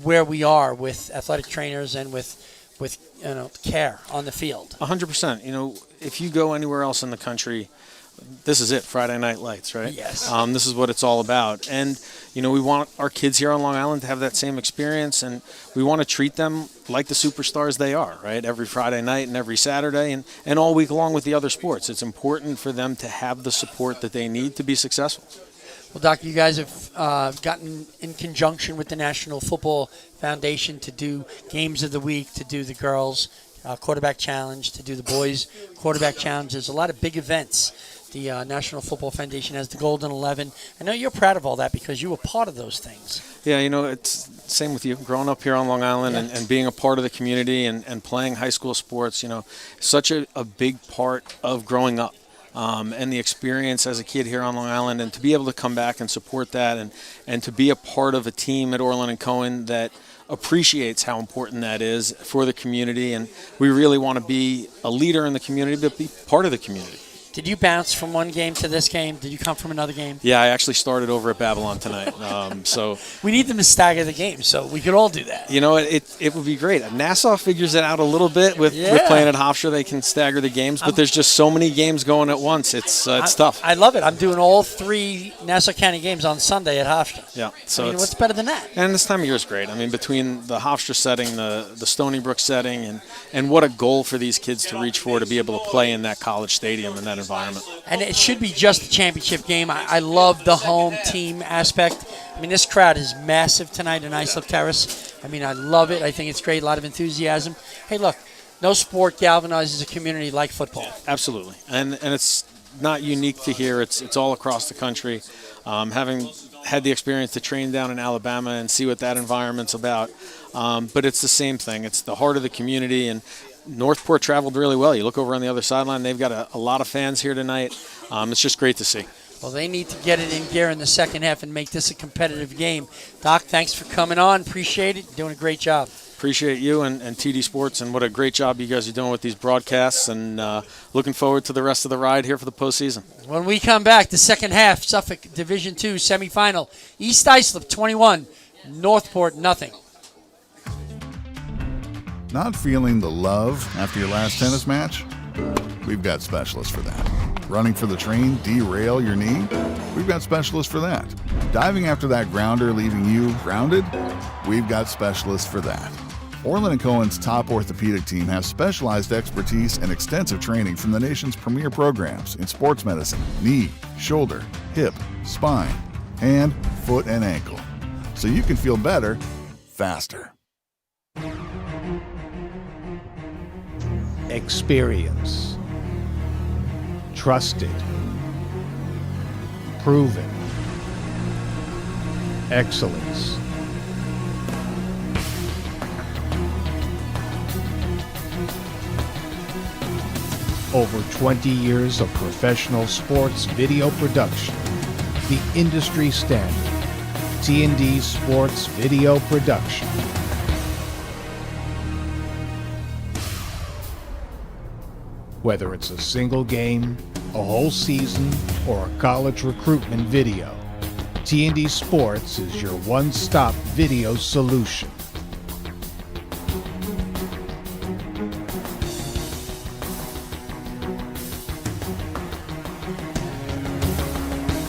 where we are with athletic trainers and with care on the field. 100%. You know, if you go anywhere else in the country, this is it, Friday Night Lights, right? Yes. This is what it's all about. And, you know, we want our kids here on Long Island to have that same experience, and we want to treat them like the superstars they are, right? Every Friday night and every Saturday and all week long with the other sports. It's important for them to have the support that they need to be successful. Well, Doctor, you guys have gotten in conjunction with the National Football Foundation to do Games of the Week, to do the girls' quarterback challenge, to do the boys' quarterback challenge. There's a lot of big events. The National Football Foundation has the Golden 11. I know you're proud of all that because you were part of those things. Yeah, you know, it's same with you. Growing up here on Long Island and being a part of the community and playing high school sports, you know, such a big part of growing up. And the experience as a kid here on Long Island, and to be able to come back and support that and to be a part of a team at Orlin Cohen that appreciates how important that is for the community. And we really want to be a leader in the community, but be part of the community. Did you bounce from one game to this game? Did you come from another game? Yeah, I actually started over at Babylon tonight. So we need them to stagger the games, so we could all do that. You know, it would be great. Nassau figures it out a little bit with playing at Hofstra. They can stagger the games, but there's just so many games going at once. It's tough. I love it. I'm doing all 3 Nassau County games on Sunday at Hofstra. Yeah. So what's better than that? And this time of year is great. I mean, between the Hofstra setting, the Stony Brook setting, and what a goal for these kids to reach for, to be able to play in that college stadium in that environment. And it should be just a championship game. I love the home team aspect. I mean, this crowd is massive tonight in Islip Terrace. I mean, I love it. I think it's great. A lot of enthusiasm. Hey, look, no sport galvanizes a community like football. Absolutely. And it's not unique to here. It's all across the country. Having had the experience to train down in Alabama and see what that environment's about. But it's the same thing. It's the heart of the community, and Northport traveled really well. You look over on the other sideline, they've got a lot of fans here tonight. It's just great to see. Well, they need to get it in gear in the second half and make this a competitive game. Doc, thanks for coming on. Appreciate it. You're doing a great job. Appreciate you and TD Sports, and what a great job you guys are doing with these broadcasts, and looking forward to the rest of the ride here for the postseason. When we come back, the second half, Suffolk Division II semifinal. East Islip 21, Northport nothing. Not feeling the love after your last tennis match? We've got specialists for that. Running for the train, derail your knee? We've got specialists for that. Diving after that grounder, leaving you grounded? We've got specialists for that. Orlin Cohen's top orthopedic team has specialized expertise and extensive training from the nation's premier programs in sports medicine, knee, shoulder, hip, spine, hand, foot, and ankle. So you can feel better, faster. Experience. Trusted. Proven. Excellence. Over 20 years of professional sports video production. The industry standard. T&D Sports Video Production. Whether it's a single game, a whole season, or a college recruitment video, T&D Sports is your one-stop video solution.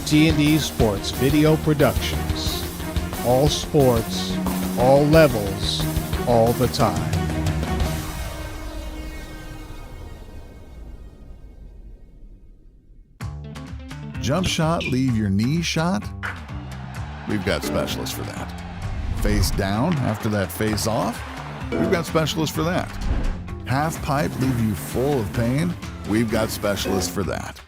T&D Sports Video Productions. All sports, all levels, all the time. Jump shot, leave your knee shot? We've got specialists for that. Face down after that face off? We've got specialists for that. Half pipe, leave you full of pain? We've got specialists for that.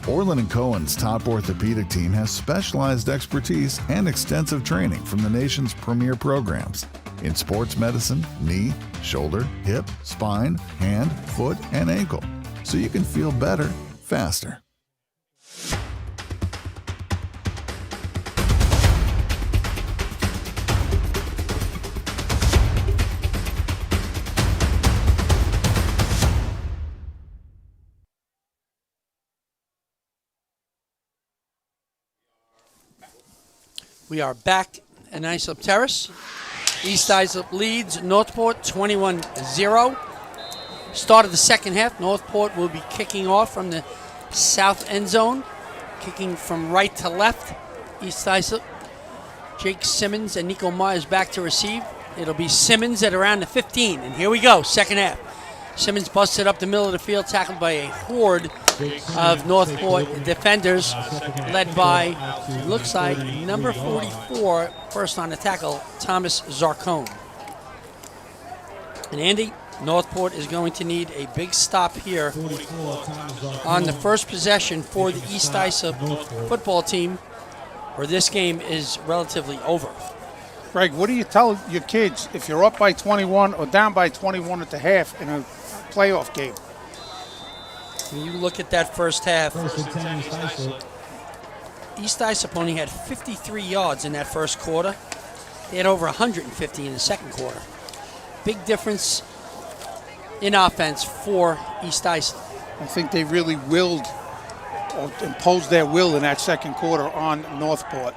Orlin Cohen's top orthopedic team has specialized expertise and extensive training from the nation's premier programs in sports medicine, knee, shoulder, hip, spine, hand, foot, and ankle, so you can feel better faster. We are back in Islip Terrace. East Islip leads Northport 21-0. Start of the second half, Northport will be kicking off from the south end zone, kicking from right to left. East Islip, Jake Simmons and Nico Myers back to receive. It'll be Simmons at around the 15, and here we go, second half. Simmons busted up the middle of the field, tackled by a horde of Northport defenders, led by, looks like, number 44, first on the tackle, Thomas Zarcone. And Andy, Northport is going to need a big stop here on the first possession for the East Islip football team, or this game is relatively over. Greg, what do you tell your kids if you're up by 21 or down by 21 at the half in a playoff game? When you look at that first half, East Islip only had 53 yards in that first quarter. They had over 150 in the second quarter. Big difference in offense for East Islip. I think they really willed or imposed their will in that second quarter on Northport.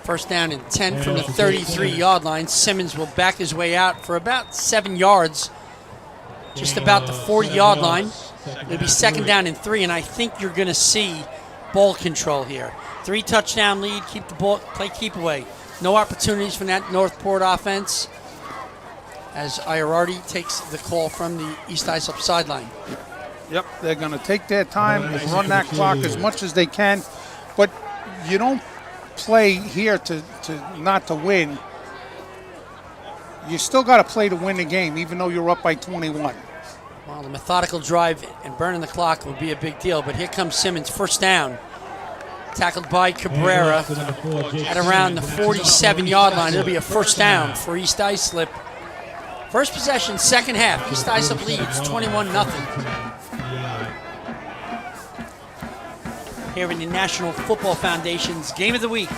First down and 10 from the 33-yard line. Simmons will back his way out for about 7 yards, just about the 40-yard line. It'll be second down and 3, and I think you're going to see ball control here. 3-touchdown lead, keep the ball, play keep away. No opportunities from that Northport offense as Iorardi takes the call from the East Islip sideline. Yep, they're going to take their time and run that clock as much as they can, but you don't play here to not to win. You still got to play to win the game, even though you're up by 21. Well, the methodical drive and burning the clock will be a big deal, but here comes Simmons, first down. Tackled by Cabrera at around the 47-yard line. It'll be a first down for East Islip. First possession, second half. East Islip leads 21-0. Here in the National Football Foundation's Game of the Week,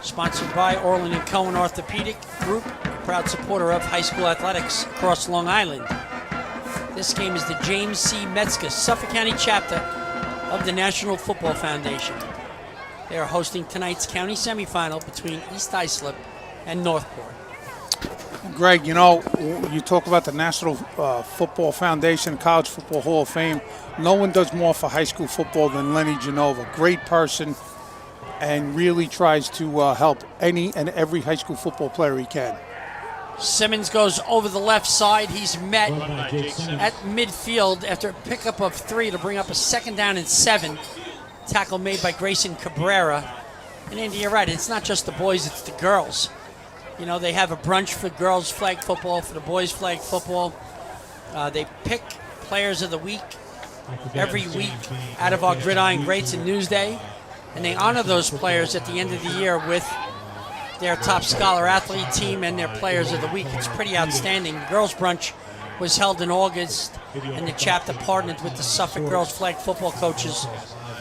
sponsored by Orlin Cohen Orthopedic Group, a proud supporter of high school athletics across Long Island. This game is the James C. Metzger Suffolk County chapter of the National Football Foundation. They are hosting tonight's county semifinal between East Islip and Northport. Greg, you know, you talk about the National Football Foundation, College Football Hall of Fame. No one does more for high school football than Lenny Genova. Great person, and really tries to help any and every high school football player he can. Simmons goes over the left side. He's met at midfield after a pickup of 3 to bring up a second down and 7. Tackle made by Grayson Cabrera. And Andy, you're right. It's not just the boys, it's the girls. You know, they have a brunch for girls flag football, for the boys flag football. They pick players of the week every week out of our Gridiron Greats and Newsday. And they honor those players at the end of the year with their top scholar athlete team and their players of the week. It's pretty outstanding. Girls Brunch was held in August, and the chapter partnered with the Suffolk Girls Flag Football Coaches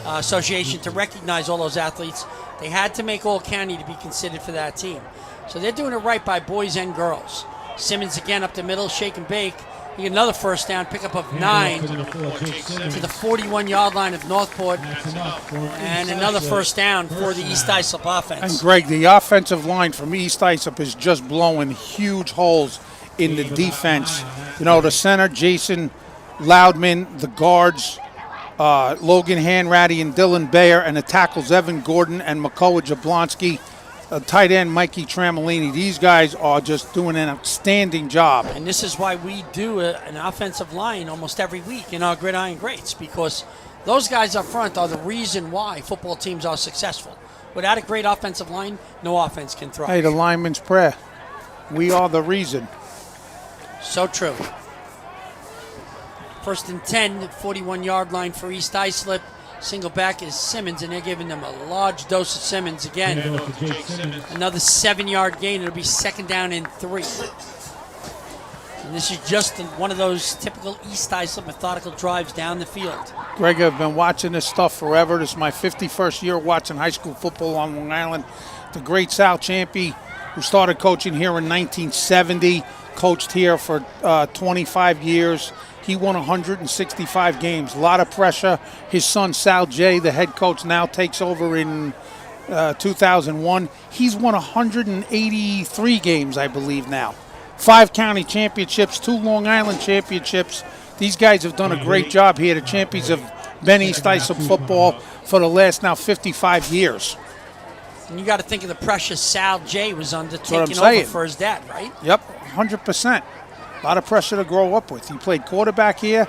Association to recognize all those athletes. They had to make all county to be considered for that team. So they're doing it right by boys and girls. Simmons again up the middle, shake and bake. You get another first down, pickup of 9 to the 41-yard line of Northport, and another first down for the East Islip offense. And Greg, the offensive line from East Islip is just blowing huge holes in the defense. You know, the center, Jason Loudman, the guards, Logan Hanratty and Dylan Bayer, and the tackles, Evan Gordon and Makoa Jablonski. Tight end Mikey Tramolini. These guys are just doing an outstanding job. And this is why we do an offensive line almost every week in our Gridiron Greats, because those guys up front are the reason why football teams are successful. Without a great offensive line, no offense can thrive. Hey, the lineman's prayer. We are the reason. So true. First and 10, 41-yard line for East Islip. Single back is Simmons, and they're giving them a large dose of Simmons again. Another 7-yard gain. It'll be second down and 3. And this is just one of those typical East Islip methodical drives down the field. Greg, I've been watching this stuff forever. This is my 51st year watching high school football on Long Island. The great Sal Ciampi, who started coaching here in 1970, coached here for 25 years. He won 165 games. A lot of pressure. His son, Sal J., the head coach, now takes over in 2001. He's won 183 games, I believe, now. 5 county championships, 2 Long Island championships. These guys have done a great job here, the champions of Ben East Islip football for the last now 55 years. And you got to think of the pressure Sal J. was under taking over for his dad, right? Yep, 100%. A lot of pressure to grow up with. He played quarterback here,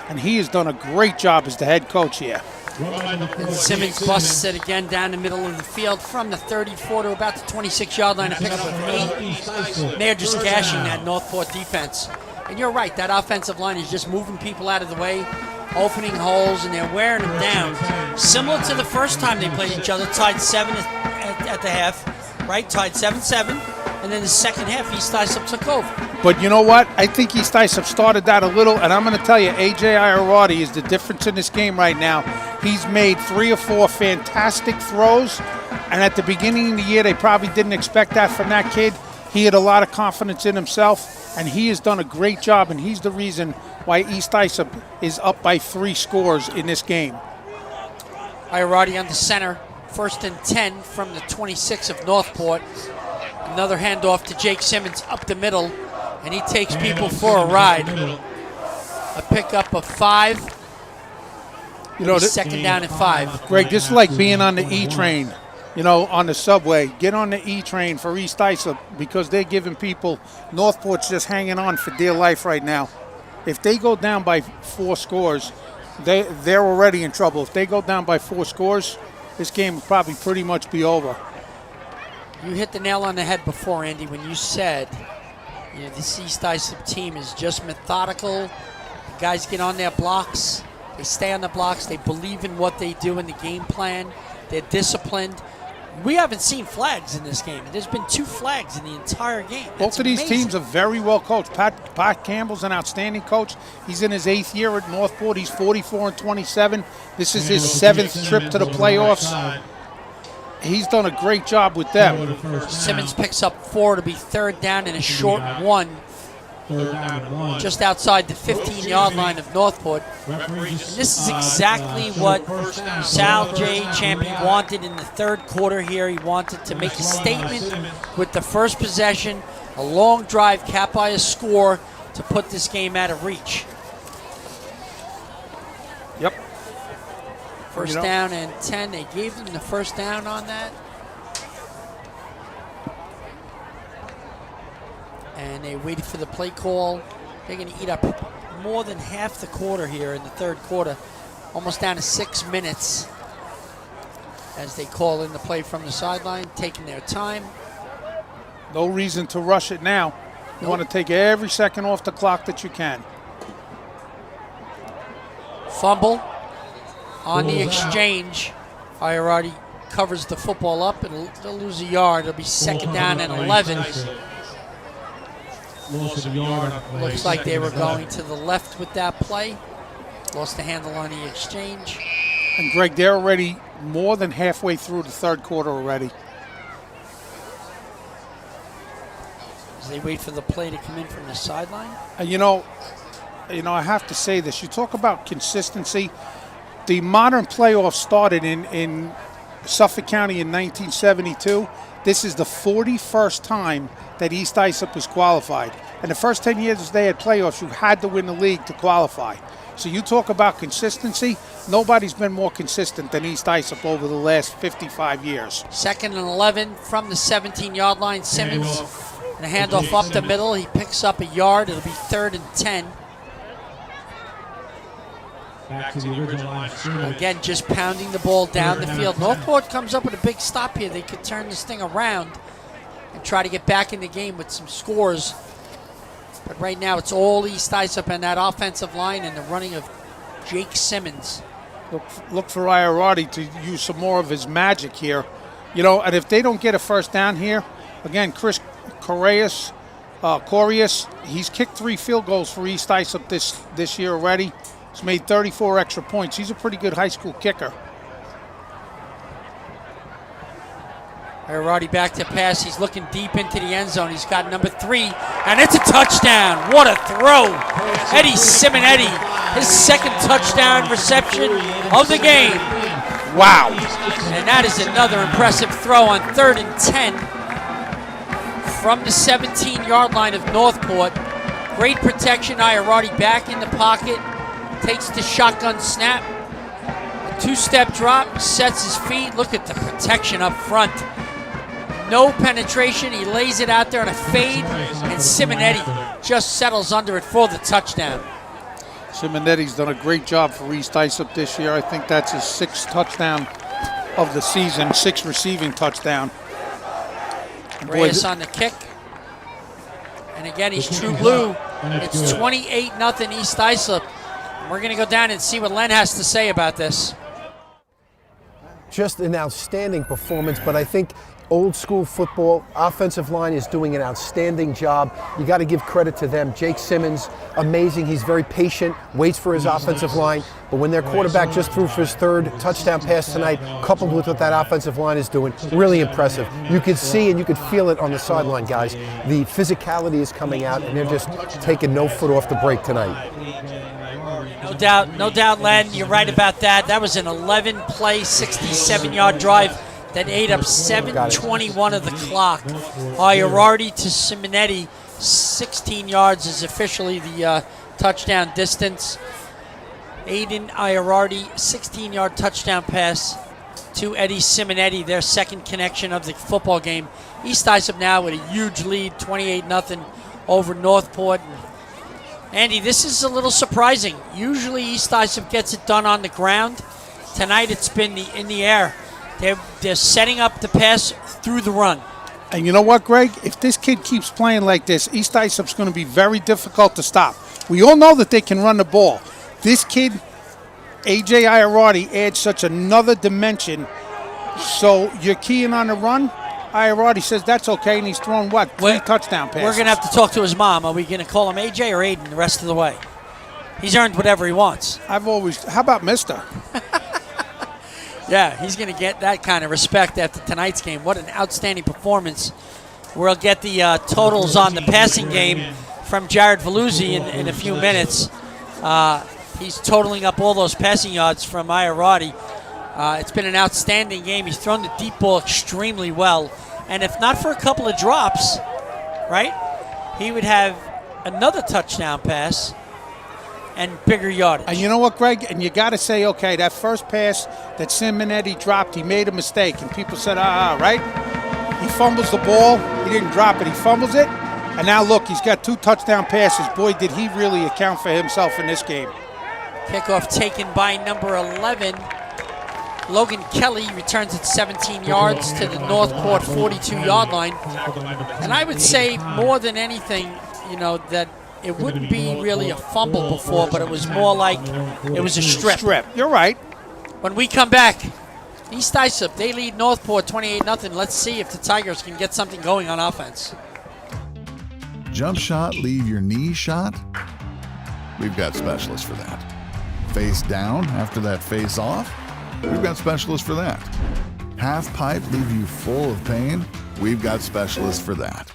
and he has done a great job as the head coach here. And Simmons busts it again down the middle of the field from the 34 to about the 26-yard line, a pickup of 8. They're just gashing that Northport defense. And you're right, that offensive line is just moving people out of the way, opening holes, and they're wearing them down. Similar to the first time they played each other, tied 7 at the half, right? Tied 7-7. And then the second half, East Islip took over. But you know what? I think East Islip started that a little, and I'm going to tell you, A.J. Iarati is the difference in this game right now. He's made 3 or 4 fantastic throws, and at the beginning of the year, they probably didn't expect that from that kid. He had a lot of confidence in himself, and he has done a great job, and he's the reason why East Islip is up by 3 scores in this game. Iarati on the center, first and 10 from the 26 of Northport. Another handoff to Jake Simmons up the middle, and he takes people for a ride. A pickup of 5. You know, second down and 5. Greg, this is like being on the E-train, you know, on the subway. Get on the E-train for East Islip because they're giving people, Northport's just hanging on for dear life right now. If they go down by 4 scores, they're already in trouble. If they go down by 4 scores, this game will probably pretty much be over. You hit the nail on the head before, Andy, when you said, you know, this East Islip team is just methodical. The guys get on their blocks. They stay on the blocks. They believe in what they do in the game plan. They're disciplined. We haven't seen flags in this game. There's been 2 flags in the entire game. Both of these teams are very well coached. Pat Campbell's an outstanding coach. He's in his 8th year at Northport. He's 44-27. This is his 7th trip to the playoffs. He's done a great job with them. Simmons picks up 4 to be third down and a short 1. Just outside the 15-yard line of Northport. And this is exactly what Sal J. Ciampi wanted in the third quarter here. He wanted to make a statement with the first possession, a long drive capped by a score to put this game out of reach. Yep. First down and 10. They gave them the first down on that. And they waited for the play call. They're going to eat up more than half the quarter here in the third quarter. Almost down to 6 minutes as they call in the play from the sideline, taking their time. No reason to rush it now. You want to take every second off the clock that you can. Fumble on the exchange. Iarati covers the football up, and they'll lose a yard. It'll be second down and 11. Looks like they were going to the left with that play. Lost the handle on the exchange. And Greg, they're already more than halfway through the third quarter already. As they wait for the play to come in from the sideline. You know, I have to say this. You talk about consistency. The modern playoffs started in Suffolk County in 1972. This is the 41st time that East Islip was qualified. And the first 10 years they had playoffs, you had to win the league to qualify. So you talk about consistency. Nobody's been more consistent than East Islip over the last 55 years. 2nd and 11 from the 17-yard line. Simmons, and a handoff up the middle. He picks up a yard. It'll be 3rd and 10. Back to the original line. Again, just pounding the ball down the field. Northport comes up with a big stop here. They could turn this thing around and try to get back in the game with some scores. But right now, it's all East Islip and that offensive line and the running of Jake Simmons. Look for Iarati to use some more of his magic here. And if they don't get a first down here, again, Chris Corias, he's kicked 3 field goals for East Islip this year already. He's made 34 extra points. He's a pretty good high school kicker. Iarati back to pass. He's looking deep into the end zone. He's got number 3, and it's a touchdown. What a throw. Eddie Simonetti, his 2nd touchdown reception of the game. Wow. And that is another impressive throw on 3rd and 10 from the 17-yard line of Northport. Great protection. Iarati back in the pocket. Takes the shotgun snap. A 2-step drop. Sets his feet. Look at the protection up front. No penetration. He lays it out there on a fade, and Simonetti just settles under it for the touchdown. Simonetti's done a great job for East Islip this year. I think that's his 6th touchdown of the season, 6th receiving touchdown. Reyes on the kick. And again, he's true blue. It's 28-0 East Islip. We're going to go down and see what Len has to say about this. Just an outstanding performance, but I think old school football offensive line is doing an outstanding job. You got to give credit to them. Jake Simmons, amazing. He's very patient, waits for his offensive line. But when their quarterback just threw for his 3rd touchdown pass tonight, coupled with what that offensive line is doing, really impressive. You could see and you could feel it on the sideline, guys. The physicality is coming out, and they're just taking no foot off the brake tonight. No doubt, Len, you're right about that. That was an 11-play, 67-yard drive that ate up 7:21 of the clock. Iarati to Simonetti, 16 yards is officially the touchdown distance. Aiden Iarati, 16-yard touchdown pass to Eddie Simonetti, their 2nd connection of the football game. East Islip now with a huge lead, 28-0 over Northport. Andy, this is a little surprising. Usually East Islip gets it done on the ground. Tonight it's been in the air. They're setting up the pass through the run. And you know what, Greg? If this kid keeps playing like this, East Islip's going to be very difficult to stop. We all know that they can run the ball. This kid, A.J. Iarati, adds such another dimension. So you're keying on the run. Iarati says that's okay, and he's thrown, 3 touchdown passes. We're going to have to talk to his mom. Are we going to call him A.J. or Aiden the rest of the way? He's earned whatever he wants. How about Mister? Yeah, he's going to get that kind of respect after tonight's game. What an outstanding performance. We'll get the totals on the passing game from Jared Veluzzi in a few minutes. He's totaling up all those passing yards from Iarati. It's been an outstanding game. He's thrown the deep ball extremely well. And if not for a couple of drops, right, he would have another touchdown pass and bigger yardage. And you know what, Greg? And you got to say, okay, that first pass that Simonetti dropped, he made a mistake. And people said, right? He fumbles the ball. He didn't drop it. He fumbles it. And now, look, he's got 2 touchdown passes. Boy, did he really account for himself in this game. Kickoff taken by number 11. Logan Kelly returns it 17 yards to the Northport 42-yard line. And I would say more than anything, that it wouldn't be really a fumble before, but it was more like it was a strip. You're right. When we come back, East Islip, they lead Northport 28-0. Let's see if the Tigers can get something going on offense. Jump shot, leave your knee shot? We've got specialists for that. Face down after that face off? We've got specialists for that. Half pipe, leave you full of pain? We've got specialists for that.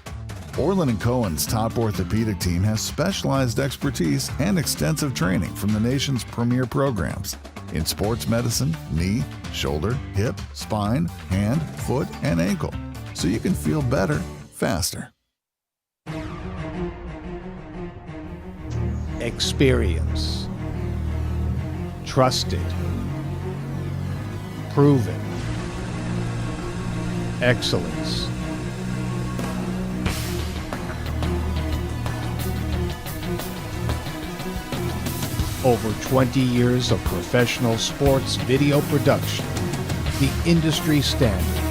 Orlin Cohen's top orthopedic team has specialized expertise and extensive training from the nation's premier programs in sports medicine, knee, shoulder, hip, spine, hand, foot, and ankle, so you can feel better faster. Experience. Trusted. Proven. Excellence. Over 20 years of professional sports video production. The industry standard.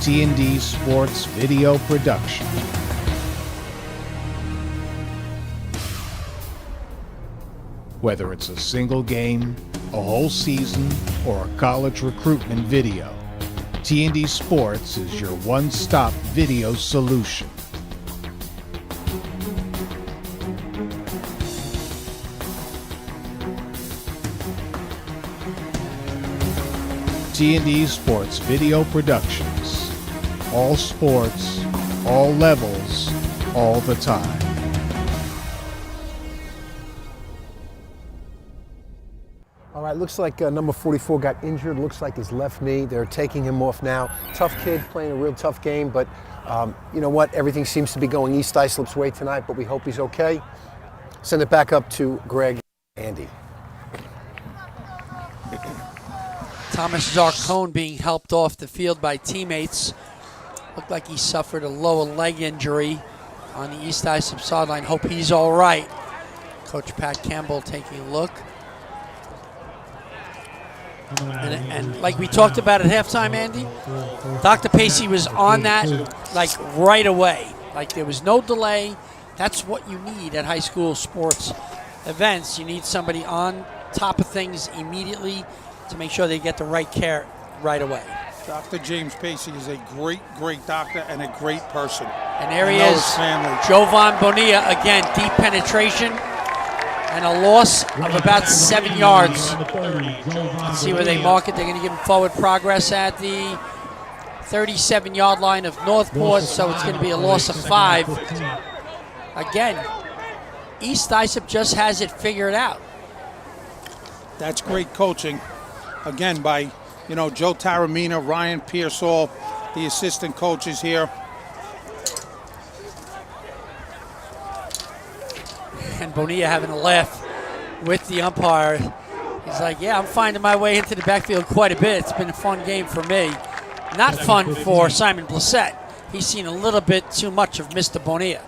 T&D Sports Video Production. Whether it's a single game, a whole season, or a college recruitment video, T&D Sports is your one-stop video solution. T&D Sports Video Productions. All sports, all levels, all the time. All right, looks like number 44 got injured. Looks like his left knee. They're taking him off now. Tough kid, playing a real tough game, but you know what? Everything seems to be going East Islip's way tonight, but we hope he's okay. Send it back up to Greg and Andy. Thomas Zarcone being helped off the field by teammates. Looked like he suffered a lower leg injury on the East Islip sideline. Hope he's all right. Coach Pat Campbell taking a look. And like we talked about at halftime, Andy, Dr. Pacey was on that like right away. Like there was no delay. That's what you need at high school sports events. You need somebody on top of things immediately to make sure they get the right care right away. Dr. James Pacey is a great, great doctor and a great person. And there he is, Jovan Bonilla, again, deep penetration and a loss of about 7 yards. Let's see where they mark it. They're going to give him forward progress at the 37-yard line of Northport, so it's going to be a loss of 5. Again, East Islip just has it figured out. That's great coaching, again, by Joe Taramina, Ryan Pearsall, the assistant coaches here. And Bonilla having a laugh with the umpire. He's like, yeah, I'm finding my way into the backfield quite a bit. It's been a fun game for me. Not fun for Simon Blissett. He's seen a little bit too much of Mr. Bonilla.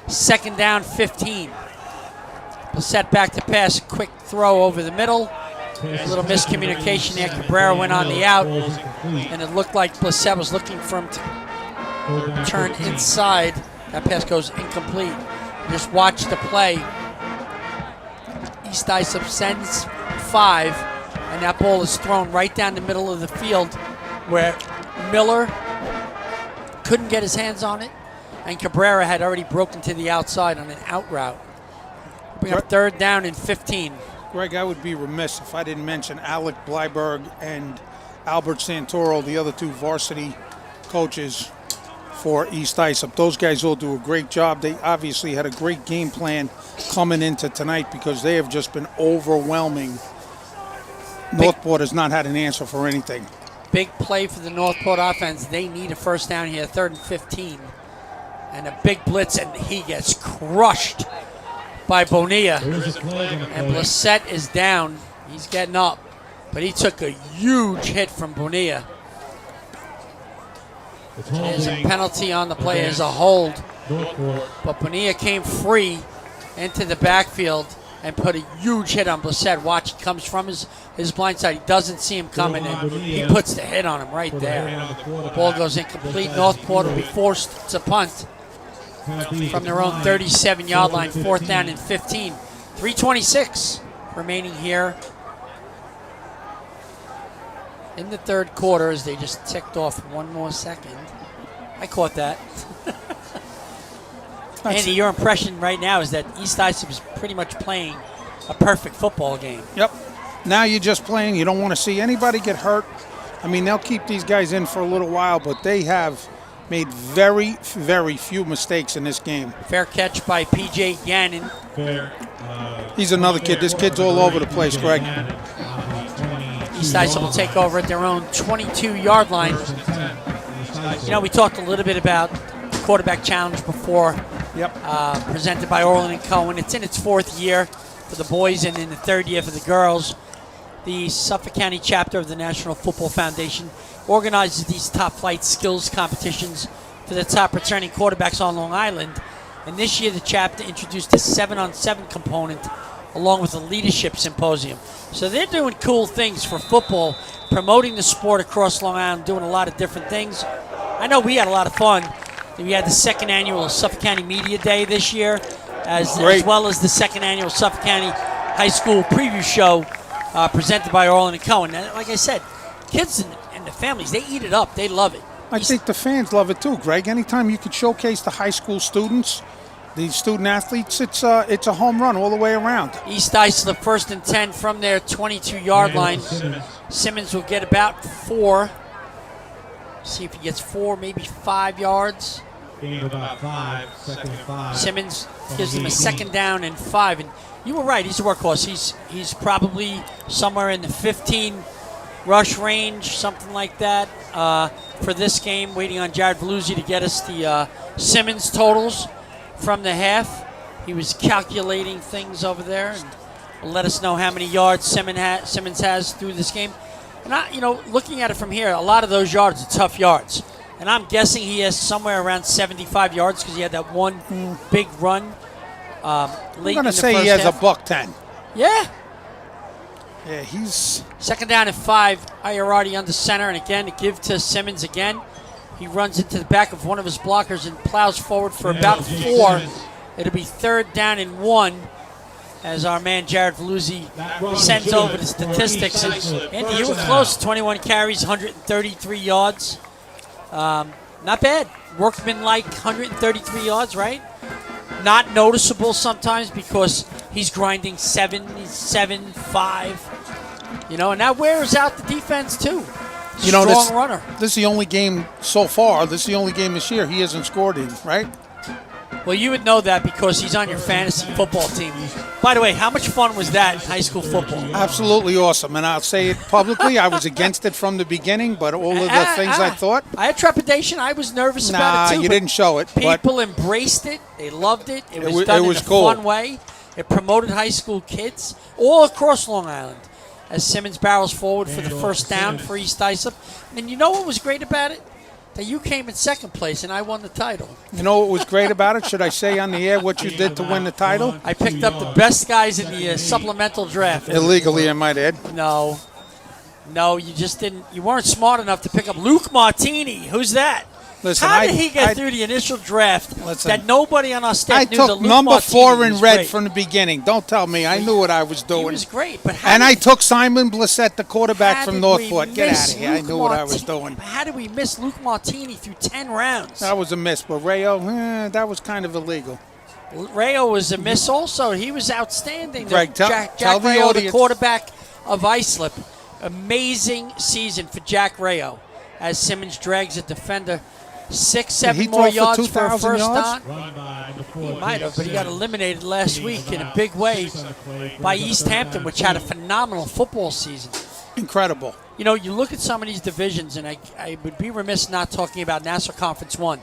2nd down, 15. Blissett back to pass, quick throw over the middle. A little miscommunication there. Cabrera went on the out, and it looked like Blissett was looking for him to turn inside. That pass goes incomplete. Just watch the play. East Islip sends 5, and that ball is thrown right down the middle of the field where Miller couldn't get his hands on it, and Cabrera had already broken to the outside on an out route. Bring up 3rd down and 15. Greg, I would be remiss if I didn't mention Alec Blyberg and Albert Santoro, the other 2 varsity coaches for East Islip. Those guys all do a great job. They obviously had a great game plan coming into tonight because they have just been overwhelming. Northport has not had an answer for anything. Big play for the Northport offense. They need a 1st down here, 3rd and 15. And a big blitz, and he gets crushed by Bonilla. And Blissett is down. He's getting up. But he took a huge hit from Bonilla. There's a penalty on the play as a hold. But Bonilla came free into the backfield and put a huge hit on Blissett. Watch, it comes from his blind side. He doesn't see him coming, and he puts the hit on him right there. Ball goes incomplete. Northport will be forced to punt from their own 37-yard line, 4th down and 15. 3:26 remaining here in the 3rd quarter as they just ticked off 1 more second. I caught that. Andy, your impression right now is that East Islip is pretty much playing a perfect football game. Yep. Now you're just playing. You don't want to see anybody get hurt. I mean, they'll keep these guys in for a little while, but they have made very, very few mistakes in this game. Fair catch by P.J. Gannon. He's another kid. This kid's all over the place, Greg. East Islip will take over at their own 22-yard line. You know, we talked a little bit about the quarterback challenge before. Yep. Presented by Orlin Cohen. It's in its 4th year for the boys and in the 3rd year for the girls. The Suffolk County chapter of the National Football Foundation organizes these top flight skills competitions for the top returning quarterbacks on Long Island. And this year the chapter introduced a 7-on-7 component along with a leadership symposium. So they're doing cool things for football, promoting the sport across Long Island, doing a lot of different things. I know we had a lot of fun. We had the 2nd annual Suffolk County Media Day this year, as well as the 2nd annual Suffolk County High School Preview Show presented by Orlin Cohen. And like I said, kids and the families, they eat it up. They love it. I think the fans love it too, Greg. Anytime you could showcase the high school students, the student athletes, it's a home run all the way around. East Islip 1st and 10 from their 22-yard line. Simmons will get about 4. See if he gets 4, maybe 5 yards. About 5, 2nd and 5. Simmons gives him a 2nd down and 5. And you were right, he's a workhorse. He's probably somewhere in the 15 rush range, something like that, for this game. Waiting on Jared Veluzzi to get us the Simmons totals from the half. He was calculating things over there and will let us know how many yards Simmons has through this game. And looking at it from here, a lot of those yards are tough yards. And I'm guessing he has somewhere around 75 yards because he had that one big run late in the first half. I'm going to say he has a $110. Yeah. Yeah, he's... 2nd down and 5. Iorati under center, and again, to give to Simmons again. He runs into the back of one of his blockers and plows forward for about 4. It'll be 3rd down and 1 as our man Jared Veluzzi sends over the statistics. Andy, you were close. 21 carries, 133 yards. Not bad. Workman-like 133 yards, right? Not noticeable sometimes because he's grinding 7, 5. And that wears out the defense too. Strong runner. This is the only game so far. This is the only game this year he hasn't scored in, right? Well, you would know that because he's on your fantasy football team. By the way, how much fun was that in high school football? Absolutely awesome. And I'll say it publicly. I was against it from the beginning, but all of the things I thought. I had trepidation. I was nervous about it too. You didn't show it. People embraced it. They loved it. It was done in a fun way. It promoted high school kids all across Long Island as Simmons barrels forward for the 1st down for East Islip. And you know what was great about it? That you came in 2nd place and I won the title. You know what was great about it? Should I say on the air what you did to win the title? I picked up the best guys in the supplemental draft. Illegally, I might add. No, you just didn't. You weren't smart enough to pick up Luke Martini. Who's that? Listen, how did he get through the initial draft that nobody on our staff knew? I took number 4 in red from the beginning. Don't tell me. I knew what I was doing. He was great. But I took Simon Blissett, the quarterback from Northport. Get out of here. I knew what I was doing. How did we miss Luke Martini through 10 rounds? That was a miss. But Rayo, that was kind of illegal. Rayo was a miss also. He was outstanding. Greg, Jack Rayo, the quarterback of Islip. Amazing season for Jack Rayo as Simmons drags a defender 6-7 more yards for a 1st down. He might have, but he got eliminated last week in a big way by East Hampton, which had a phenomenal football season. Incredible. You look at some of these divisions, and I would be remiss not talking about Nassau Conference 1.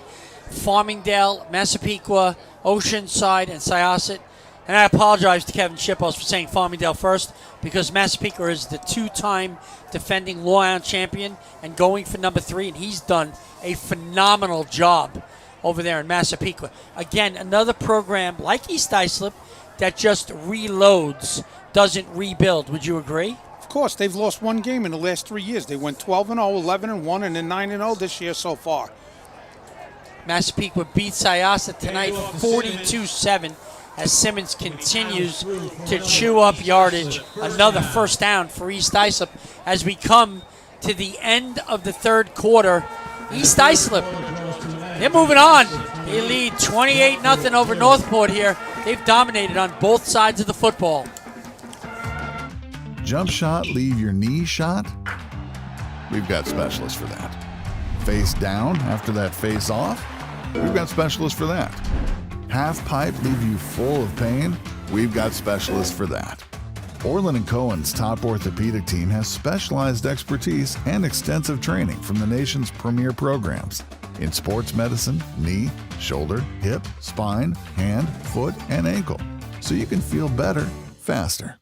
Farmingdale, Massapequa, Oceanside, and Syosset. And I apologize to Kevin Shippos for saying Farmingdale first because Massapequa is the 2-time defending Long Island champion and going for number 3, and he's done a phenomenal job over there in Massapequa. Again, another program like East Islip that just reloads, doesn't rebuild. Would you agree? Of course. They've lost 1 game in the last 3 years. They went 12-0, 11-1, and then 9-0 this year so far. Massapequa beats Syosset tonight 42-7. As Simmons continues to chew up yardage. Another 1st down for East Islip as we come to the end of the 3rd quarter. East Islip, they're moving on. They lead 28-0 over Northport here. They've dominated on both sides of the football. Jump shot, leave your knee shot? We've got specialists for that. Face down after that face off? We've got specialists for that. Half pipe leave you full of pain? We've got specialists for that. Orlin Cohen's top orthopedic team has specialized expertise and extensive training from the nation's premier programs in sports medicine, knee, shoulder, hip, spine, hand, foot, and ankle, so you can feel better faster.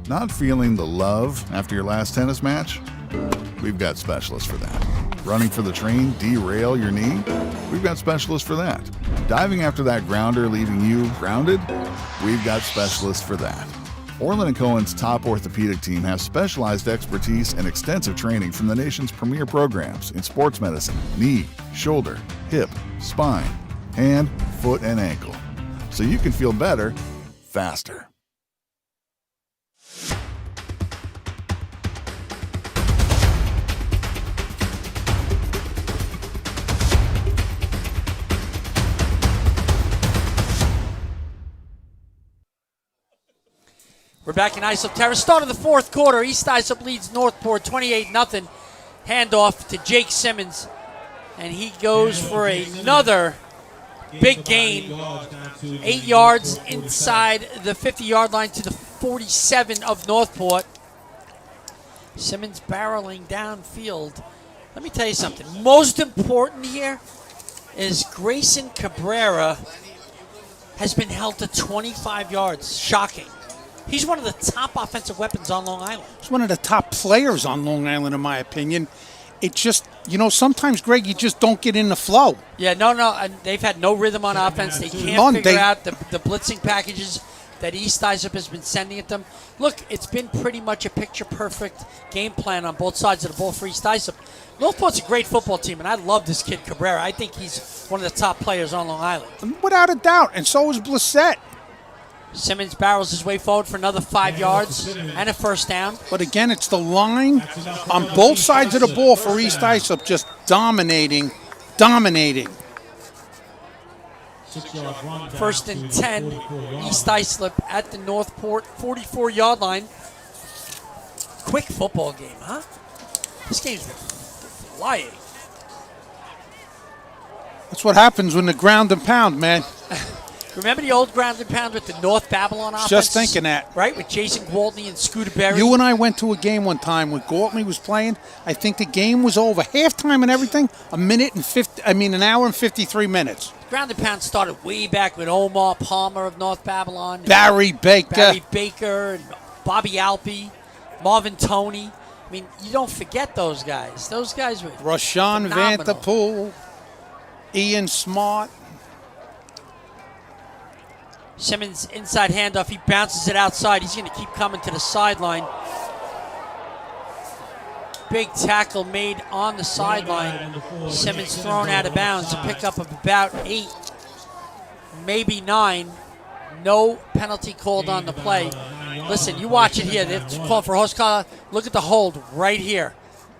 Not feeling the love after your last tennis match? We've got specialists for that. Running for the train, derail your knee? We've got specialists for that. Diving after that grounder, leaving you grounded? We've got specialists for that. Orlin Cohen's top orthopedic team has specialized expertise and extensive training from the nation's premier programs in sports medicine, knee, shoulder, hip, spine, hand, foot, and ankle, so you can feel better faster. We're back in Islip Terrace. Start of the fourth quarter. East Islip leads Northport 28-0. Handoff to Jake Simmons. And he goes for another big gain. 8 yards inside the 50-yard line to the 47 of Northport. Simmons barreling downfield. Let me tell you something. Most important here is Grayson Cabrera has been held to 25 yards. Shocking. He's one of the top offensive weapons on Long Island. He's one of the top players on Long Island, in my opinion. It just, sometimes, Greg, you just don't get in the flow. Yeah, no. And they've had no rhythm on offense. They can't figure out the blitzing packages that East Islip has been sending at them. Look, it's been pretty much a picture-perfect game plan on both sides of the ball for East Islip. Northport's a great football team, and I love this kid Cabrera. I think he's one of the top players on Long Island. Without a doubt, and so is Blissett. Simmons barrels his way forward for another 5 yards and a first down. But again, it's the line on both sides of the ball for East Islip just dominating. First and 10, East Islip at the Northport 44-yard line. Quick football game, huh? This game's been flying. That's what happens when the ground and pound, man. Remember the old ground and pound with the North Babylon offense? Just thinking that. Right, with Jason Gwaltney and Scooter Berry. You and I went to a game one time when Gwaltney was playing. I think the game was over. Halftime and everything, an hour and 53 minutes. Ground and pound started way back with Omar Palmer of North Babylon. Barry Baker and Bobby Alpe, Marvin Toney. I mean, you don't forget those guys. Those guys were Rashawn phenomenal. Vanterpool, Ian Smart. Simmons inside handoff. He bounces it outside. He's going to keep coming to the sideline. Big tackle made on the sideline. Simmons thrown out of bounds. A pickup of about 8, maybe 9. No penalty called on the play. Listen, you watch it here. They're calling for horse collar. Look at the hold right here.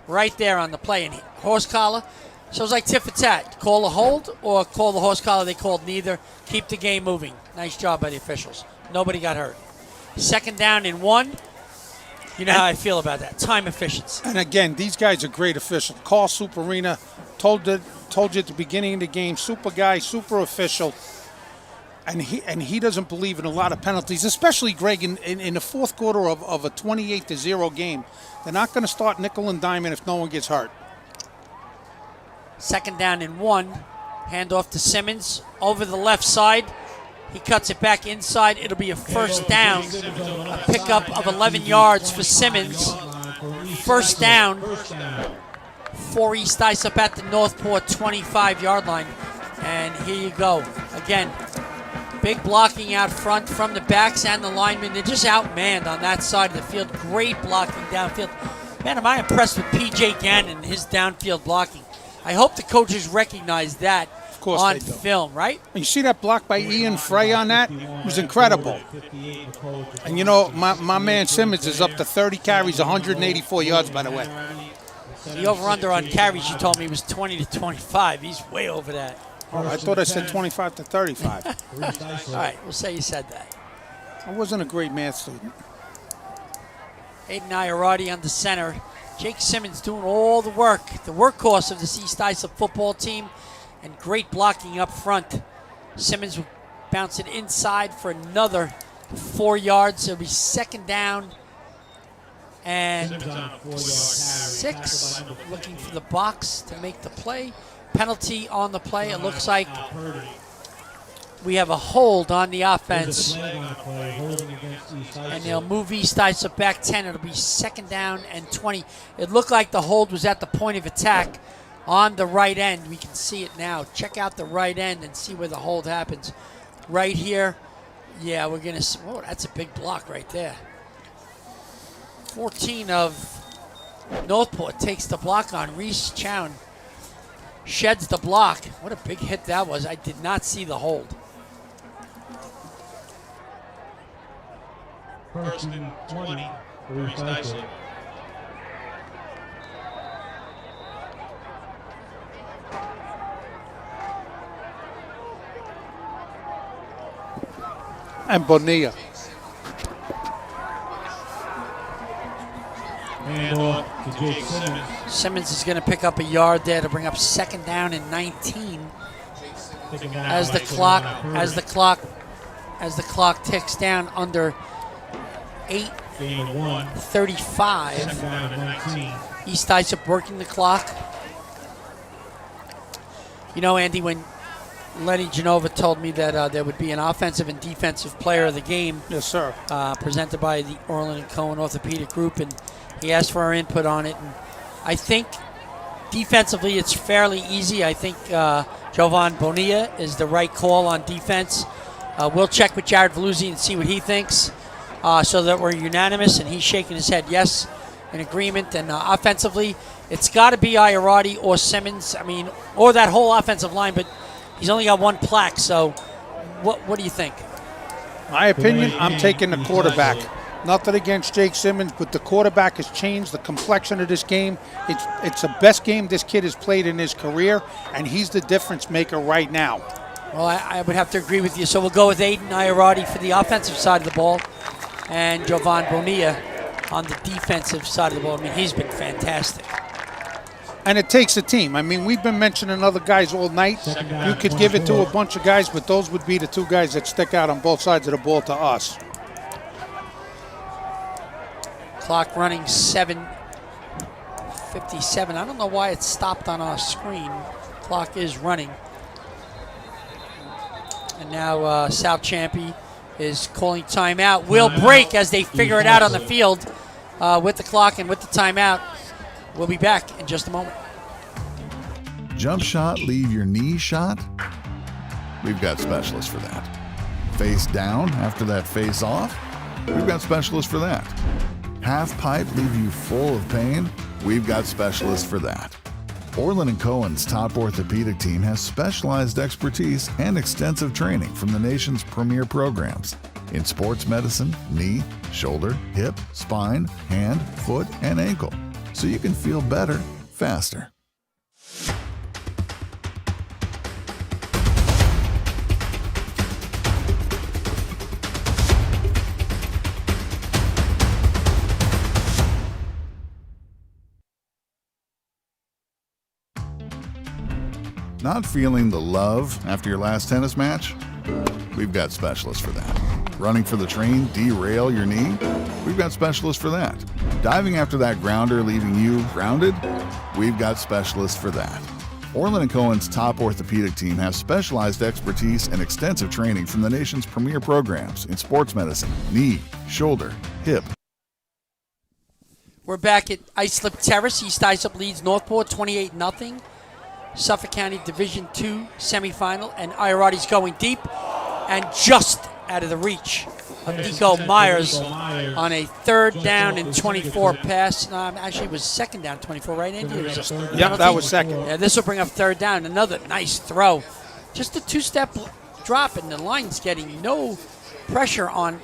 Right there on the play. And horse collar. So it's like tit for tat. Call a hold or call the horse collar. They called neither. Keep the game moving. Nice job by the officials. Nobody got hurt. Second down and 1. You know how I feel about that. Time efficiency. And again, these guys are great officials. Carl Superina told you at the beginning of the game, super guy, super official. And he doesn't believe in a lot of penalties, especially, Greg, in the fourth quarter of a 28-0 game. They're not going to start nickel and diamond if no one gets hurt. Second down and 1. Handoff to Simmons over the left side. He cuts it back inside. It'll be a first down. A pickup of 11 yards for Simmons. First down for East Islip at the Northport 25-yard line. And here you go. Again, big blocking out front from the backs and the linemen. They're just outmanned on that side of the field. Great blocking downfield. Man, am I impressed with P.J. Gannon and his downfield blocking. I hope the coaches recognize that on film, right? And you see that block by Ian Frey on that? It was incredible. And my man Simmons is up to 30 carries, 184 yards, by the way. The over-under on carries, you told me, was 20 to 25. He's way over that. Oh, I thought I said 25 to 35. All right, we'll say you said that. I wasn't a great math student. Aiden Iarati on the center. Jake Simmons doing all the work. The workhorse of this East Islip football team, and great blocking up front. Simmons will bounce it inside for another 4 yards. It'll be second down and 6. Looking for the box to make the play. Penalty on the play. It looks like we have a hold on the offense. And they'll move East Islip back 10. It'll be second down and 20. It looked like the hold was at the point of attack on the right end. We can see it now. Check out the right end and see where the hold happens. Right here. Yeah, we're going to... Oh, that's a big block right there. 14 of Northport takes the block on. Reese Chown sheds the block. What a big hit that was. I did not see the hold. First and 20 for East Islip. And Bonilla. And off to Jake Simmons. Simmons is going to pick up a yard there to bring up second down and 19. As the clock ticks down under 8:35. East Islip working the clock. You know, Andy, when Lenny Genova told me that there would be an offensive and defensive player of the game. Yes, sir. Presented by the Orlin Cohen Orthopedic Group, and he asked for our input on it. And I think defensively it's fairly easy. I think Jovan Bonilla is the right call on defense. We'll check with Jared Veluzzi and see what he thinks so that we're unanimous, and he's shaking his head yes, in agreement. And offensively, it's got to be Iarati or Simmons. I mean, or that whole offensive line, but he's only got one plaque, so what do you think? My opinion, I'm taking the quarterback. Nothing against Jake Simmons, but the quarterback has changed the complexion of this game. It's the best game this kid has played in his career, and he's the difference maker right now. Well, I would have to agree with you. So we'll go with Aiden Iarati for the offensive side of the ball and Jovan Bonilla on the defensive side of the ball. I mean, he's been fantastic. And it takes a team. I mean, we've been mentioning other guys all night. You could give it to a bunch of guys, but those would be the two guys that stick out on both sides of the ball to us. Clock running 7:57. I don't know why it stopped on our screen. Clock is running. And now South Champy is calling timeout. Will break as they figure it out on the field with the clock and with the timeout. We'll be back in just a moment. Jump shot, leave your knee shot? We've got specialists for that. Face down after that face off? We've got specialists for that. Half pipe, leave you full of pain? We've got specialists for that. Orlin Cohen's top orthopedic team has specialized expertise and extensive training from the nation's premier programs in sports medicine, knee, shoulder, hip, spine, hand, foot, and ankle, so you can feel better faster. Not feeling the love after your last tennis match? We've got specialists for that. Running for the train, derail your knee? We've got specialists for that. Diving after that grounder, leaving you grounded? We've got specialists for that. Orlin Cohen's top orthopedic team has specialized expertise and extensive training from the nation's premier programs in sports medicine, knee, shoulder, hip. We're back at Islip Terrace. East Islip leads Northport 28-0. Suffolk County Division II semifinal, and Iarati's going deep and just out of the reach of Nico Myers on a 3rd down and 24 pass. Actually, it was 2nd down 24, right, Andy? It was Yep, that was 2nd. Yeah, this will bring up 3rd down. Another nice throw. Just a 2-step drop, and the line's getting no pressure on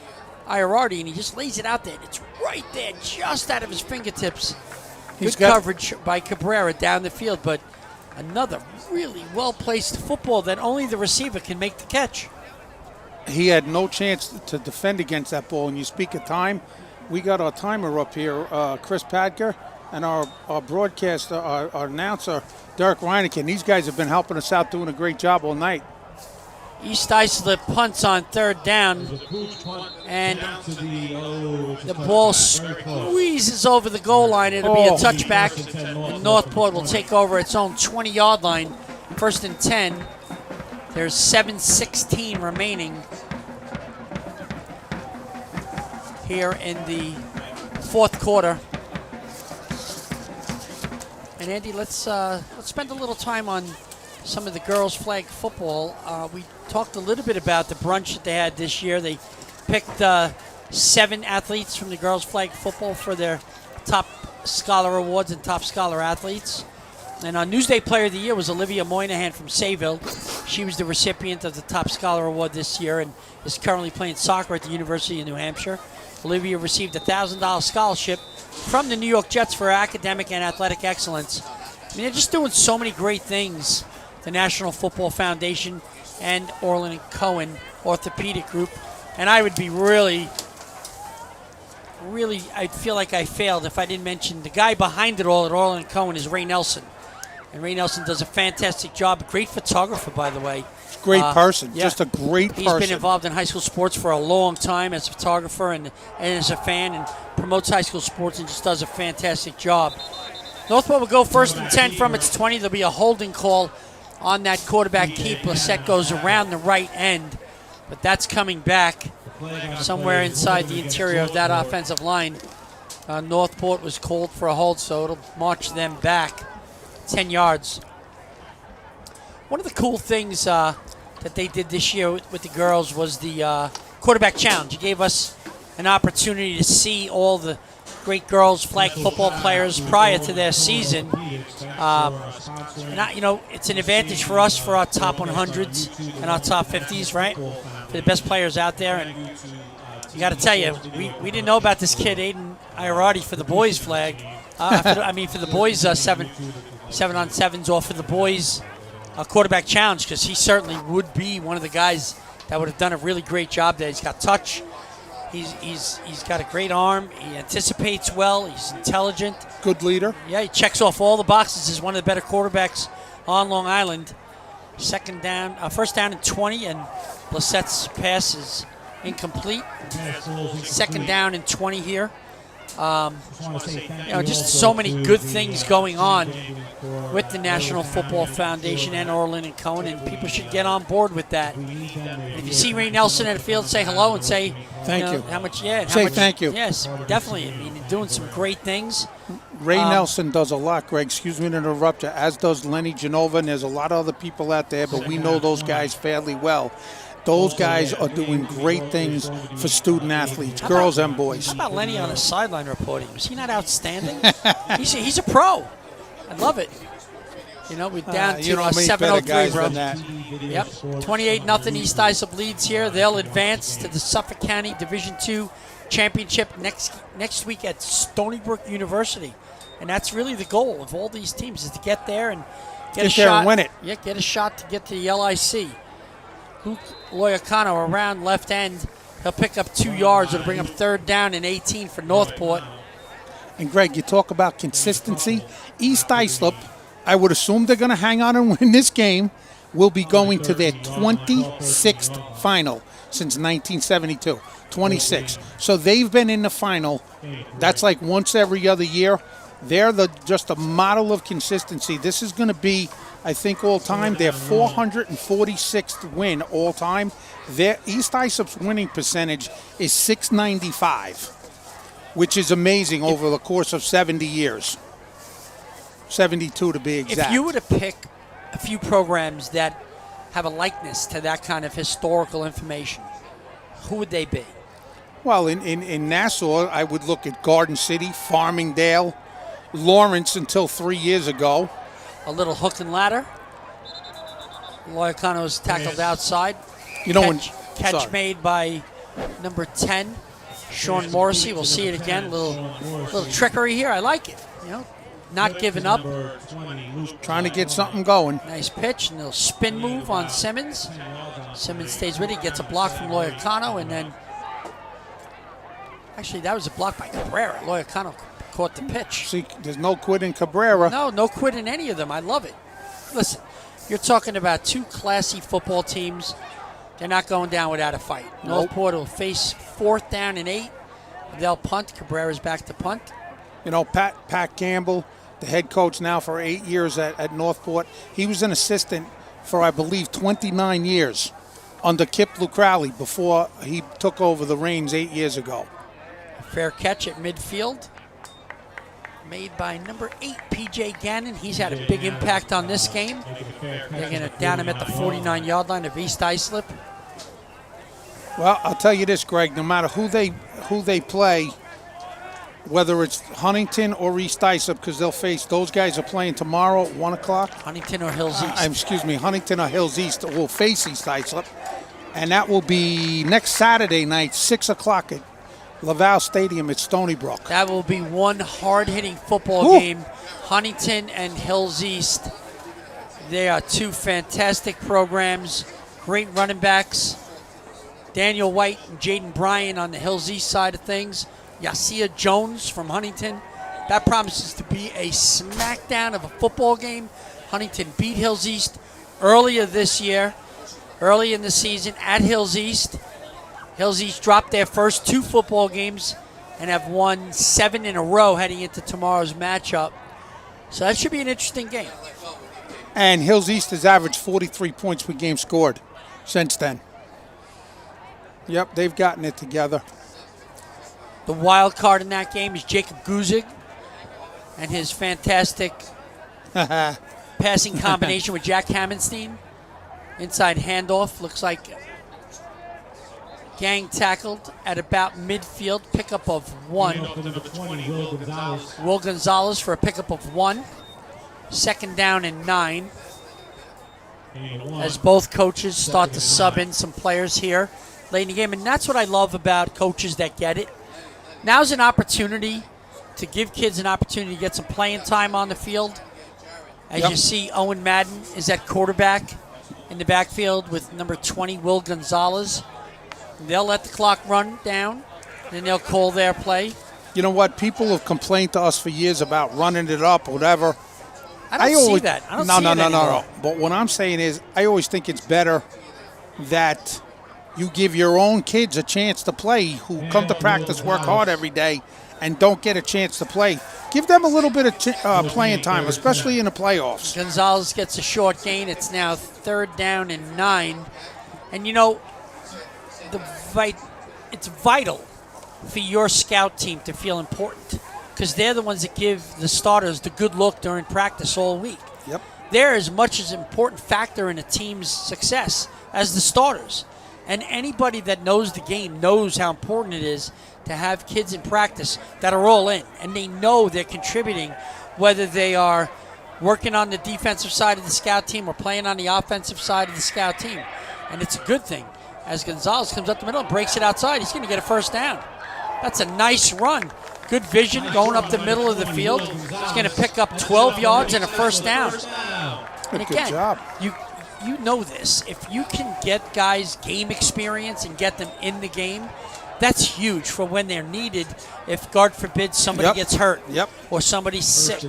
Iarati, and he just lays it out there. It's right there, just out of his fingertips. He's Good got- coverage by Cabrera down the field, but another really well-placed football that only the receiver can make the catch. He had no chance to defend against that ball. And you speak of time, we got our timer up here, Chris Padker, and our broadcaster, our announcer, Derek Reineken. These guys have been helping us out, doing a great job all night. East Islip punts on third down, and the ball squeezes over the goal line. It'll be a touchback, and Northport will take over its own 20-yard line. 1st and 10. There's 7:16 remaining here in the fourth quarter. And Andy, let's spend a little time on some of the girls' flag football. We talked a little bit about the brunch that they had this year. They picked 7 athletes from the girls' flag football for their top scholar awards and top scholar athletes. And our Newsday Player of the Year was Olivia Moynihan from Sayville. She was the recipient of the top scholar award this year and is currently playing soccer at the University of New Hampshire. Olivia received a $1,000 scholarship from the New York Jets for academic and athletic excellence. I mean, they're just doing so many great things. The National Football Foundation and Orlin Cohen Orthopedic Group. And I would be really, I'd feel like I failed if I didn't mention the guy behind it all at Orlin Cohen is Ray Nelson. And Ray Nelson does a fantastic job. Great photographer, by the way. Great person. Yeah. Just a great person. He's been involved in high school sports for a long time as a photographer and as a fan, and promotes high school sports and just does a fantastic job. Northport will go 1st and 10 from its 20. There'll be a holding call on that quarterback keep. Lissette goes around the right end, but that's coming back somewhere inside the interior of that offensive line. Northport was called for a hold, so it'll march them back 10 yards. One of the cool things that they did this year with the girls was the quarterback challenge. It gave us an opportunity to see all the great girls flag football players prior to their season. It's an advantage for us for our top 100s and our top 50s, right? For the best players out there. And you got to tell you, we didn't know about this kid, Aiden Iarati, for the boys flag. For the boys 7-on-7s, or for the boys quarterback challenge, because he certainly would be one of the guys that would have done a really great job there. He's got touch. He's got a great arm. He anticipates well. He's intelligent. Good leader. Yeah, he checks off all the boxes. He's one of the better quarterbacks on Long Island. First down and 20, and Lissette's pass is incomplete. 2nd down and 20 here. Just so many good things going on with the National Football Foundation and Orlin Cohen, and people should get on board with that. If you see Ray Nelson at the field, say hello and say thank you. How much? Yeah, say thank you. Yes, definitely. I mean, you're doing some great things. Ray Nelson does a lot, Greg. Excuse me to interrupt you. As does Lenny Genova, and there's a lot of other people out there, but we know those guys fairly well. Those guys are doing great things for student athletes, girls and boys. How about Lenny on the sideline reporting? Was he not outstanding? he's a pro. I love it. We're down to 7:03, bro. Yep, 28-0 East Islip leads here. They'll advance to the Suffolk County Division II Championship next week at Stony Brook University, and that's really the goal of all these teams, is to get there and get a shot and win it. Yeah, get a shot to get to the LIC. Luke Loyacano around left end. He'll pick up 2 yards. It'll bring up 3rd down and 18 for Northport. And Greg, you talk about consistency. East Islip, I would assume they're going to hang on and win this game, will be going to their 26th final since 1972. 26. So they've been in the final. That's like once every other year. They're just a model of consistency. This is going to be, I think, all time, their 446th win all time. Their East Islip's winning percentage is .695, which is amazing over the course of 70 years. 72 to be exact. If you were to pick a few programs that have a likeness to that kind of historical information, who would they be? Well, in Nassau, I would look at Garden City, Farmingdale, Lawrence until 3 years ago. A little hook and ladder. Loyacano's tackled outside. Catch made by number 10, Sean Morrissey. We'll see it again. Little trickery here. I like it. not giving up. Trying to get something going. Nice pitch, and a little spin move on Simmons. Simmons stays with it, gets a block from Loyacano, and then actually that was a block by Cabrera. Loyacano caught the pitch. See, there's no quit in Cabrera. No quit in any of them. I love it. Listen, you're talking about two classy football teams. They're not going down without a fight. Nope. Northport will face 4th down and 8. They'll punt. Cabrera's back to punt. You know, Pat Campbell, the head coach now for 8 years at Northport. He was an assistant for, I believe, 29 years under Kip Lucrowley before he took over the reins 8 years ago. Fair catch at midfield. Made by number 8, P.J. Gannon. He's had a big impact on this game. They're going to down him at the 49-yard line of East Islip. Well, I'll tell you this, Greg. No matter who they play, whether it's Huntington or East Islip, because they'll face, those guys are playing tomorrow at 1 o'clock. Huntington or Hills East. Excuse me, Huntington or Hills East will face East Islip. And that will be next Saturday night, 6 o'clock at Laval Stadium at Stony Brook. That will be one hard-hitting football game. Huntington and Hills East. They are two fantastic programs. Great running backs. Daniel White and Jaden Bryan on the Hills East side of things. Yasia Jones from Huntington. That promises to be a smackdown of a football game. Huntington beat Hills East earlier this year, early in the season at Hills East. Hills East dropped their first 2 football games and have won 7 in a row heading into tomorrow's matchup. So that should be an interesting game. And Hills East has averaged 43 points per game scored since then. Yep, they've gotten it together. The wild card in that game is Jacob Guzig and his fantastic passing combination with Jack Hammonstein. Inside handoff, looks like gang tackled at about midfield, pickup of 1. Will Gonzalez for a pickup of 1. 2nd down and 9. As both coaches start to sub in some players here late in the game. And that's what I love about coaches that get it. Now's an opportunity to give kids an opportunity to get some playing time on the field. As you see, Owen Madden is at quarterback in the backfield with number 20, Will Gonzalez. They'll let the clock run down, then they'll call their play. You know what? People have complained to us for years about running it up or whatever. I don't see that. I don't see it anymore. But what I'm saying is I always think it's better that you give your own kids a chance to play who come to practice, work hard every day, and don't get a chance to play. Give them a little bit of playing time, especially in the playoffs. Gonzalez gets a short gain. It's now 3rd down and 9. And, you know, it's vital for your scout team to feel important because they're the ones that give the starters the good look during practice all week. Yep. They're as much as an important factor in a team's success as the starters. And anybody that knows the game knows how important it is to have kids in practice that are all in. And they know they're contributing, whether they are working on the defensive side of the scout team or playing on the offensive side of the scout team. And it's a good thing. As Gonzalez comes up the middle and breaks it outside, he's going to get a 1st down. That's a nice run. Good vision going up the middle of the field. He's going to pick up 12 yards and a 1st down. And again, good job. You know this. If you can get guys game experience and get them in the game, that's huge for when they're needed. If, God forbid, somebody gets hurt or somebody's sick.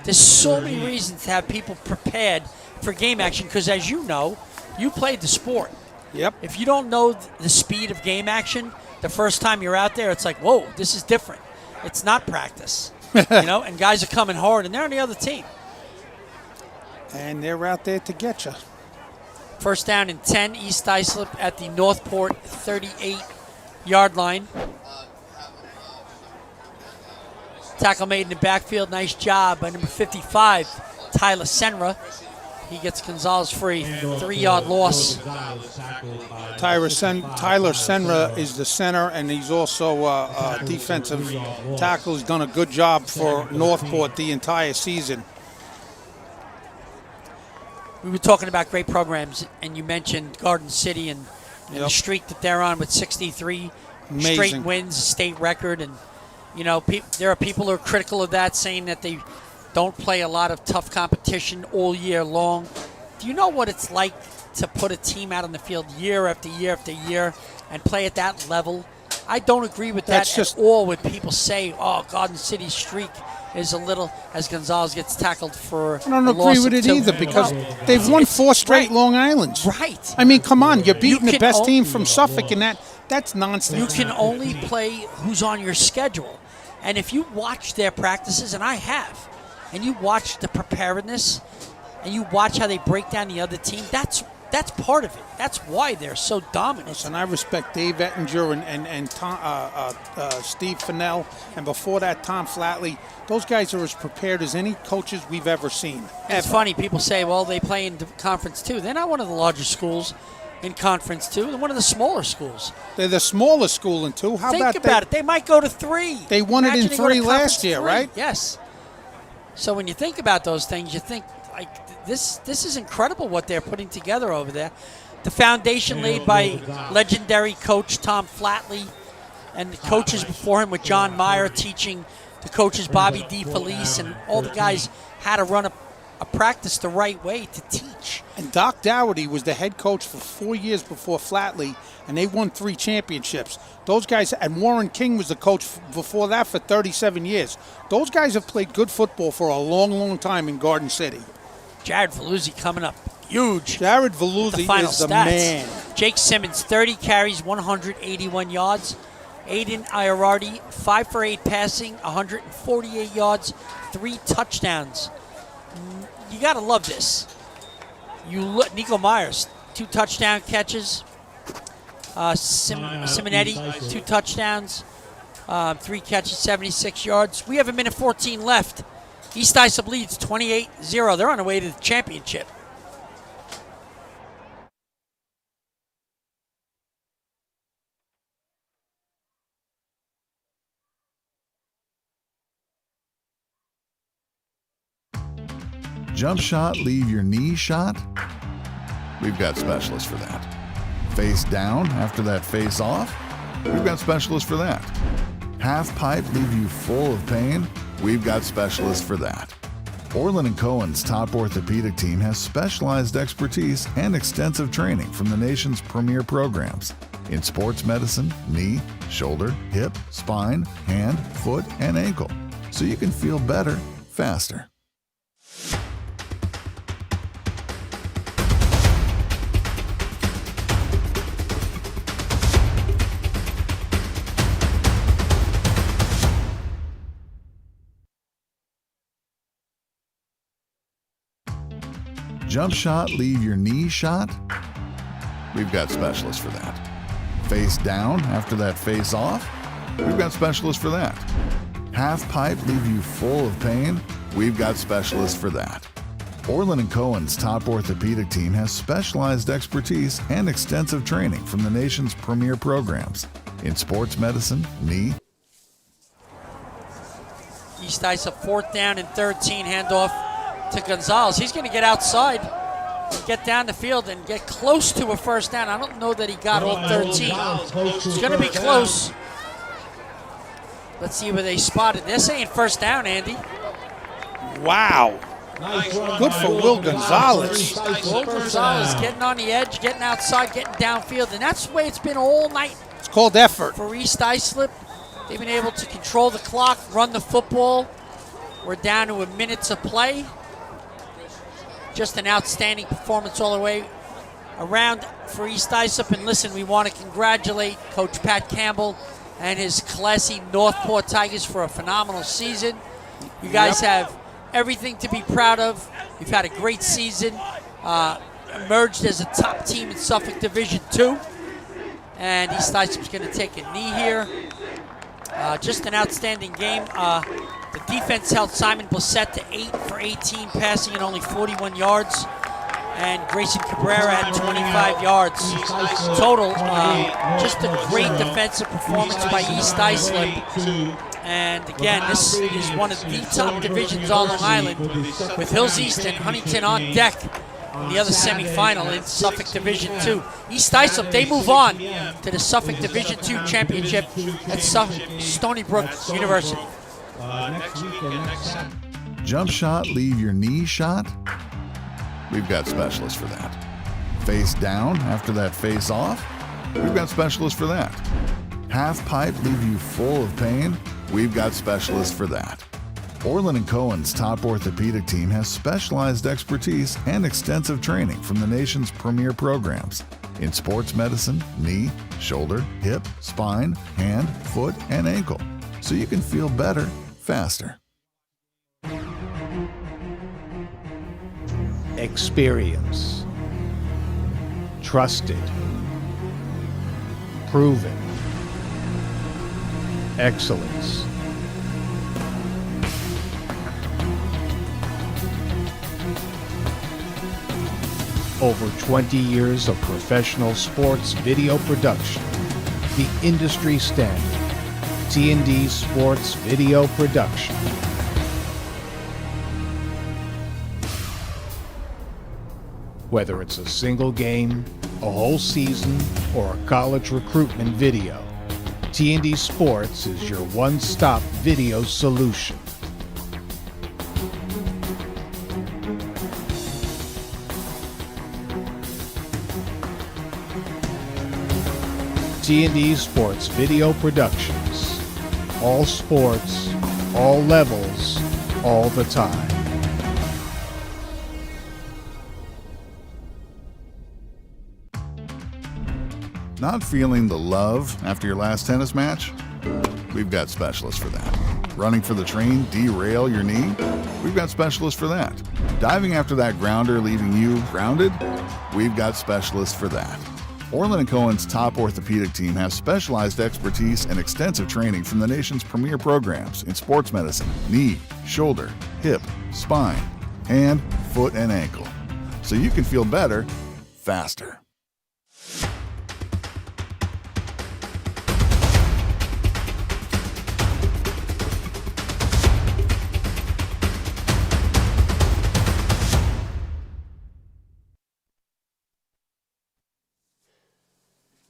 There's so many reasons to have people prepared for game action because, as you know, you played the sport. Yep. If you don't know the speed of game action, the first time you're out there, it's like, whoa, this is different. It's not practice, and guys are coming hard, and they're on the other team. And they're out there to get you. 1st down and 10, East Islip at the Northport 38-yard line. Tackle made in the backfield. Nice job by number 55, Tyler Senra. He gets Gonzalez free. 3-yard loss. Tyler Senra is the center, and he's also a defensive tackle. He's done a good job for Northport the entire season. We were talking about great programs, and you mentioned Garden City and the streak that they're on with 63 straight wins, state record. And, there are people who are critical of that, saying that they don't play a lot of tough competition all year long. Do you know what it's like to put a team out on the field year after year after year and play at that level? I don't agree with that at all when people say, oh, Garden City streak is a little, as Gonzalez gets tackled for I don't agree with it either because they've won 4 straight Long Islands. Right. I mean, come on, you're beating the best team from Suffolk, and that's nonsense. You can only play who's on your schedule. And if you watch their practices, and I have, and you watch the preparedness, and you watch how they break down the other team, that's part of it. That's why they're so dominant. And I respect Dave Ettinger and Tom, Steve Fennell, and before that, Tom Flatley. Those guys are as prepared as any coaches we've ever seen. It's funny. People say, well, they play in Conference 2. They're not one of the larger schools in Conference 2. They're one of the smaller schools. They're the smallest school in 2. Think about it. They might go to 3. They won it in 3 last year, right? Yes. So when you think about those things, you think, like, this is incredible what they're putting together over there. The foundation laid by legendary coach Tom Flatley and the coaches before him with John Meyer teaching the coaches Bobby DeFelice and all the guys how to run a practice the right way to teach. And Doc Dougherty was the head coach for 4 years before Flatley, and they won 3 championships. Those guys, and Warren King was the coach before that for 37 years. Those guys have played good football for a long, long time in Garden City. Jared Veluzzi coming up huge. Jared Veluzzi is the man. Jake Simmons, 30 carries, 181 yards. Aiden Iorardi, 5 for 8 passing, 148 yards, 3 touchdowns. You got to love this. Nico Myers, 2 touchdown catches. Simonetti, 2 touchdowns, 3 catches, 76 yards. We have a minute 14 left. East Islip leads 28-0. They're on the way to the championship. Jump shot, leave your knee shot? We've got specialists for that. Face down after that face off? We've got specialists for that. Half pipe, leave you full of pain? We've got specialists for that. Orlin Cohen's top orthopedic team has specialized expertise and extensive training from the nation's premier programs in sports medicine, knee, shoulder, hip, spine, hand, foot, and ankle, so you can feel better faster. Jump shot, leave your knee shot? We've got specialists for that. Face down after that face off? We've got specialists for that. Half pipe, leave you full of pain? We've got specialists for that. Orlin Cohen's top orthopedic team has specialized expertise and extensive training from the nation's premier programs in sports medicine, knee. East Islip 4th down and 13, handoff to Gonzalez. He's going to get outside, get down the field, and get close to a first down. I don't know that he got all 13. It's going to be close. Let's see where they spotted. They're saying first down, Andy. Wow. Good for Will Gonzalez. Will Gonzalez getting on the edge, getting outside, getting downfield, and that's the way it's been all night. It's called effort. For East Islip, they've been able to control the clock, run the football. We're down to a minute to play. Just an outstanding performance all the way around for East Islip. And listen, we want to congratulate Coach Pat Campbell and his classy Northport Tigers for a phenomenal season. You guys have everything to be proud of. You've had a great season. Emerged as a top team in Suffolk Division 2. And East Islip's going to take a knee here. Just an outstanding game. The defense held Simon Blissett to 8 for 18, passing and only 41 yards. And Grayson Cabrera had 25 yards total. Just a great defensive performance by East Islip. And again, this is one of the top divisions on Long Island, with Hills East and Huntington on deck in the other semifinal in Suffolk Division 2. East Islip, they move on to the Suffolk Division 2 championship at Stony Brook University. Next week and next Jump shot, leave your knee shot? We've got specialists for that. Face down after that face off? We've got specialists for that. Half pipe, leave you full of pain? We've got specialists for that. Orlin Cohen's top orthopedic team has specialized expertise and extensive training from the nation's premier programs in sports medicine, knee, shoulder, hip, spine, hand, foot, and ankle, so you can feel better faster. Experience. Trusted. Proven. Excellence. Over 20 years of professional sports video production. The industry standard. T&D Sports Video Production. Whether it's a single game, a whole season, or a college recruitment video, T&D Sports is your one-stop video solution. T&D Sports Video Productions. All sports, all levels, all the time. Not feeling the love after your last tennis match? We've got specialists for that. Running for the train, derail your knee? We've got specialists for that. Diving after that grounder, leaving you grounded? We've got specialists for that. Orlin Cohen's top orthopedic team has specialized expertise and extensive training from the nation's premier programs in sports medicine, knee, shoulder, hip, spine, hand, foot, and ankle, so you can feel better faster.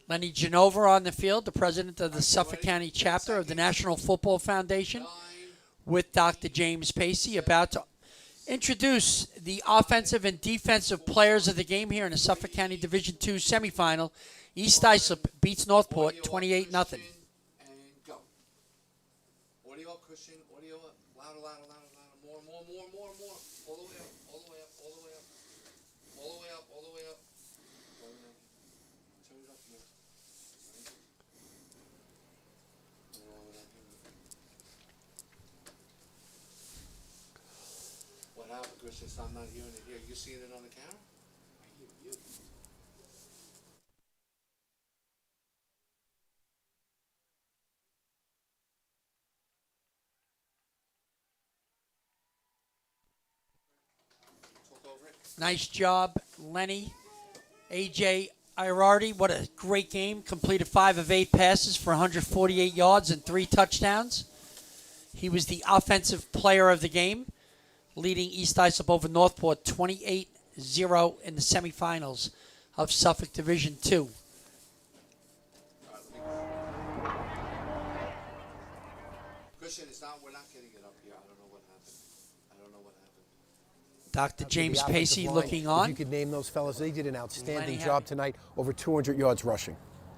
Lenny Genova on the field, the president of the Suffolk County chapter of the National Football Foundation, with Dr. James Pacey, about to introduce the offensive and defensive players of the game here in the Suffolk County Division II semifinal. East Islip beats Northport 28-0. And go. Audio, cushion, audio up. Louder, louder, louder, louder. More. All the way up, all the way up, all the way up. All the way up, all the way up. Turn it up more. What happened, Chris? Since I'm not hearing it here, you seeing it on the camera? You. Nice job, Lenny. A.J. Irardi, what a great game. Completed 5 of 8 passes for 148 yards and 3 touchdowns. He was the offensive player of the game, leading East Islip over Northport 28-0 in the semifinals of Suffolk Division II. Christian, we're not getting it up here. I don't know what happened. Dr. James The offensive Pacey line, looking If on. you could name those fellas, they did an outstanding Lenny job tonight. Over 200 yards rushing.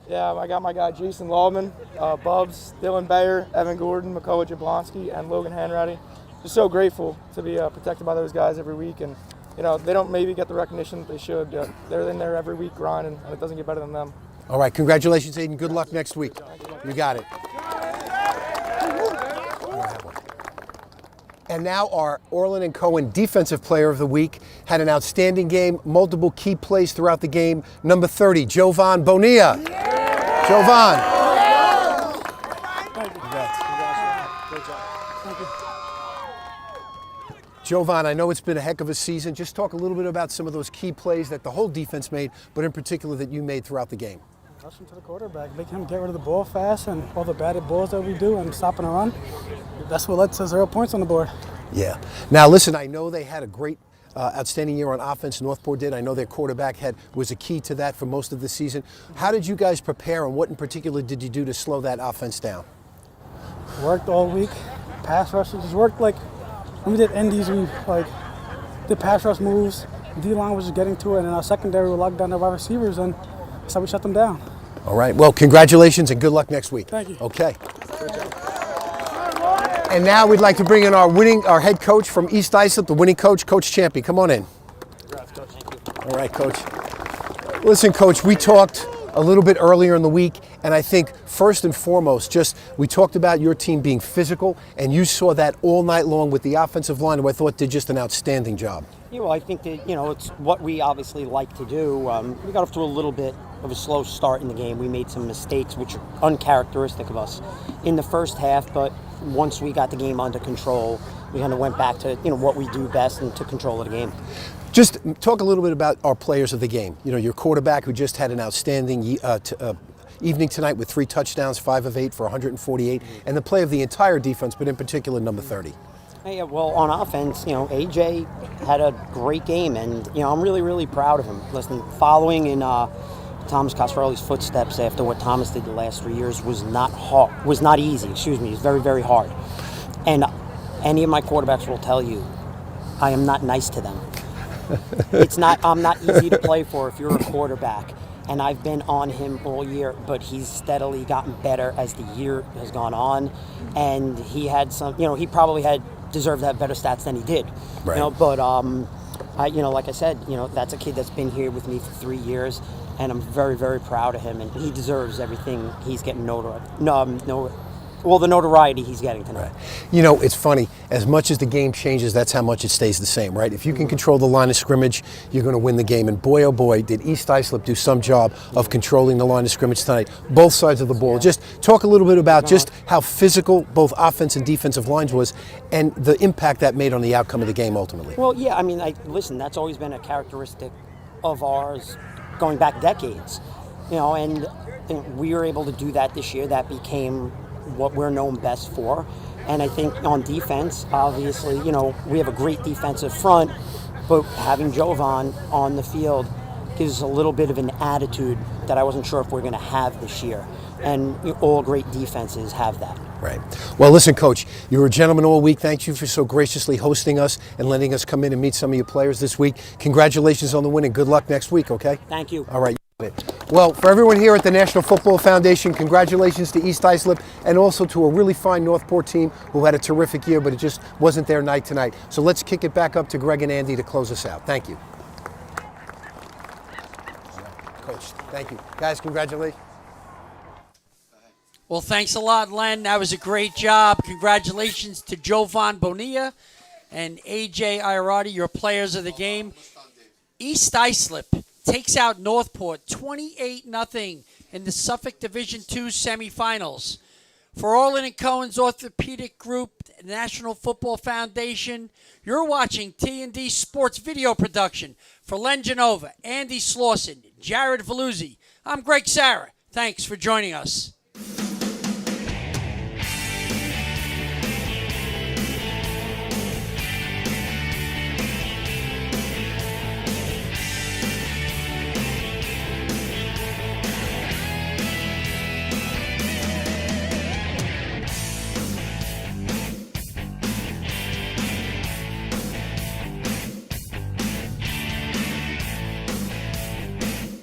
Yeah, I got my guy Jason Lawman, Bubs, Dylan Bayer, Evan Gordon, McCullough Jablonski, and Logan Hanratty. Just so grateful to be protected by those guys every week. And, you know, they don't maybe get the recognition that they should. They're in there every week grinding, and it doesn't get better than them. All right, congratulations, Aiden. Good luck next week. You got it. And now our Orlin Cohen Defensive Player of the Week had an outstanding game, multiple key plays throughout the game. Number 30, Jovan Bonilla. Jovan. Jovan, I know it's been a heck of a season. Just talk a little bit about some of those key plays that the whole defense made, but in particular that you made throughout the game. Rushing to the quarterback, making him get rid of the ball fast, and all the batted balls that we do and stopping a run. That's what led to 0 points on the board. Yeah. Now listen, I know they had a great, outstanding year on offense. Northport did. I know their quarterback was a key to that for most of the season. How did you guys prepare, and what in particular did you do to slow that offense down? Worked all week. Pass rushes just worked like When we did indies, we did pass rush moves. D-line was just getting to it, and in our secondary, we locked down the wide receivers, and that's how we shut them down. All right. Well, congratulations and good luck next week. Thank you. Okay. And now we'd like to bring in our head coach from East Islip, the winning coach, Coach Champion. Come on in. All right, Coach. Listen, Coach, we talked a little bit earlier in the week, and I think first and foremost, we talked about your team being physical, and you saw that all night long with the offensive line, who I thought did just an outstanding job. Yeah, well, I think that, it's what we obviously like to do. We got off to a little bit of a slow start in the game. We made some mistakes, which are uncharacteristic of us in the first half, but once we got the game under control, we kind of went back to, what we do best and took control of the game. Just talk a little bit about our players of the game. Your quarterback, who just had an outstanding evening tonight with 3 touchdowns, 5 of 8 for 148, and the play of the entire defense, but in particular number 30. Yeah, well, on offense, AJ had a great game, and I'm really, really proud of him. Listen, following in Thomas Coscarelli's footsteps after what Thomas did the last 3 years was not easy. It was very, very hard. And any of my quarterbacks will tell you, I am not nice to them. I'm not easy to play for if you're a quarterback. And I've been on him all year, but he's steadily gotten better as the year has gone on. And he had some, he probably deserved to have better stats than he did. Right. But like I said, that's a kid that's been here with me for 3 years, and I'm very, very proud of him, and he deserves everything he's getting the notoriety he's getting tonight. Right. It's funny. As much as the game changes, that's how much it stays the same, right? If you can control the line of scrimmage, you're going to win the game. And boy, oh boy, did East Islip do some job of controlling the line of scrimmage tonight, both sides of the ball. Just talk a little bit about just how physical both offense and defensive lines was, and the impact that made on the outcome of the game ultimately. Well, yeah, listen, that's always been a characteristic of ours going back decades, and we were able to do that this year. That became what we're known best for. And I think on defense, obviously, we have a great defensive front, but having Jovan on the field gives us a little bit of an attitude that I wasn't sure if we're going to have this year. And all great defenses have that. Right. Well, listen, Coach, you were a gentleman all week. Thank you for so graciously hosting us and letting us come in and meet some of your players this week. Congratulations on the win and good luck next week, okay? Thank you. All right. Well, for everyone here at the National Football Foundation, congratulations to East Islip and also to a really fine Northport team who had a terrific year, but it just wasn't their night tonight. So let's kick it back up to Greg and Andy to close us out. Thank you. Coach, thank you. Guys, congratulations. Well, thanks a lot, Len. That was a great job. Congratulations to Jovan Bonilla and AJ Iarati, your players of the game. East Islip takes out Northport 28-0 in the Suffolk Division II semifinals. For Orlin Cohen's Orthopedic Group, National Football Foundation, you're watching T&D Sports Video Production. For Len Genova, Andy Slauson, Jared Veluzzi, I'm Greg Sarah. Thanks for joining us.